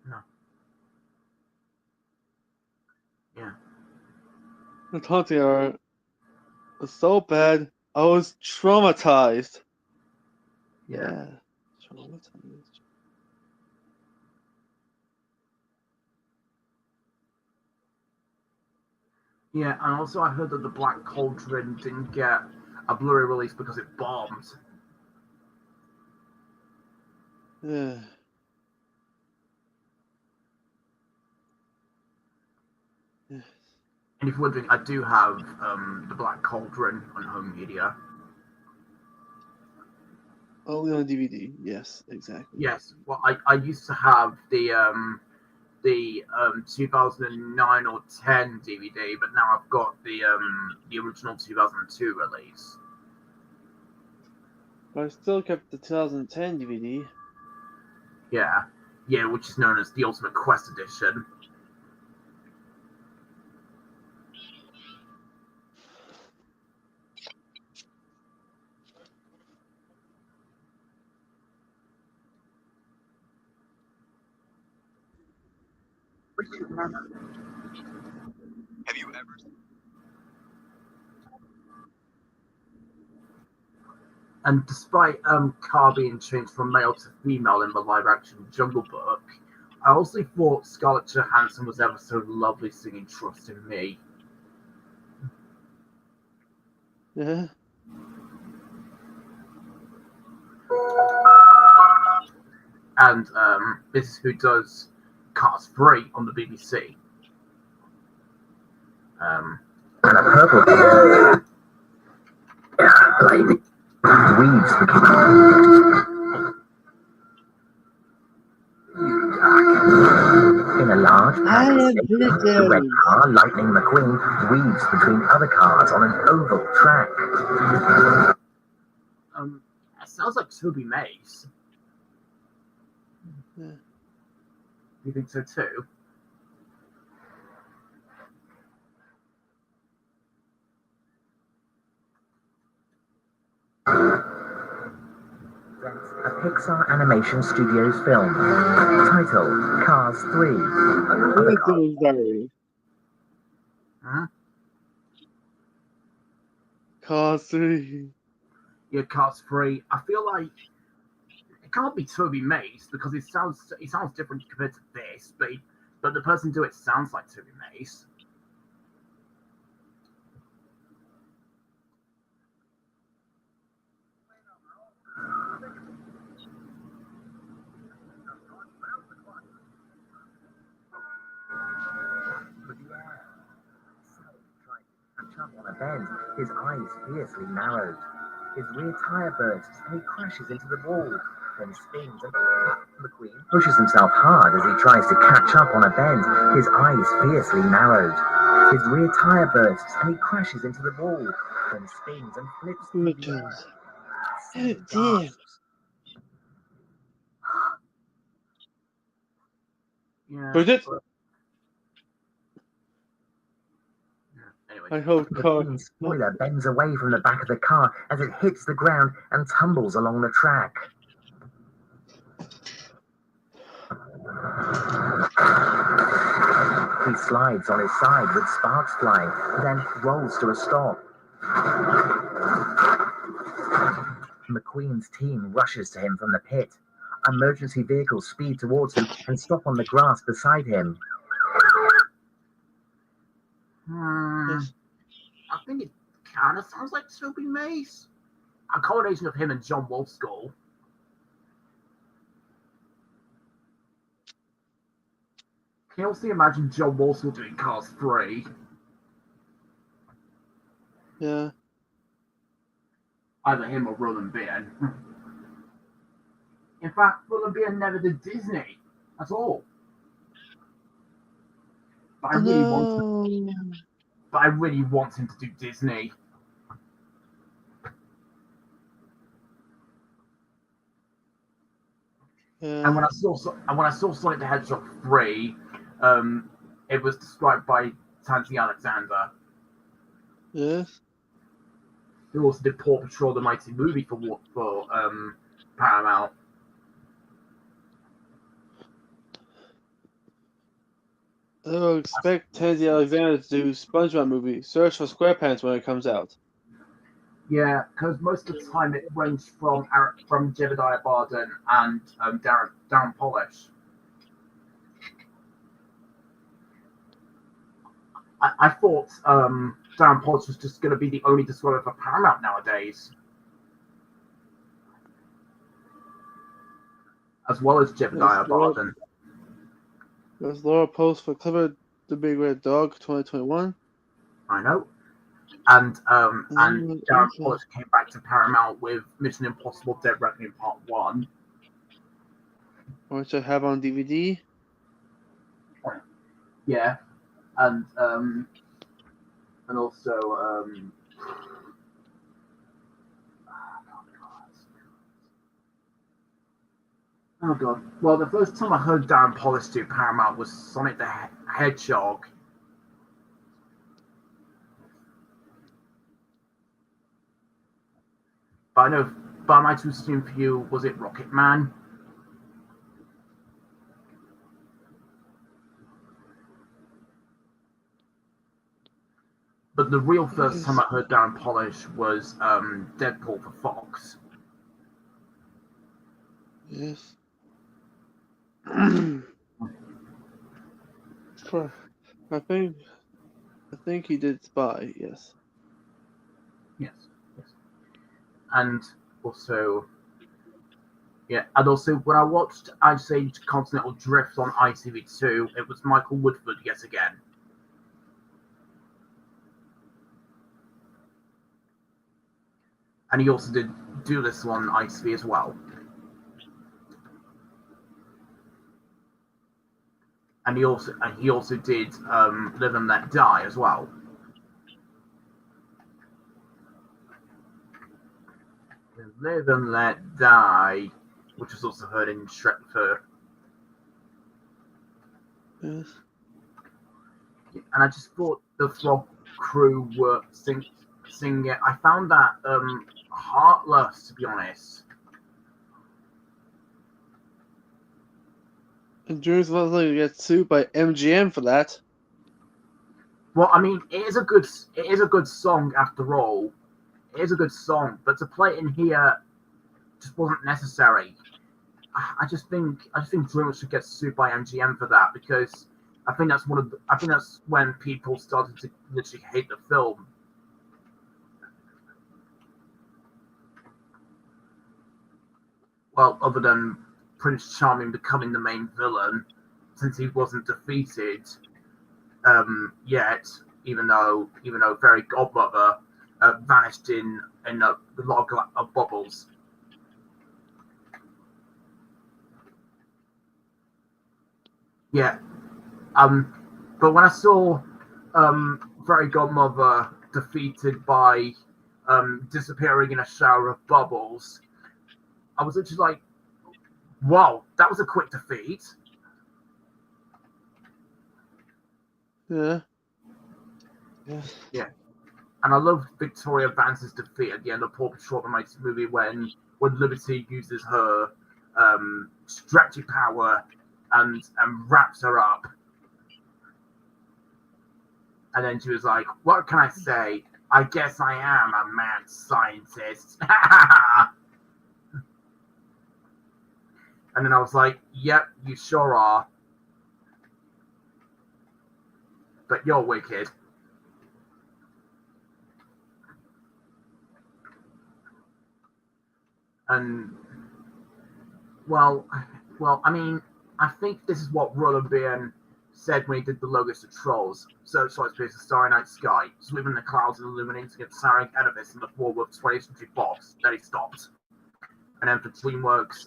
No. Yeah. The taunting art was so bad, I was traumatized. Yeah. Traumatized. Yeah, and also I heard that the Black Cauldron didn't get a Blu-ray release because it bombed. And if you're wondering, I do have the Black Cauldron on home media. Only on DVD. Yes, exactly. Yes. Well, I used to have the 2009 or 10 DVD, but now I've got the original 2002 release. But I still kept the 2010 DVD. Yeah, which is known as the Ultimate Quest Edition. Have you ever? And despite Car being changed from male to female in the live-action Jungle Book, I also thought Scarlett Johansson was ever so lovely singing "Trust in Me." Yeah. And this is who does Cars 3 on the BBC. And a purple lady weaves the in a large the red car, Lightning McQueen, weaves between other cars on an oval track. That sounds like Toby Mace. Yeah. You think so too? A Pixar Animation Studios film titled Cars 3. Huh? Cars 3. Yeah, Cars 3. I feel like it can't be Toby Mace because it sounds different compared to this, but the person doing it sounds like Toby Mace. On a bend, his eyes fiercely narrowed. His rear tire bursts and he crashes into the wall, then spins and McQueen pushes himself hard as he tries to catch up on a bend, his eyes fiercely narrowed. His rear tire bursts and he crashes into the wall, then spins and flips through the air. Damn. Yeah. Bridget? Anyway. I hope car. The spoiler bends away from the back of the car as it hits the ground and tumbles along the track. He slides on his side with sparks flying, then rolls to a stop. McQueen's team rushes to him from the pit. Emergency vehicles speed towards him and stop on the grass beside him. I think it kind of sounds like Toby Mace. A combination of him and John Wolfskull. Can you also imagine John Wolfskull doing Cars 3? Yeah. Either him or Roland Bean. In fact, Roland Bean never did Disney at all. But I really want him to do Disney. Yeah. And when I saw Sonic the Hedgehog 3, it was described by Tansy Alexander. Yes. Who also did Paw Patrol the Mighty Movie for Paramount. I will expect Tansy Alexander to do SpongeBob movie Search for SquarePants when it comes out. Yeah, because most of the time it ranged from Jedediah Barden and Darren Polish. I thought Darren Polish was just going to be the only describer for Paramount nowadays. as well as Jebediah Barton. There's Laura Post for Clever the Big Red Dog 2021. I know. And Darren Polish came back to Paramount with Mission Impossible: Dead Reckoning Part 1, which I have on DVD. Yeah, and also oh god. Well, the first time I heard Darren Polish do Paramount was Sonic the Hedgehog. But I know, but my too soon for you, was it Rocket Man? But the real first time I heard Darren Polish was Deadpool for Fox. Yes. I think he did Spy. Yes. Yes. And also, yeah, and also when I watched Ice Age Continental Drift on ITV2, it was Michael Woodford yet again. And he also did do this on ITV as well. And he also did Live and Let Die as well. Live and Let Die, which was also heard in Shrek for. Yes. And I just thought the Frog crew were singing it. I found that heartless, to be honest. And Drews looks like you get sued by MGM for that. Well, I mean, it is a good song after all. It is a good song, but to play it in here just wasn't necessary. I just think Dreamworks should get sued by MGM for that, because I think that's when people started to literally hate the film. Well, other than Prince Charming becoming the main villain, since he wasn't defeated yet, even though Fairy Godmother vanished in a lot of bubbles. Yeah. But when I saw Fairy Godmother defeated by disappearing in a shower of bubbles, I was just like, wow, that was a quick defeat. Yeah. Yeah. And I loved Victoria Vance's defeat at the end of Paw Patrol the Mighty movie when Liberty uses her stretchy power and wraps her up. And then she was like, what can I say? I guess I am a mad scientist. And then I was like, yep, you sure are. But you're wicked. And, well, I mean, I think this is what Roland Bean said when he did the logos to Trolls. Searchlights pierce the starry night sky, sweeping the clouds and illuminating a towering edifice in the form of 20th Century Fox. Then he stopped. And then for Dreamworks,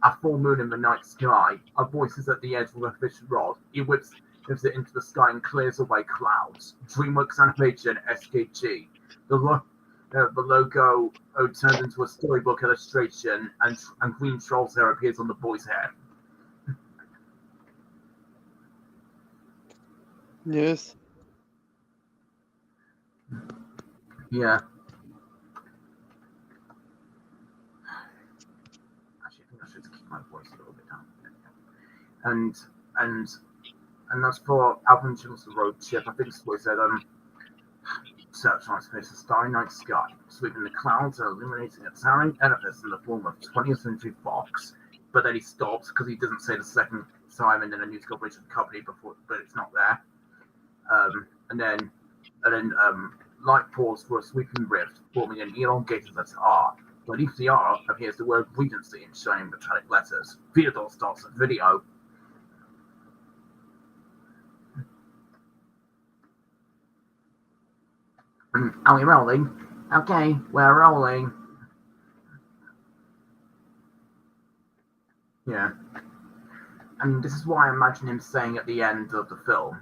a full moon in the night sky, a voice is at the edge of a fishing rod. He whips it into the sky and clears away clouds. Dreamworks animation SKG. The logo turns into a storybook illustration, and green troll's hair appears on the boy's head. Yes. Yeah. Actually, I think I should keep my voice a little bit down. And as for Alvin Johnson Road Chip, I think Sloy said, searchlights face the starry night sky, sweeping the clouds and illuminating a towering edifice in the form of 20th Century Fox. But then he stops because he doesn't say the second time, and then a news coverage of the company before, but it's not there. And then light pause for a sweeping rift, forming an elongated letter R. Beneath the art appears the word Regency in shining metallic letters. Theodore starts the video. Are we rolling? Okay, we're rolling. Yeah. And this is why I imagine him saying at the end of the film,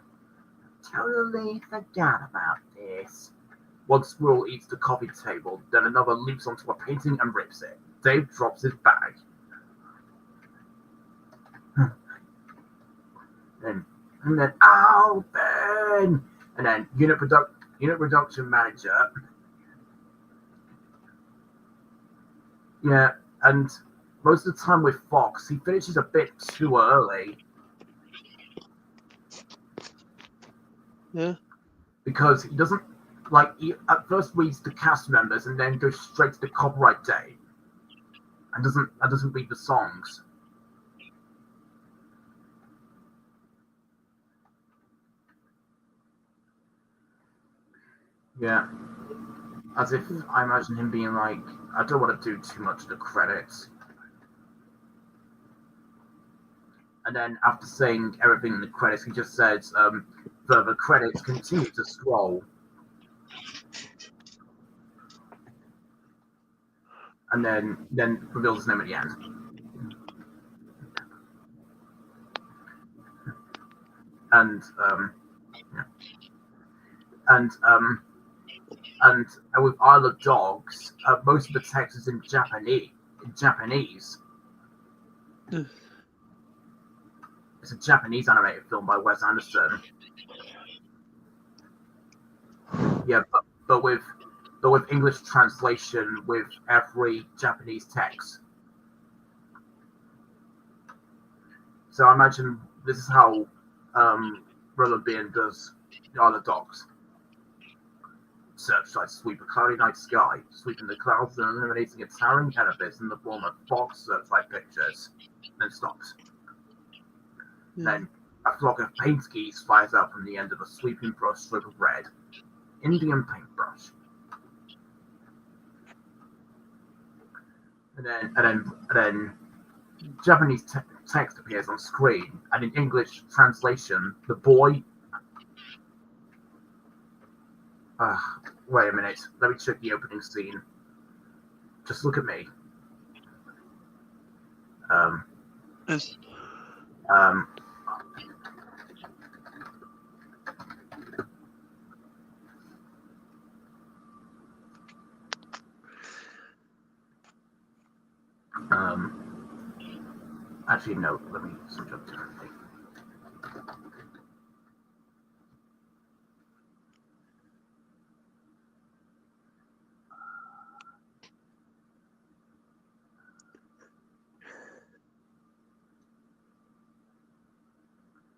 totally forgot about this. One squirrel eats the coffee table, then another leaps onto a painting and rips it. Dave drops his bag. and then, oh, Ben! And then, unit production manager. Yeah, and most of the time with Fox, he finishes a bit too early. Yeah. Because he doesn't, he at first reads the cast members and then goes straight to the copyright date. And doesn't read the songs. Yeah. As if I imagine him being like, I don't want to do too much of the credits. And then after saying everything in the credits, he just says, further credits continue to scroll. And then reveals his name at the end. And with Isle of Dogs, most of the text is in Japanese. It's a Japanese animated film by Wes Anderson. Yeah, but with English translation with every Japanese text. So I imagine this is how Roland Bean does the Isle of Dogs. Searchlight sweep a cloudy night sky, sweeping the clouds and illuminating a towering edifice in the form of Fox searchlight pictures. Then stops. Then a flock of paint skis flies out from the end of a sweeping brush stroke of red. Indian paintbrush. And then Japanese text appears on screen, and in English translation, the boy. Wait a minute. Let me check the opening scene. Just look at me. Yes. Actually, no. Let me switch up differently.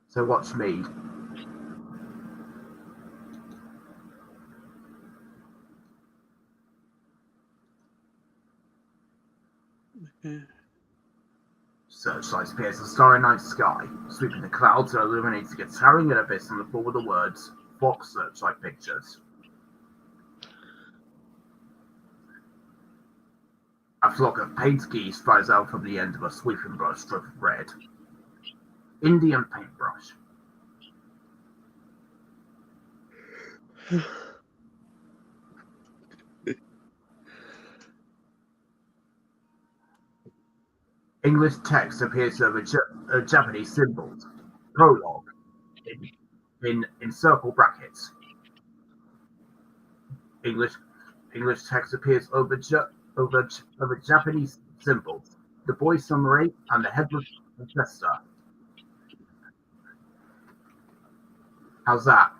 So watch me. Okay. Searchlight appears in the starry night sky, sweeping the clouds and illuminating a towering edifice on the floor with the words Fox Searchlight Pictures. A flock of paint geese flies out from the end of a sweeping brush stroke of red. Indian paintbrush. English text appears over Japanese symbols. Prologue in circle brackets. English text appears over Japanese symbols. The boy summary and the headless ancestor. How's that?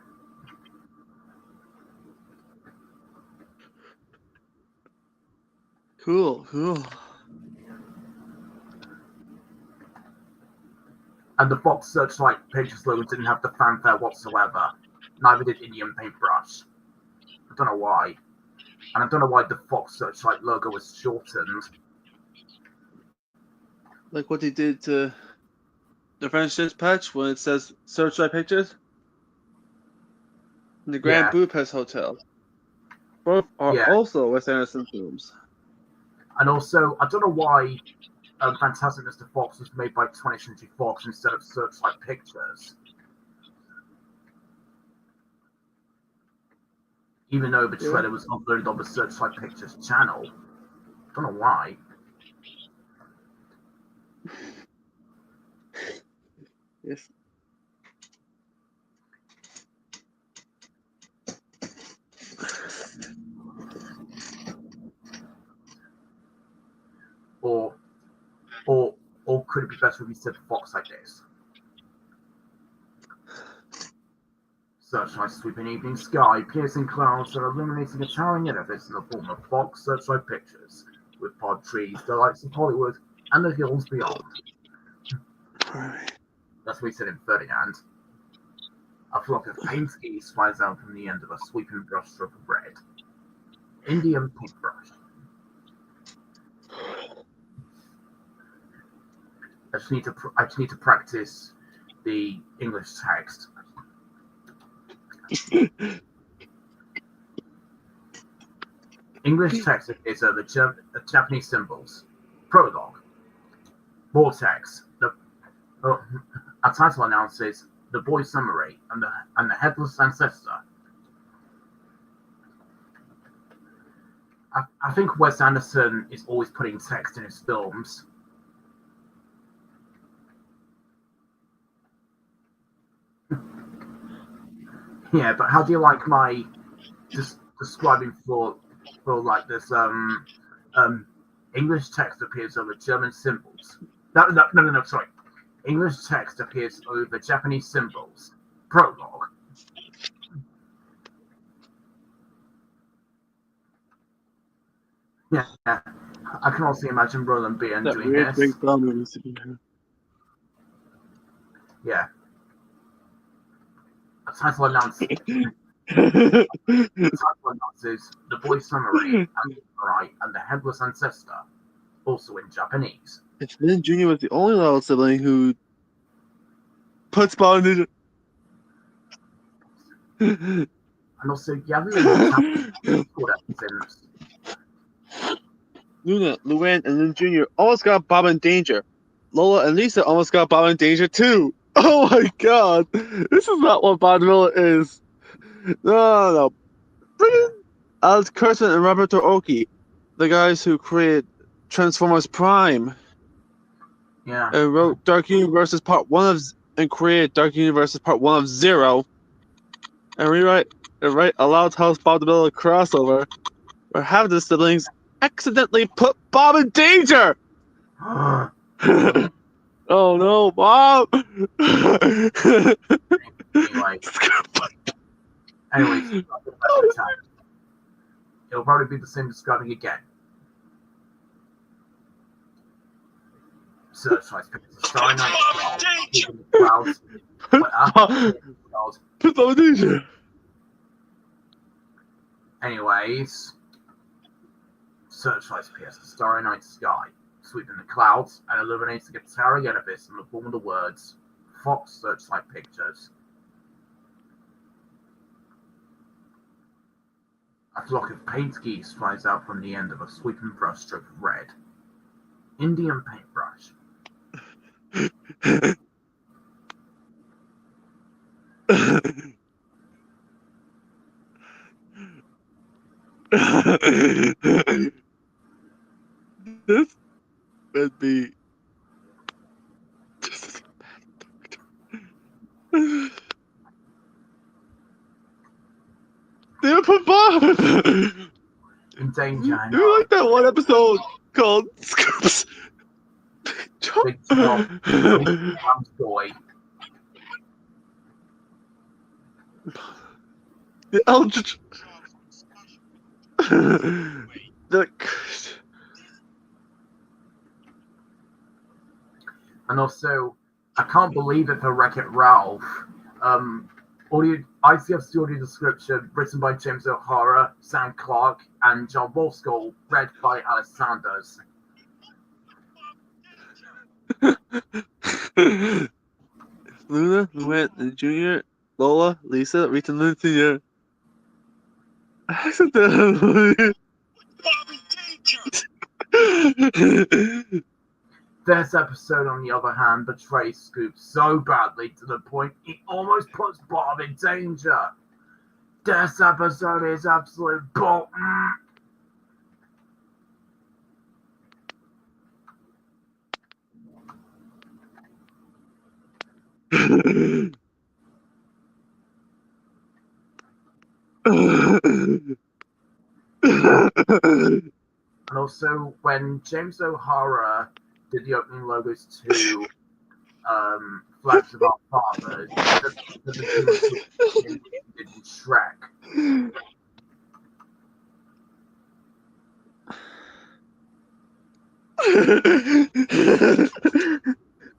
Cool. And the Fox Searchlight Pictures logo didn't have the fanfare whatsoever. Neither did Indian Paintbrush. I don't know why. And I don't know why the Fox Searchlight logo was shortened. Like what they did to the French Dispatch when it says Searchlight Pictures. In the Grand Budapest Hotel. Both are also Wes Anderson films. And also, I don't know why Fantastic Mr. Fox was made by 20th Century Fox instead of Searchlight Pictures. Even though the trailer was uploaded on the Searchlight Pictures channel. I don't know why. Yes. Or could it be better if we said Fox like this? Searchlight sweeping evening sky, piercing clouds that are illuminating a towering edifice in the form of Fox Searchlight Pictures, with pod trees, the lights of Hollywood, and the hills beyond. That's what we said in Ferdinand. A flock of paint skis flies out from the end of a sweeping brushstroke of red. Indian paintbrush. I just need to practice the English text. English text is the Japanese symbols. Prologue. More text. Our title announces the boy's summary and the headless ancestor. I think Wes Anderson is always putting text in his films. Yeah, but how do you like my describing for like this English text appears over German symbols? No, sorry. English text appears over Japanese symbols. Prologue. Yeah, I can also imagine Roland Bean doing this. Yeah. A title announces the boy's summary and the headless ancestor, also in Japanese. And then Junior was the only little sibling who puts Bob Ninja. And also, yeah, since Luna, Luann, and then Junior almost got Bob in danger. Lola and Lisa almost got Bob in danger too. Oh my god! This is not what Bob Miller is. No. Bring in Alex Kurtzman and Robert Oki, the guys who created Transformers Prime. Yeah. And wrote Dark Universes Part 1 of and created Dark Universes Part 1 of Zero. And write a Loud House Bob the Builder crossover where half of the siblings accidentally put Bob in danger! Oh no, Bob! Anyways, it'll probably be the same describing again. Searchlight pictures a starry night clouds. Anyways, searchlights pierce the starry night sky, sweeping the clouds and illuminating a towering edifice in the form of the words Fox Searchlight Pictures. A flock of paint geese flies out from the end of a sweeping brushstroke of red. Indian paintbrush. This would be just they put Bob in danger. You like that one episode called Scoops? Big Top Boy. The Eldritch. And also, I can't believe it for Wreck-It Ralph. ICF's audio description written by James O'Hara, Sam Clark, and John Wolfskull, read by Alice Sanders. Luna, Luann, Junior, Lola, Lisa, Rita, and Senior. Accidentally. This episode, on the other hand, betrays Scoop so badly to the point he almost puts Bob in danger. This episode is absolute bull. And also, when James O'Hara did the opening logos to Flags of Our Fathers, the did in Shrek.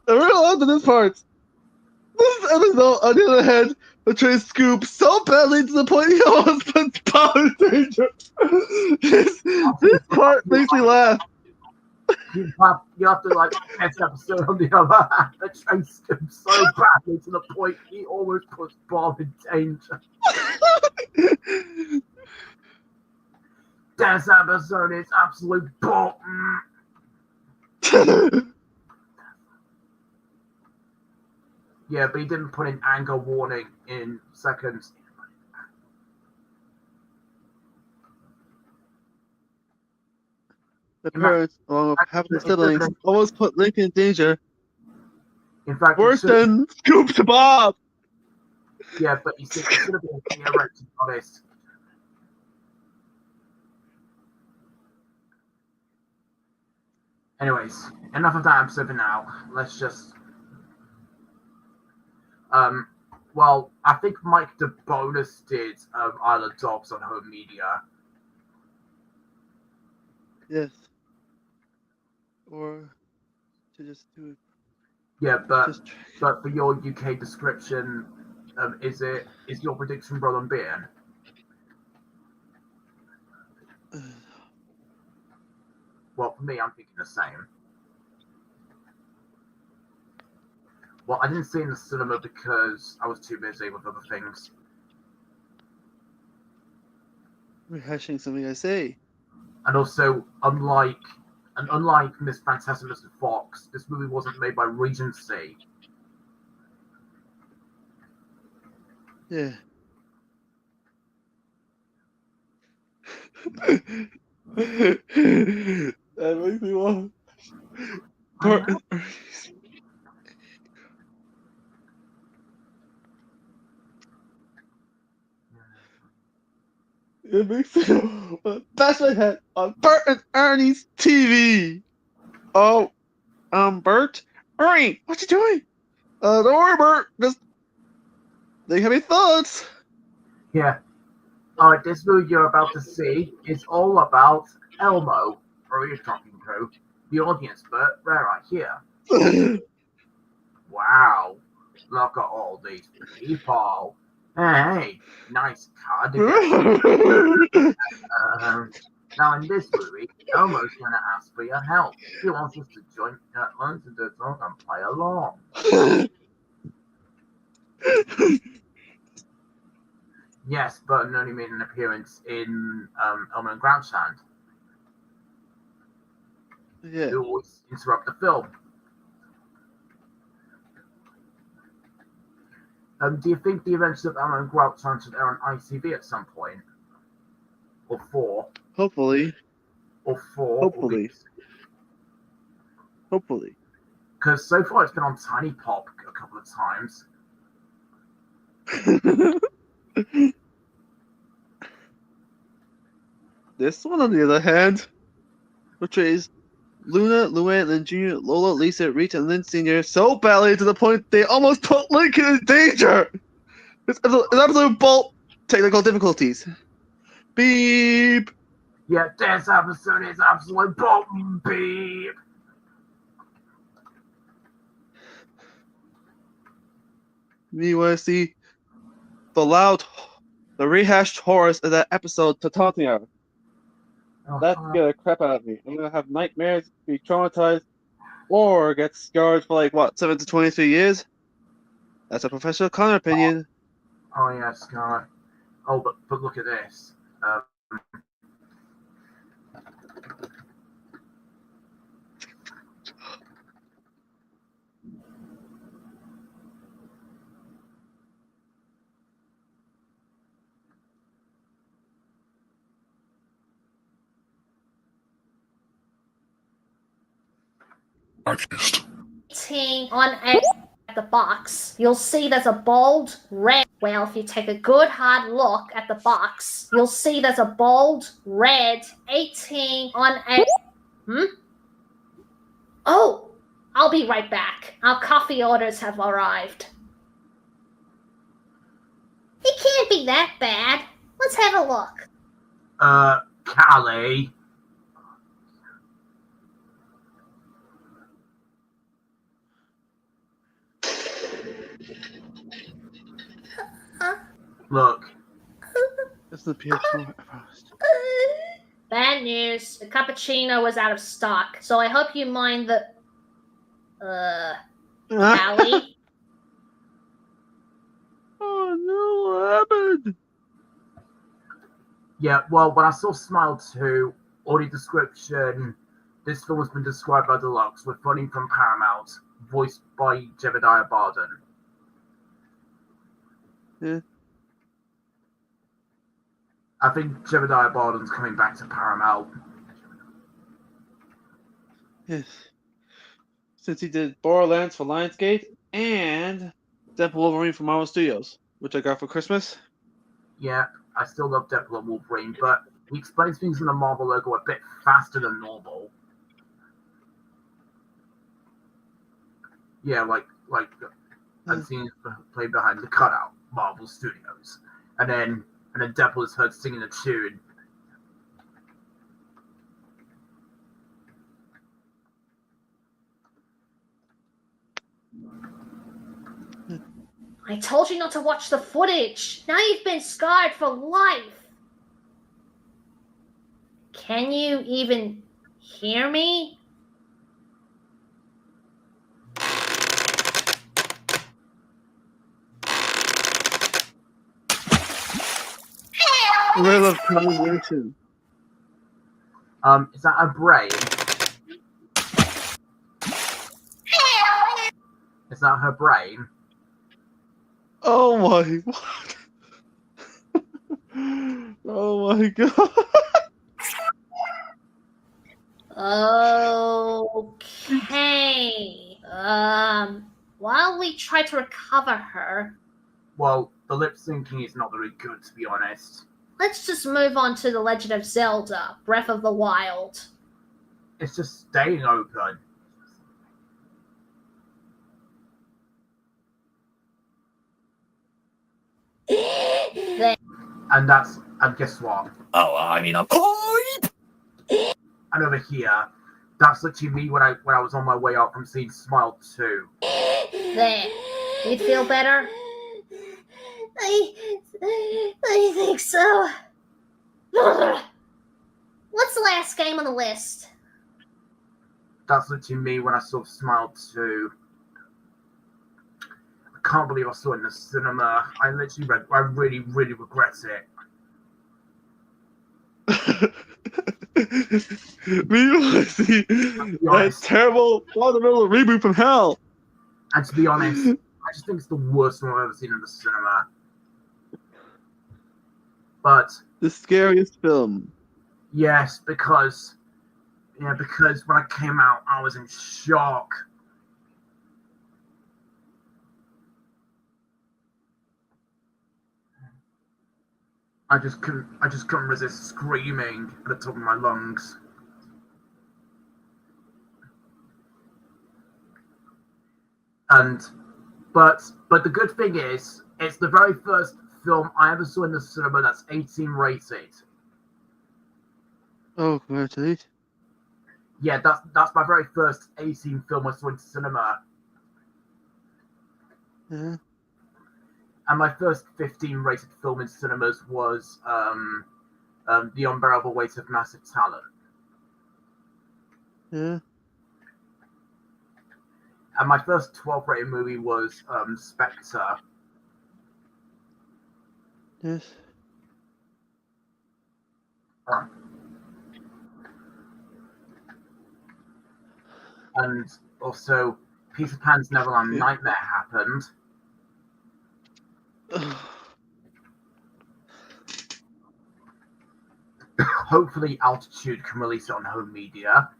I really loved this part. This episode, on the other hand, betrays Scoop so badly to the point he almost puts Bob in danger. This part makes me laugh. You have to like this episode, on the other hand, betrays Scoop so badly to the point he almost puts Bob in danger. This episode is absolute bull. Yeah, but he didn't put in anger warning in seconds. The parents, along with half the siblings, almost put Lincoln in danger. In fact, worse than Scoop to Bob. Yeah, but you see, it should have been erect, to be honest. Anyways, enough of that episode for now. Let's just. Well, I think Mike DeBonus did Isle of Dogs on home media. Yes. Or to just do it. Yeah, but for your UK description, is your prediction Brother Bean? Well, for me, I'm thinking the same. Well, I didn't see it in the cinema because I was too busy with other things. Rehashing something I say. And also, unlike Miss Fantastic Mr. Fox, this movie wasn't made by Regency. Yeah. That makes me want. It makes me bash my head on Bert and Ernie's TV. Oh, Bert, Ernie, what you doing? Don't worry, Bert. Just they have any thoughts. Yeah. Alright, this movie you're about to see is all about Elmo. Or are you talking to? The audience, Bert, they're right here. Wow. Look at all these people. Hey, nice cardigan. Now in this movie, Elmo's going to ask for your help. He wants us to learn to do song and play along. Yes, Burton only made an appearance in Elmo and Grouchland. Yeah. Who always interrupt the film. Do you think the Adventures of Elmo and Grouchland should air on ITV at some point? Or 4? Hopefully. Or 4? Hopefully. Hopefully. Because so far it's been on Tiny Pop a couple of times. This one, on the other hand, portrays Luna, Luann, and Junior, Lola, Lisa, Rita, and Lynn Sr. so badly to the point they almost put Lincoln in danger. It's absolute bolt technical difficulties. Beep. Yeah, this episode is absolute bolt beep. You want to see the rehashed horrors of that episode to taunt me out. That scared the crap out of me. I'm gonna have nightmares, be traumatized, or get scarred for 7 to 23 years. That's a professional Connor opinion. Oh yeah, Scarlet. Oh, but look at this. On at the box, you'll see there's a bold red. Well, if you take a good hard look at the box, you'll see there's a bold red 18 on a. Oh, I'll be right back. Our coffee orders have arrived. It can't be that bad. Let's have a look. Callie. Look. It's the PS4 post. Bad news. The cappuccino was out of stock, so I hope you mind the. Callie? Oh no, what happened? Yeah, well, when I saw Smile 2, audio description, this film has been described by Deluxe with funding from Paramount, voiced by Jebediah Barden. Yeah. I think Jebediah Barden's coming back to Paramount. Yes. Since he did Borderlands for Lionsgate and Deadpool Wolverine for Marvel Studios, which I got for Christmas. Yeah, I still love Deadpool and Wolverine, but he explains things in the Marvel logo a bit faster than normal. Yeah, like I've seen it play behind the cutout, Marvel Studios, and then Deadpool is heard singing a tune. I told you not to watch the footage. Now you've been scarred for life. Can you even hear me? Rule of combination. Is that a brain? Is that her brain? Oh my! Oh my god! Okay. While we try to recover her, Well, the lip syncing is not very good, to be honest. let's just move on to The Legend of Zelda: Breath of the Wild. It's just staying open. And guess what? Oh, I mean, I'm And over here, that's literally me when I was on my way out from seeing Smile 2. There. You'd feel better? I think so. What's the last game on the list? That's literally me when I saw Smile 2. I can't believe I saw it in the cinema. I really, really regret it. Meanwhile, see that terrible fundamental reboot from hell. And to be honest, I just think it's the worst one I've ever seen in the cinema. But the scariest film. Yes, because when I came out, I was in shock. I just couldn't resist screaming at the top of my lungs. But the good thing is, it's the very first film I ever saw in the cinema that's 18 rated. Oh, congratulations. Yeah, that's my very first 18 film I saw in cinema. Yeah. And my first 15 rated film in cinemas was The Unbearable Weight of Massive Talent. Yeah. And my first 12 rated movie was Spectre. Yes. And also, Peter Pan's Neverland Nightmare happened. Hopefully, Altitude can release it on home media.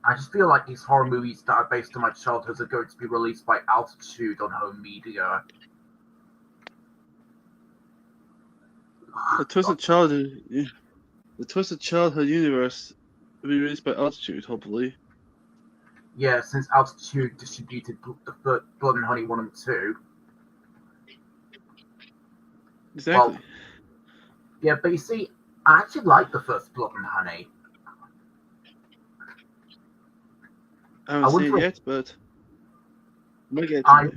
I just feel like these horror movies that are based on my childhood are going to be released by Altitude on home media. The Twisted Childhood universe will be released by Altitude, hopefully. Yeah, since Altitude distributed the Blood and Honey 1 and 2. Exactly. Well, yeah, but you see, I actually like the first Blood and Honey. I haven't seen it yet, but I might get to it.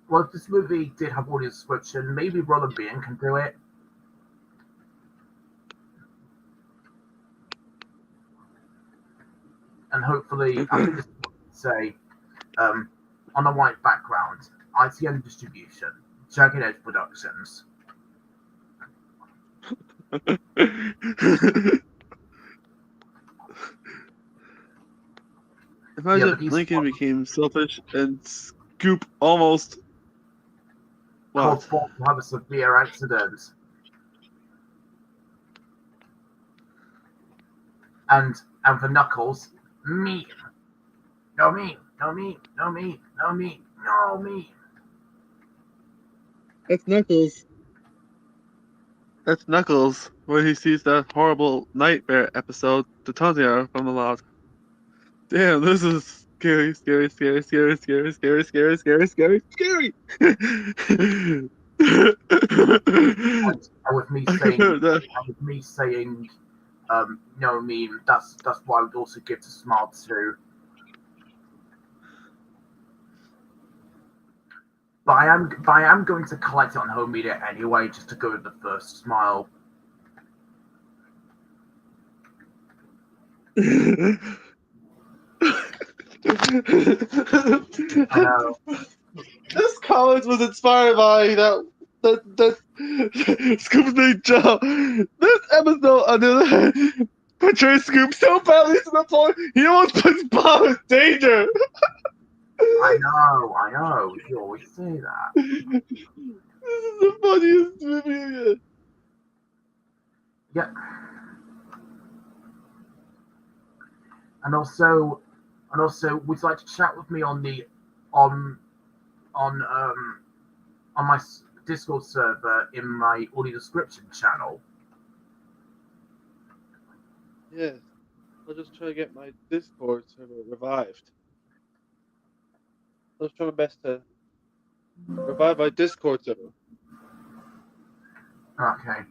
Well, if this movie did have audio description, maybe Roland Bean can do it. And hopefully, I think this is what you say, on a white background, ITN Distribution, Jagged Edge Productions. Imagine if Lincoln became selfish and Scoop almost caused Bob to have a severe accident. And for Knuckles, me. No me, no me, no me, no me, no me. That's Knuckles. That's Knuckles, where he sees that horrible nightmare episode, the Tanya from the Loud. Damn, this is scary, scary, scary, scary, scary, scary, scary, scary, scary, scary. And with me saying, no meme. That's why I would also give to Smile too. But I am going to collect it on home media anyway, just to go with the first Smile. I know. This comment was inspired by that Scoop's named Joe. This episode, on the other hand, portrays Scoop so badly to the point he almost puts Bob in danger. I know. You always say that. This is the funniest movie yet. Yeah. And also, would you like to chat with me on my Discord server in my audio description channel? Yes. I'll just try to get my Discord server revived. I'll try my best to revive my Discord server. Okay.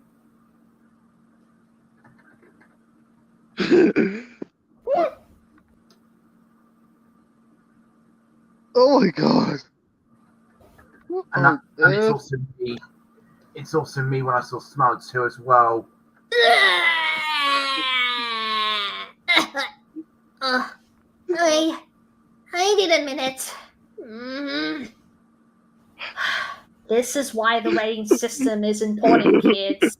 Oh my god. And it's also me. It's also me when I saw Smile 2 as well. I need a minute. This is why the rating system is important, kids.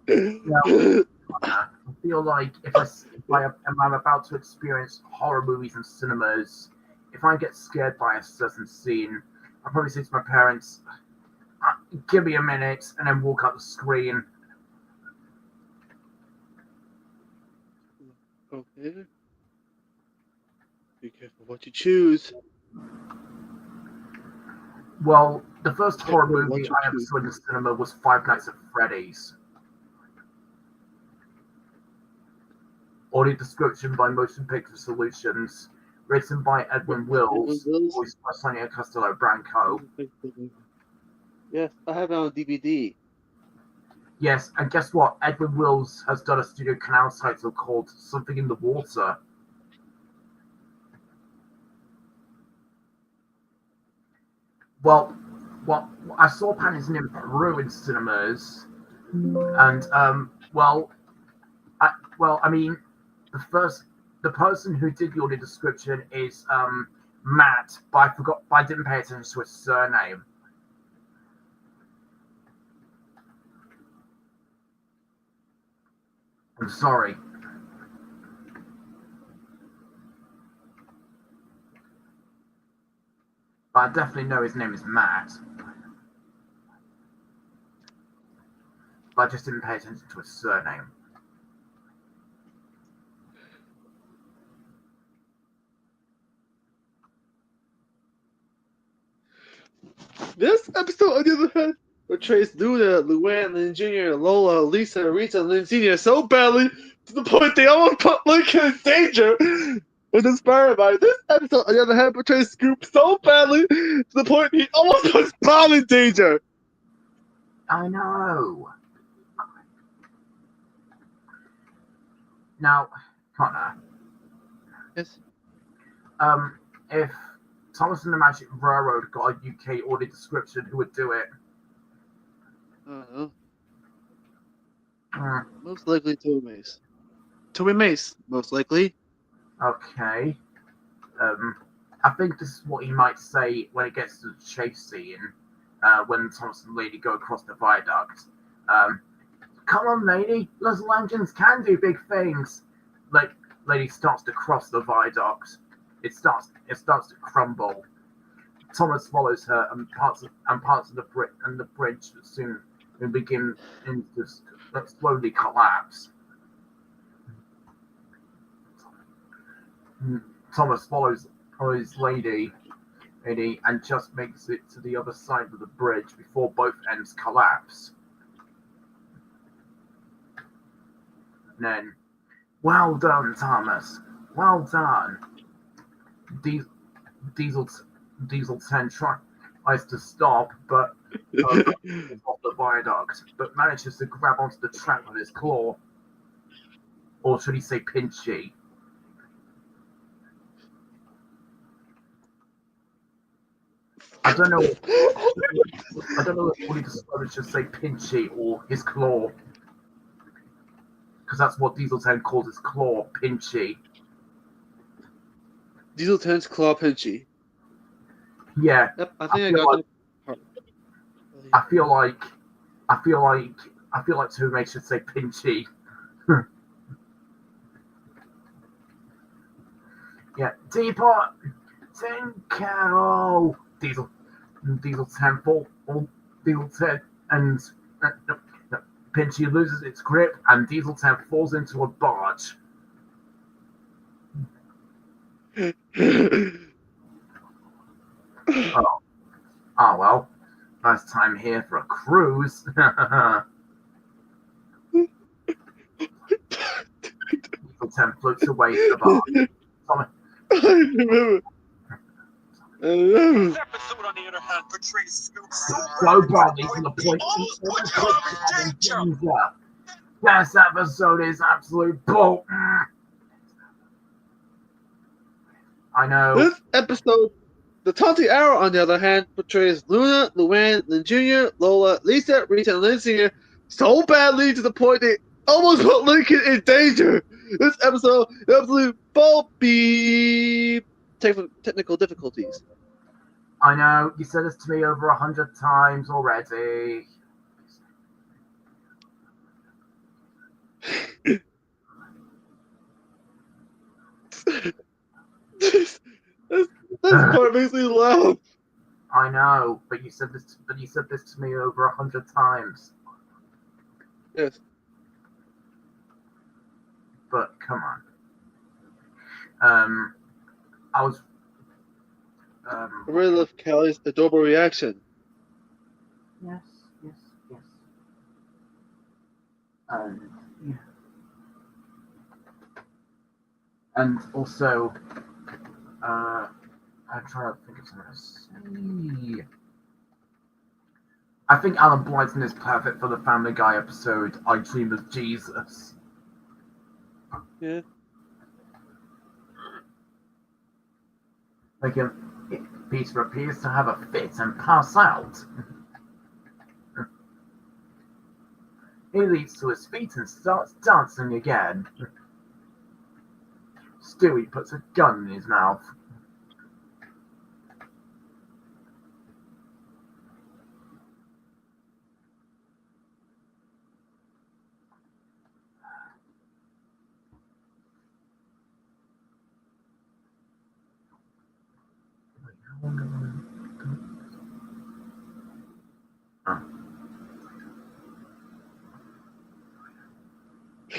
Now, I feel like if I'm about to experience horror movies in cinemas, if I get scared by a certain scene, I'll probably say to my parents, give me a minute, and then walk out the screen. Okay. Be careful what you choose. Well, the first horror movie I ever saw in the cinema was Five Nights at Freddy's. Audio description by Motion Picture Solutions, written by Edwin Wills, voiced by Sonia Costello Branco. Yes, I have it on DVD. Yes, and guess what? Edwin Wills has done a Studio Canal title called Something in the Water. Well, I saw Paddington in Peru in cinemas, and I mean, the person who did the audio description is Matt, but I didn't pay attention to his surname. I'm sorry. But I definitely know his name is Matt. but I just didn't pay attention to his surname. This episode, on the other hand, portrays Luna, Luann, Lynn Jr., Lola, Lisa, Rita, and Lynn Sr. so badly to the point they almost put Lincoln in danger. Was inspired by this episode, on the other hand, portrays Scoop so badly to the point he almost puts Bob in danger. I know. Now, Connor. Yes. If Thomas and the Magic Railroad got a UK audio description, who would do it? Most likely Toby Mace. Toby Mace, most likely. Okay. I think this is what he might say when it gets to the chase scene, when Thomas and Lady go across the viaduct. Come on, Lady, little engines can do big things. Like, Lady starts to cross the viaduct. It starts to crumble. Thomas follows her, and parts of the bridge soon begin to slowly collapse. Thomas follows Lady, and just makes it to the other side of the bridge before both ends collapse. And then, well done, Thomas. Well done. Diesel 10 tries to stop, but off the viaduct, but manages to grab onto the track with his claw, or should he say pinchy? I don't know. I don't know if Woody should say pinchy or his claw, because that's what Diesel 10 calls his claw, pinchy. Diesel 10's claw pinchy. Yeah. Yep, I think I got that. I feel like Toomey should say pinchy. Yeah, Teapot, Carol, Diesel 10 Diesel 10 and Pinchy loses its grip, and Diesel 10 falls into a barge. Oh well, first time here for a cruise. Diesel 10 floats away to the barge. I remember. This episode, on the other hand, portrays Scoop so badly to the point this episode is absolute bull. I know. This episode, the taunting arrow, on the other hand, portrays Luna, Luann, Lynn Jr., Lola, Lisa, Rita, and Lynn Sr. so badly to the point they almost put Lincoln in danger. This episode, absolute ball beep. Technical difficulties. I know, you said this to me over 100 times already. This part makes me laugh. I know, but you said this to me over 100 times. Yes. But come on. I was. I really love Callie's adorable reaction. Yes. Yeah. And also, I'm trying to think of something to say. I think Alan Blyton is perfect for the Family Guy episode, I Dream of Jesus. Yeah. Like Peter appears to have a fit and pass out. He leaps to his feet and starts dancing again. Stewie puts a gun in his mouth.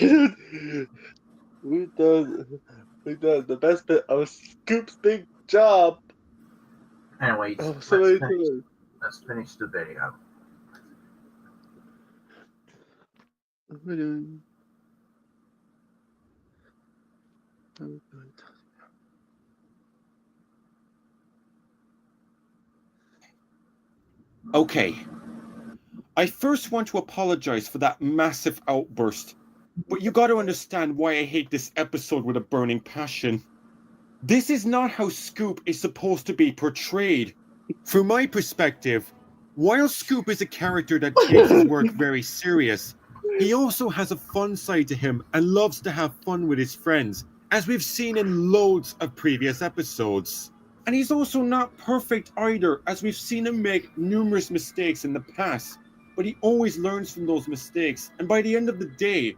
We done the best bit of Scoop's big job. Anyways, Oh, so many times. let's finish the video. Okay. I first want to apologize for that massive outburst, but you gotta understand why I hate this episode with a burning passion. This is not how Scoop is supposed to be portrayed. From my perspective, while Scoop is a character that takes his work very serious, he also has a fun side to him and loves to have fun with his friends, as we've seen in loads of previous episodes. And he's also not perfect either, as we've seen him make numerous mistakes in the past, but he always learns from those mistakes, and by the end of the day,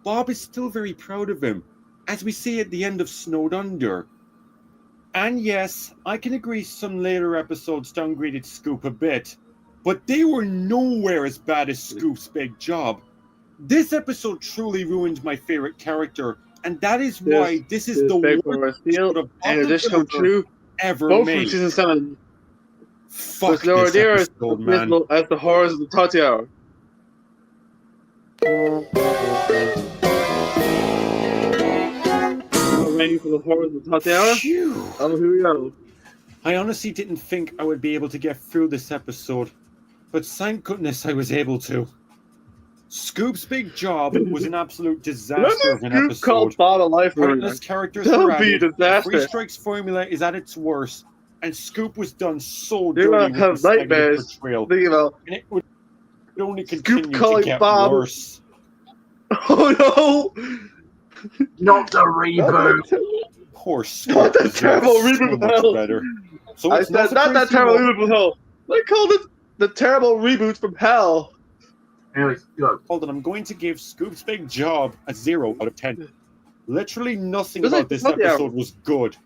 Bob is still very proud of him, as we see at the end of Snowed Under. And yes, I can agree some later episodes downgraded Scoop a bit, but they were nowhere as bad as Scoop's big job. This episode truly ruined my favorite character, and that is why this is the worst episode of and it just come true ever both made. from season 7. Fuck nowhere this near episode, man. as the horrors of the Tati Hour. Ready for the horrors of the Tati Hour? Oh, here we go. I honestly didn't think I would be able to get through this episode, but thank goodness I was able to. Scoop's big job was an absolute disaster of an episode. Called Bob a lifer. Pointless characters That were would be a added, the disaster. Three Strikes formula is at its worst, and Scoop was done so You're dirty gonna with have this negative nightmares portrayal, thinking about and it would only continue to calling get Bob. worse. Oh no! Not the reboot. Poor Scoop. Not that deserves terrible so reboot much hell. better. So I it's no said not that surprise terrible you all- reboot from hell. I called it the terrible reboot from hell. Anyways, go. Hold on, I'm going to give Scoop's big job a 0 out of 10. Literally nothing Just about like this the Tati Hour. episode was good.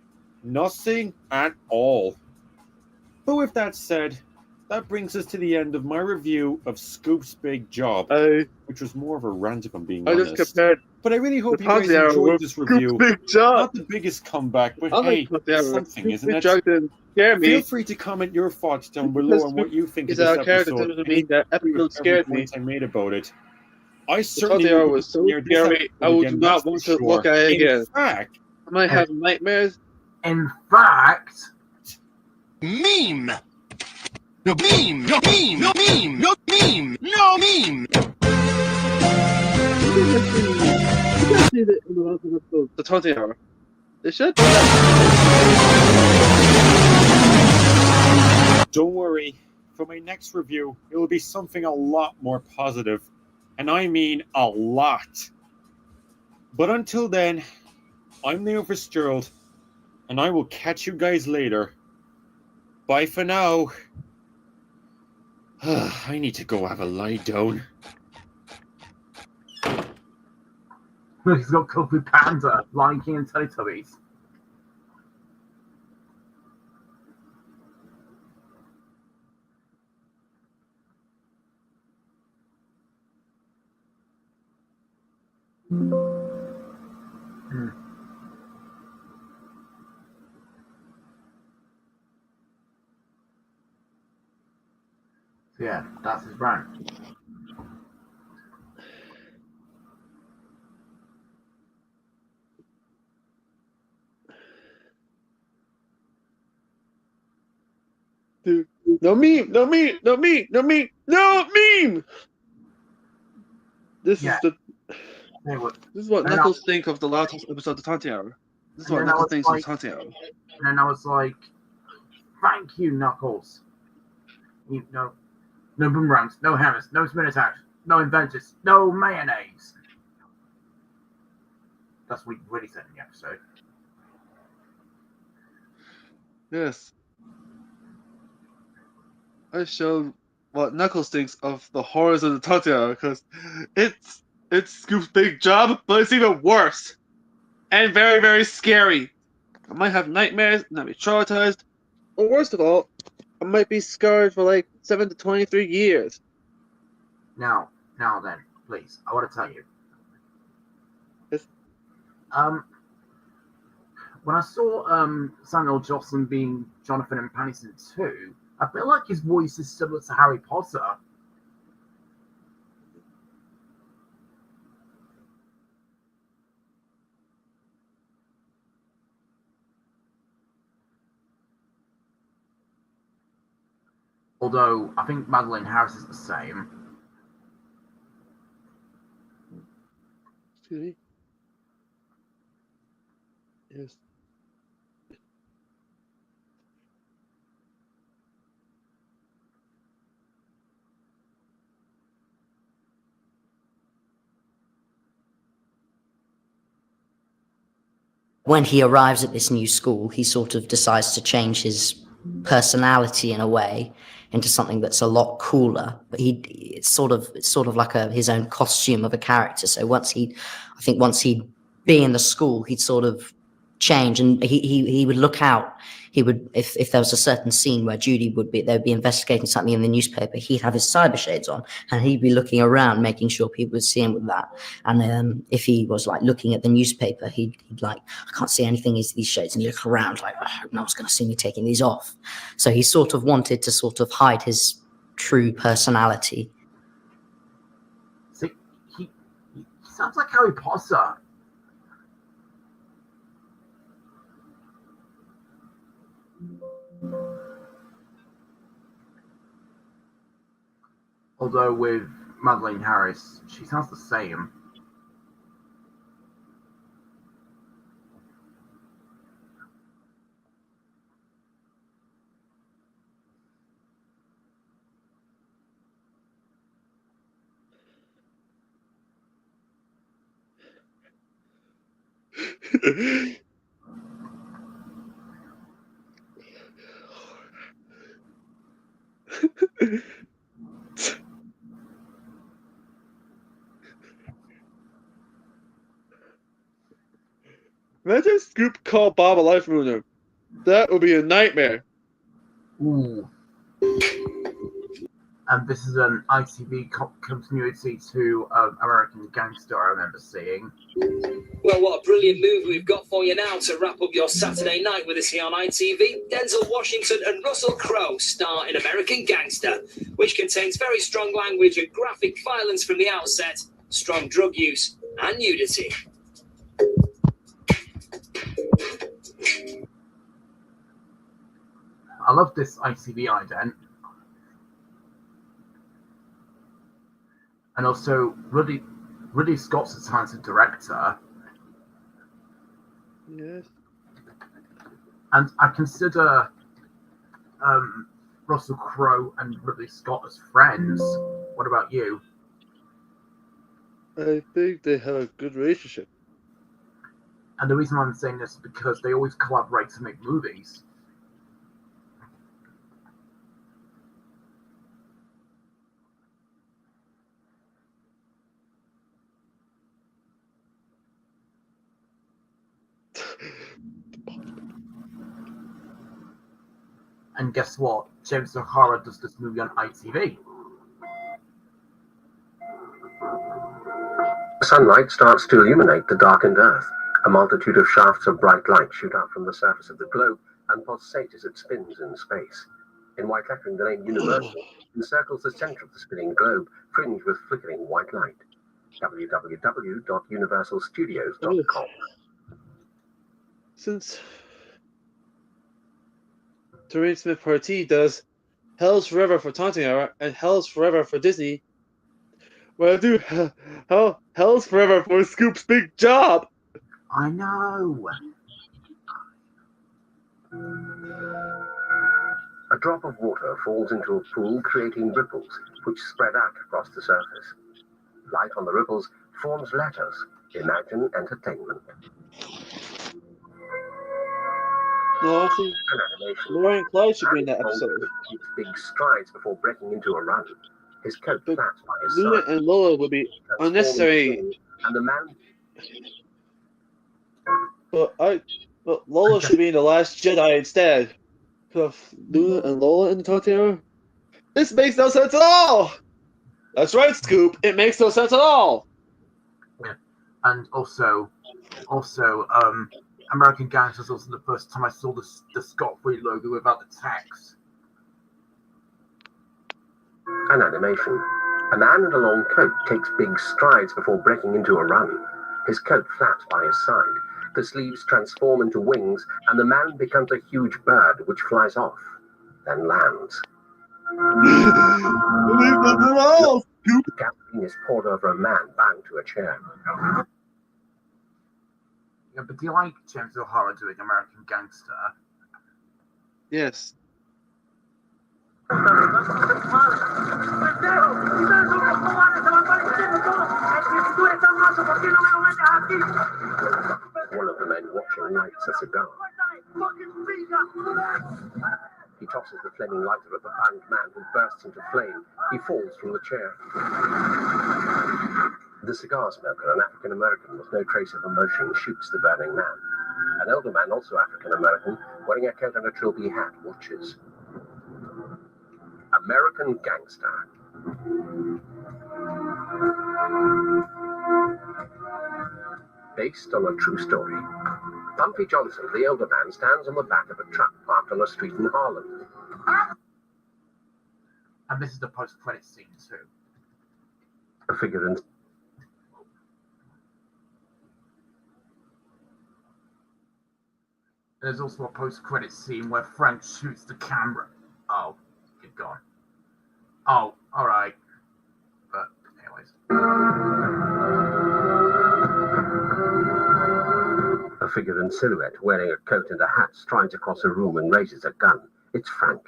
Nothing at all. But with that said, that brings us to the end of my review of Scoop's big job, which was more of a rant if I'm being I honest. just compared But I really hope the you guys Tati Hour enjoyed with this Scoop's review. big job. Not the biggest comeback, but I hey, like Tati Hour. something, Scoop's isn't big it? job didn't scare me. Feel free to comment your thoughts down below on what you think of Is this our character episode. doesn't mean that Agree with episode scared every me. point I made about it. I The certainly Tati Hour would was so near this scary. episode I would again, not that's want for to look sure. at it In again. fact, I might have nightmares. In fact, Meme! No meme! No meme! No meme! No meme! No meme! You can see that in the last episode, the Tati Hour. They should. don't worry. For my next review, it will be something a lot more positive. And I mean a lot. But until then, I'm Leo Fitzgerald, and I will catch you guys later. Bye for now. I need to go have a lie down. he's got Kung Fu Panda, Lion King, and Teletubbies. So yeah, that's his rant. Dude, no meme, no meme, no meme, no meme, no meme. This Yeah. is the. Hey, This is what and then Knuckles think of the last episode of the Tati Hour. This is what and then I Knuckles was thinks of like- the Tati Hour. And then I was like, thank you, Knuckles. No boomerangs, no hammers, no spin attacks, no inventors, no mayonnaise. That's what we really said in the episode. Yes. I showed what Knuckles thinks of the horrors of the Tati Hour because it's Scoop's big job, but it's even worse and very, very scary. I might have nightmares and I'll be traumatized, or worst of all, I might be scarred for like 7 to 23 years. Now then, please, I want to tell you. When I saw Samuel Jocelyn being Jonathan in Paddington 2, I feel like his voice is similar to Harry Potter. Although I think Madeline Harris is the same. Excuse me? Yes. When he arrives at this new school, he sort of decides to change his personality in a way into something that's a lot cooler. But it's sort of like his own costume of a character. So once he'd be in the school, he'd sort of change, and he would look out. He would, if there was a certain scene where Judy they'd be investigating something in the newspaper, he'd have his cyber shades on, and he'd be looking around, making sure people would see him with that. And if he was like looking at the newspaper, he'd like, I can't see anything in these shades, and he'd look around like, oh, no one's going to see me taking these off. So he sort of wanted to sort of hide his true personality. See, he sounds like Harry Potter. Although with Madeline Harris, she sounds the same. Imagine Scoop called Bob a life ruiner. That would be a nightmare. Ooh. And this is an ITV continuity to American Gangster I remember seeing. Well, what a brilliant movie we've got for you now to wrap up your Saturday night with us here on ITV. Denzel Washington and Russell Crowe star in American Gangster, which contains very strong language and graphic violence from the outset, strong drug use and nudity. I love this ITV ident. And also, Ridley Scott's a talented director. Yes. And I consider Russell Crowe and Ridley Scott as friends. What about you? I think they have a good relationship. And the reason I'm saying this is because they always collaborate to make movies. And guess what? James O'Hara does this movie on ITV. Sunlight starts to illuminate the darkened earth. A multitude of shafts of bright light shoot out from the surface of the globe and pulsate as it spins in space. In white lettering, the name Universal encircles the center of the spinning globe, fringed with flickering white light. www.universalstudios.com. Since Terrence Smith Party does Hell's Forever for Taunting Hour and Hell's Forever for Disney, well, I do Hell's Forever for Scoop's Big Job. I know. A drop of water falls into a pool, creating ripples, which spread out across the surface. Light on the ripples forms letters. Imagine entertainment. No, see, Lauren Clyde should be in that episode. Takes big strides before breaking into a run. His coat flaps by his Luna side. and Lola would be unnecessary. And the man. But Lola should be in The Last Jedi instead. Of Luna and Lola in the Taunting Hour? This makes no sense at all! That's right, Scoop. It makes no sense at all! Yeah. And also, Also, American Gangster was also the first time I saw the Scot-free logo without the text. An animation. A man in a long coat takes big strides before breaking into a run. His coat flaps by his side. The sleeves transform into wings, and the man becomes a huge bird which flies off, then lands. Gasoline is poured over a man bound to a chair. Yeah, but do you like James O'Hara doing American Gangster? Yes. One of the men watching lights a cigar. He tosses the flaming lighter at the bound man who bursts into flame. He falls from the chair. The cigar smoker, an African American with no trace of emotion, shoots the burning man. An elder man, also African American, wearing a coat and a trilby hat, watches. American Gangster. Based on a true story. Bumpy Johnson, the elder man, stands on the back of a truck parked on a street in Harlem. And this is the post-credit scene too. A figure in... There's also a post-credit scene where Frank shoots the camera. Oh, good God. Oh, alright. But, anyways. A figure in silhouette, wearing a coat and a hat, strides across a room and raises a gun. It's Frank.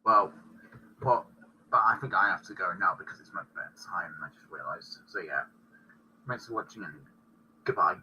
Well, but I think I have to go now because it's my bedtime, I just realised. So yeah, thanks for watching and goodbye.